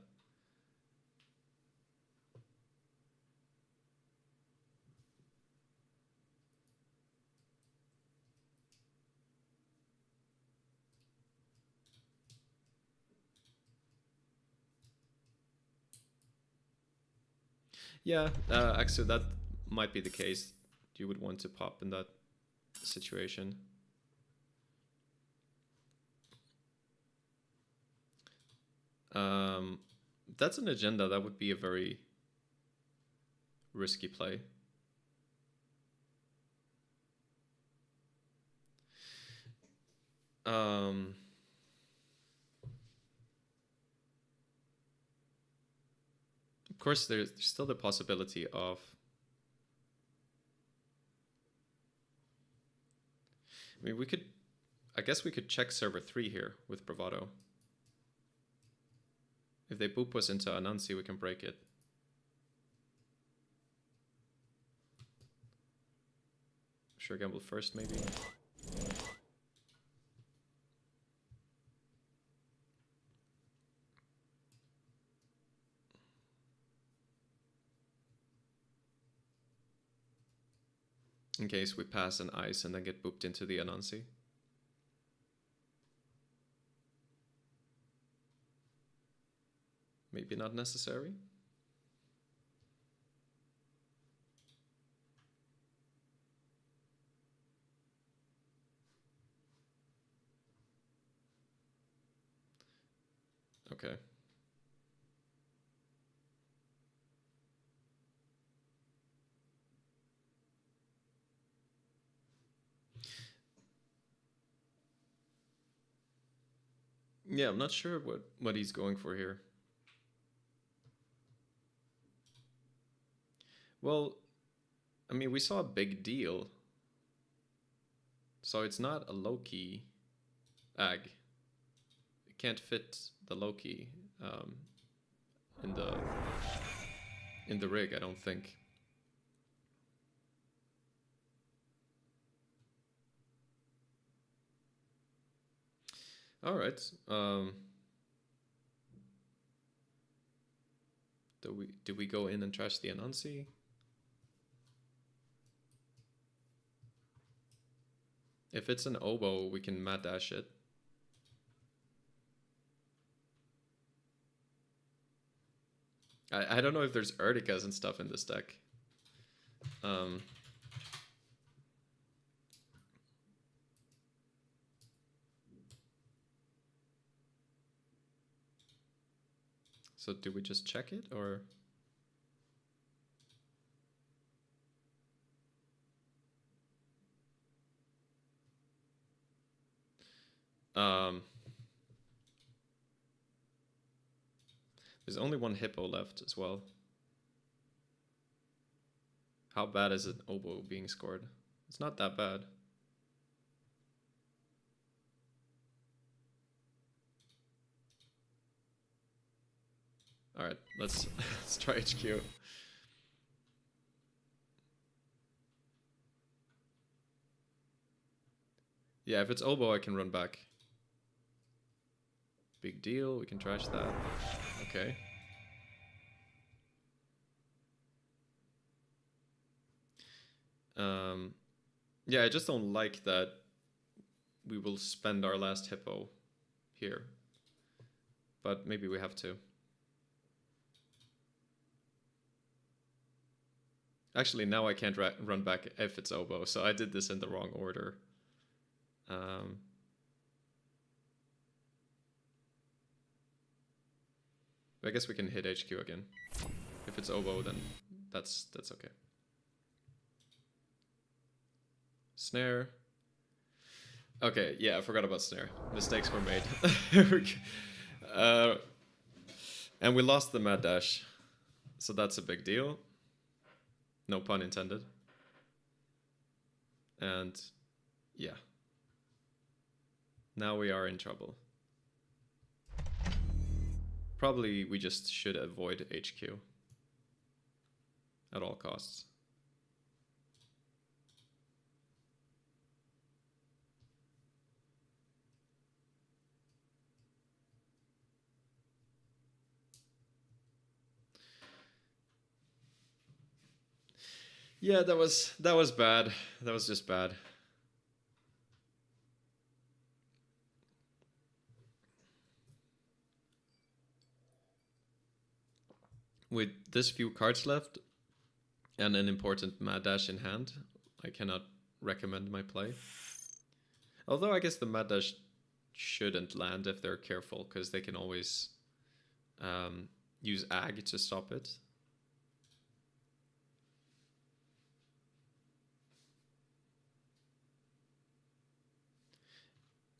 Yeah, actually that might be the case. You would want to pop in that situation. That's an agenda. That would be a very risky play. Of course, there's still the possibility of... I mean, we could... I guess we could check server 3 here with Bravado. If they boop us into Anansi, we can break it. Sure, gamble first, maybe. In case we pass an ice and then get booped into the Anansi. Maybe not necessary. Okay. Yeah, I'm not sure what he's going for here. Well, I mean, we saw a big deal. So it's not a low-key ag. It can't fit the low-key in the rig, I don't think. All right. Do we go in and trash the Anansi? If it's an oboe, we can mad dash it. I don't know if there's Erdicas and stuff in this deck. So do we just check it, or? There's only one hippo left as well. How bad is an oboe being scored? It's not that bad. All right, let's try HQ. Yeah, if it's oboe, I can run back. Big deal, we can trash that. Okay. Yeah, I just don't like that we will spend our last hippo here. But maybe we have to. Actually, now I can't run back if it's oboe, so I did this in the wrong order. I guess we can hit HQ again. If it's oboe, then that's okay. Snare. Okay, yeah, I forgot about snare. Mistakes were made. And we lost the mad dash, so that's a big deal. No pun intended. And yeah. Now we are in trouble. Probably we just should avoid HQ at all costs. Yeah, that was bad. That was just bad. With this few cards left and an important mad dash in hand, I cannot recommend my play. Although I guess the mad dash shouldn't land if they're careful, because they can always use ag to stop it.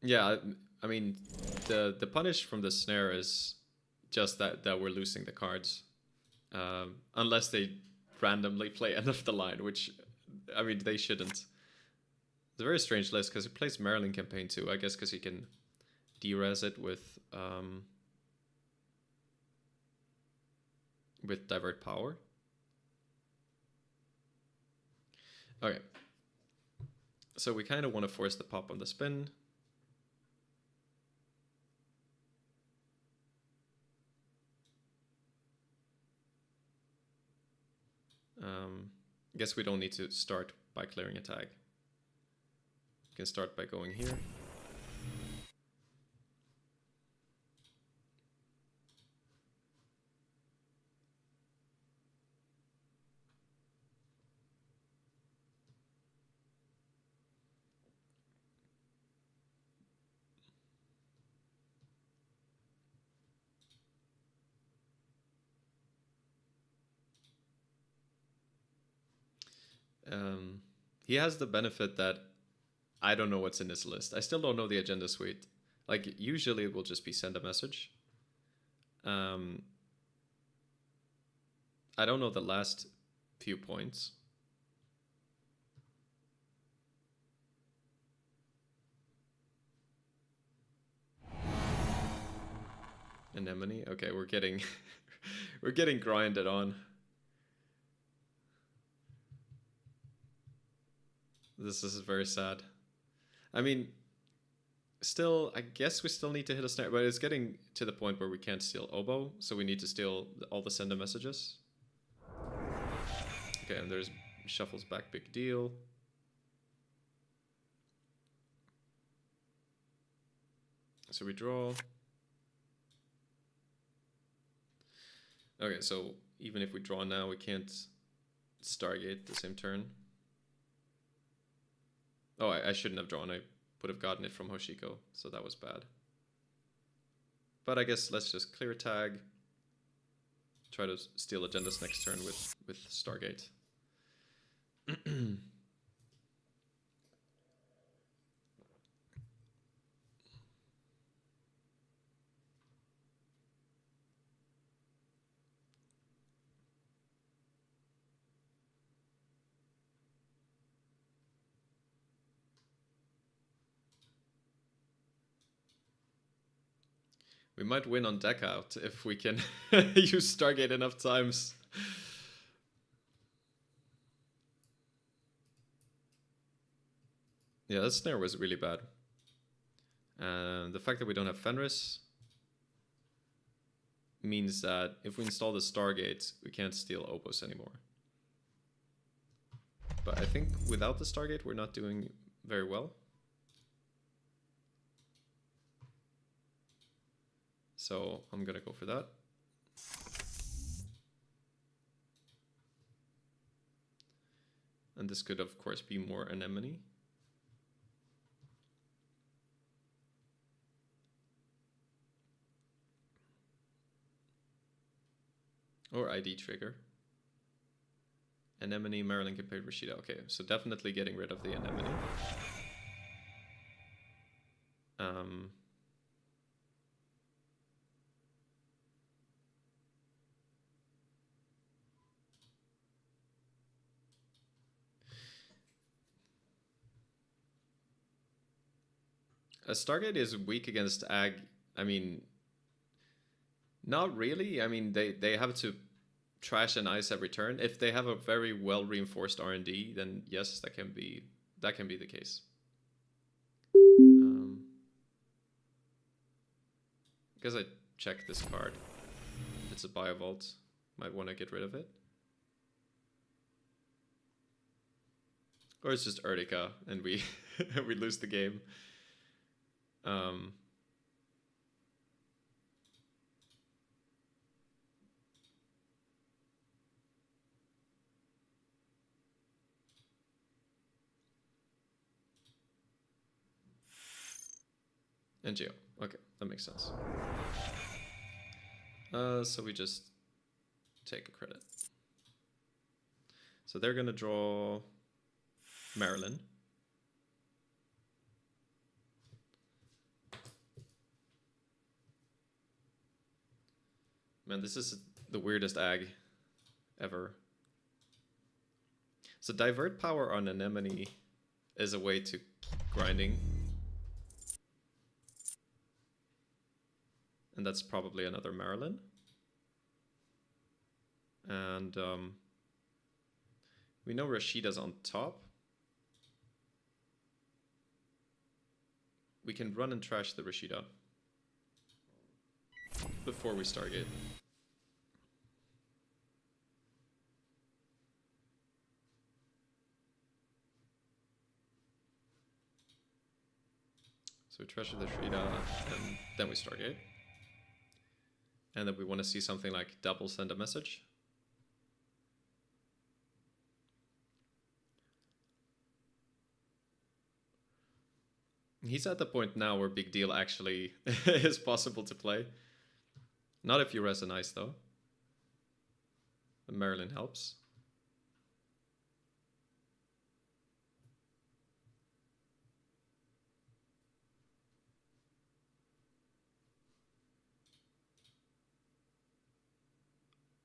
Yeah, I mean, the punish from the snare is just that we're losing the cards, unless they randomly play end of the line, which I mean they shouldn't. It's a very strange list because he plays Maryland campaign too. I guess because he can de-res it with divert power. Okay, so we kind of want to force the pop on the spin. I guess we don't need to start by clearing a tag. We can start by going here. He has the benefit that I don't know what's in this list. I still don't know the agenda suite. Like, usually it will just be send a message. I don't know the last few points. Anemone. Okay, we're getting we're getting grinded on. This is very sad. I mean, still, I guess we still need to hit a snare, but it's getting to the point where we can't steal oboe, so we need to steal all the sender messages. Okay, and there's shuffles back, big deal. So we draw. Okay, so even if we draw now, we can't Stargate the same turn. Oh, I shouldn't have drawn. I would have gotten it from Hoshiko, so that was bad. But I guess let's just clear tag. Try to steal agendas next turn with Stargate. We might win on deck out if we can use Stargate enough times. Yeah, that snare was really bad. And the fact that we don't have Fenris means that if we install the Stargate, we can't steal Opus anymore. But I think without the Stargate, we're not doing very well. So I'm gonna go for that. And this could, of course, be more Anemone. Or ID trigger. Anemone, Maryland compared Rashida. Okay, so definitely getting rid of the Anemone. Stargate is weak against Ag. I mean, not really. I mean, they have to trash and ice every turn. If they have a very well reinforced R&D, then yes, that can be the case. Because I checked this card. It's a Biovault. Might want to get rid of it. Or it's just Urtica and we we lose the game. And Geo. Okay, that makes sense. So we just take a credit. So they're gonna draw Maryland. Man, this is the weirdest ag ever. So divert power on anemone is a way to grinding. And that's probably another Marilyn. And we know Rashida's on top. We can run and trash the Rashida before we Stargate. So we treasure the Rashida and then we Stargate. And then we want to see something like double send a message. He's at the point now where Big Deal actually is possible to play. Not if you res an ice though. Marilyn helps.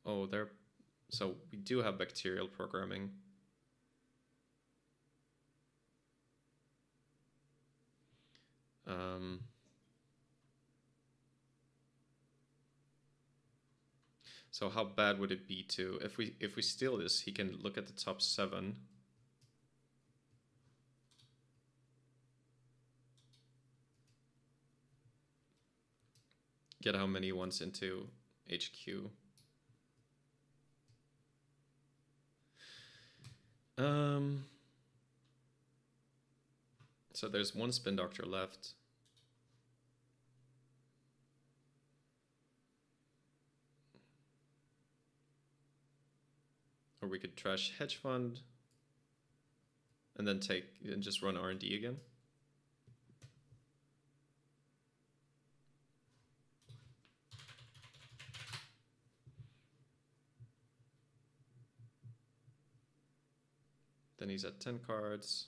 Oh, there. So we do have bacterial programming. So how bad would it be to if we steal this? He can look at the top 7. Get how many he wants into HQ. So there's one spin doctor left. Or we could trash hedge fund and then take and just run R&D again. Then he's at 10 cards.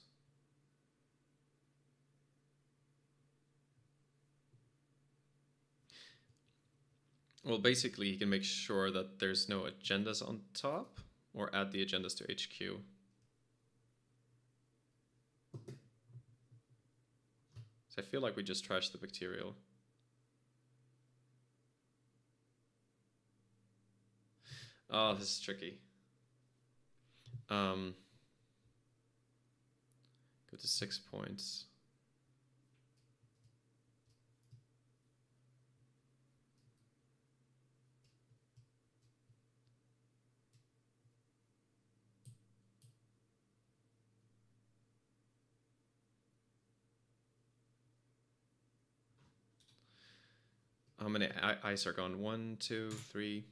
Well, basically, he can make sure that there's no agendas on top or add the agendas to HQ. So I feel like we just trashed the bacterial. Oh, this is tricky. Go to 6 points. How many ice are gone? 1, 2, 3.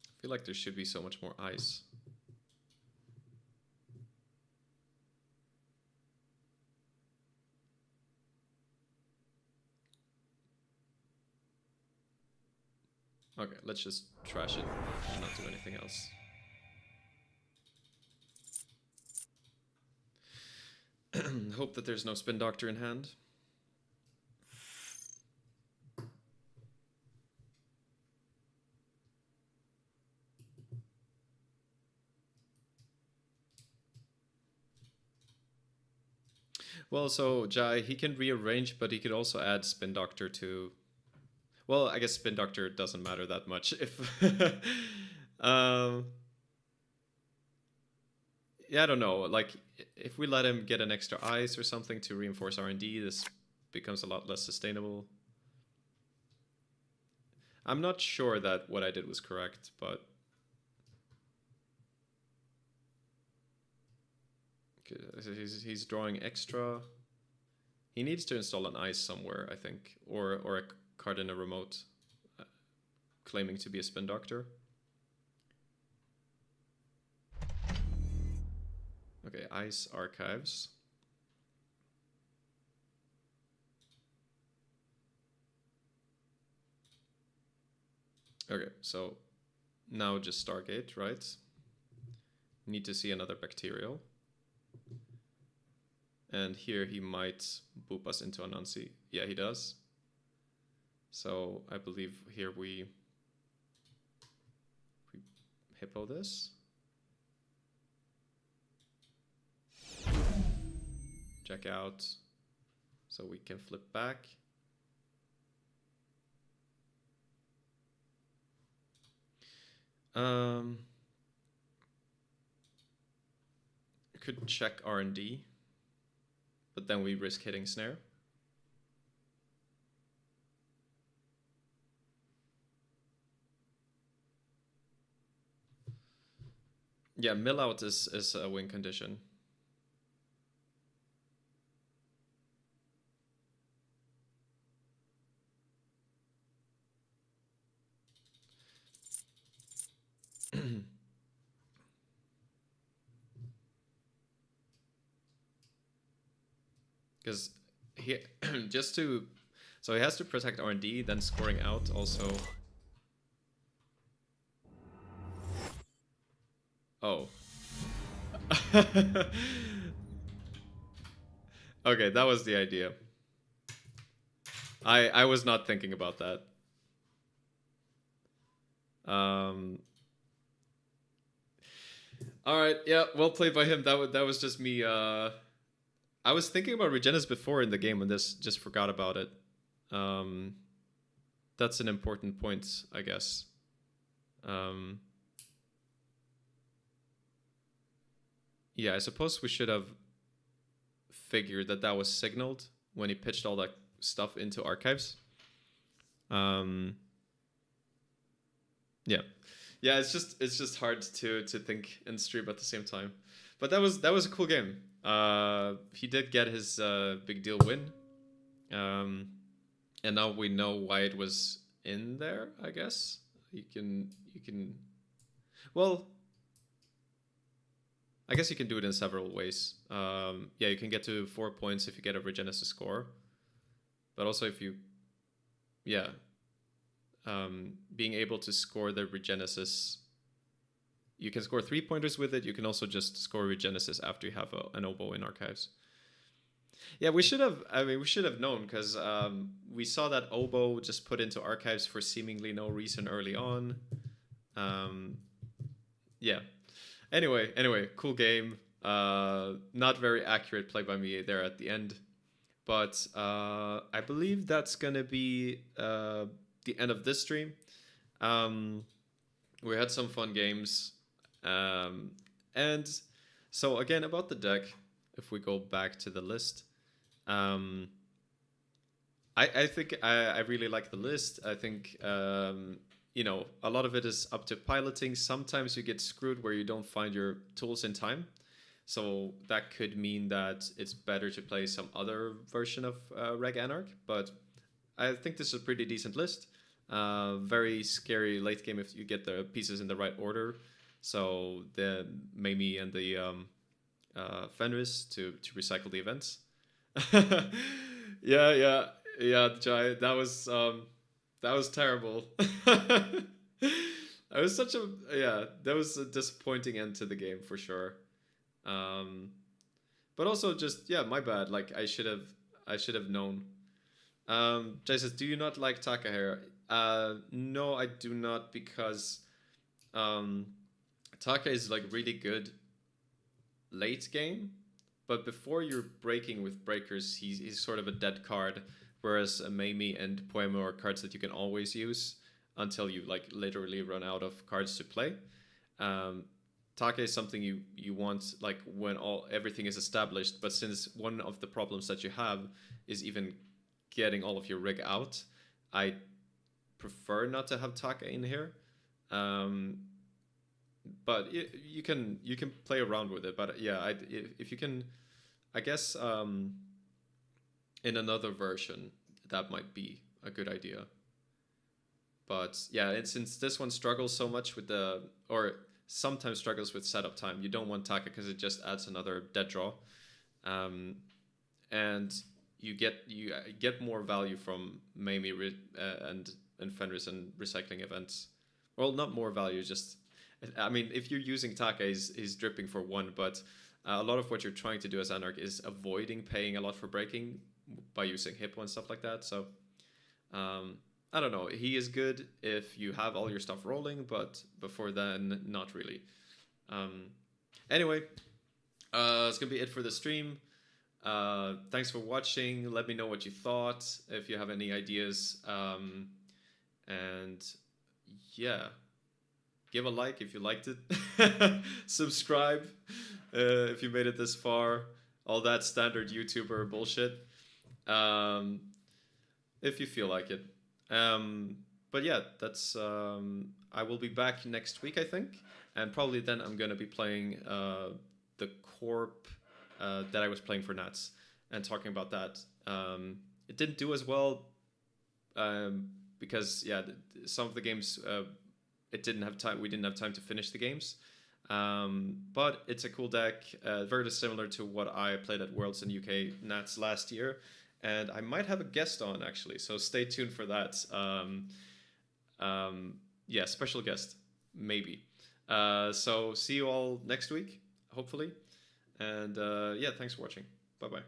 I feel like there should be so much more ice. Okay, let's just trash it and not do anything else. Hope that there's no spin doctor in hand. Well, so Jai, he can rearrange, but he could also add spin doctor to... Well, I guess spin doctor doesn't matter that much if... Yeah, I don't know. Like, if we let him get an extra ice or something to reinforce R&D, this becomes a lot less sustainable. I'm not sure that what I did was correct, but... He's drawing extra. He needs to install an ice somewhere, I think. Or a card in a remote claiming to be a spin doctor. Okay, ice archives. Okay, so now just Stargate, right? Need to see another bacterial. And here he might boop us into Anansi. Yeah, he does. So I believe here we hippo this. Check out. So we can flip back. Could check R&D, but then we risk hitting snare. Yeah, mill out is a win condition. Because he so he has to protect R&D, then scoring out also. Oh. Okay, that was the idea. I was not thinking about that. All right, yeah, well played by him. That was just me. I was thinking about Regenis before in the game and this just forgot about it. That's an important point, I guess. Yeah, I suppose we should have figured that that was signaled when he pitched all that stuff into archives. Yeah, it's just hard to think and stream at the same time. But that was a cool game. He did get his big deal win, and now we know why it was in there. I guess you can. Well, I guess you can do it in several ways. Yeah, you can get to 4 points if you get a Regenesis score, but also if you, yeah, being able to score the Regenesis. You can score 3-pointers with it. You can also just score Regenesis after you have an oboe in archives. Yeah, we should have. I mean, we should have known because we saw that oboe just put into archives for seemingly no reason early on. Yeah. Anyway, cool game. Not very accurate play by me there at the end, but I believe that's gonna be the end of this stream. We had some fun games. And so again, about the deck, if we go back to the list, I think I really like the list. I think, you know, a lot of it is up to piloting. Sometimes you get screwed where you don't find your tools in time. So that could mean that it's better to play some other version of Reg Anarch. But I think this is a pretty decent list. Very scary late game if you get the pieces in the right order. So the Mamie and the Fenris to recycle the events. yeah, Jai. That was terrible. That was such a that was a disappointing end to the game for sure. But also just my bad. Like I should have known. Jai says, do you not like Takahiro? No, I do not because Taka is like really good late game, but before you're breaking with breakers, he's sort of a dead card, whereas Mamie and Poemo are cards that you can always use until you like literally run out of cards to play. Taka is something you want like when everything is established, but since one of the problems that you have is even getting all of your rig out, I prefer not to have Taka in here. But you can play around with it. But yeah, if you can, I guess in another version that might be a good idea. But yeah, since this one struggles so much with or sometimes struggles with setup time, you don't want Taka because it just adds another dead draw, and you get more value from Mamie and Fenris and recycling events. Well, not more value, just I mean, if you're using Taka, he's dripping for 1, but A lot of what you're trying to do as Anarch is avoiding paying a lot for breaking by using Hippo and stuff like that. So I don't know. He is good if you have all your stuff rolling, but before then, not really. Anyway, it's gonna be it for the stream. Thanks for watching. Let me know what you thought, if you have any ideas. And yeah, give a like if you liked it. Subscribe if you made it this far. All that standard YouTuber bullshit. If you feel like it. But yeah, that's I will be back next week, I think, and probably then I'm gonna be playing the Corp that I was playing for Nats and talking about that. It didn't do as well because yeah, some of the games it didn't have time. We didn't have time to finish the games. But it's a cool deck, very similar to what I played at Worlds in UK Nats last year. And I might have a guest on, actually, so stay tuned for that. Yeah, special guest, maybe. So see you all next week, hopefully. And yeah, thanks for watching. Bye-bye.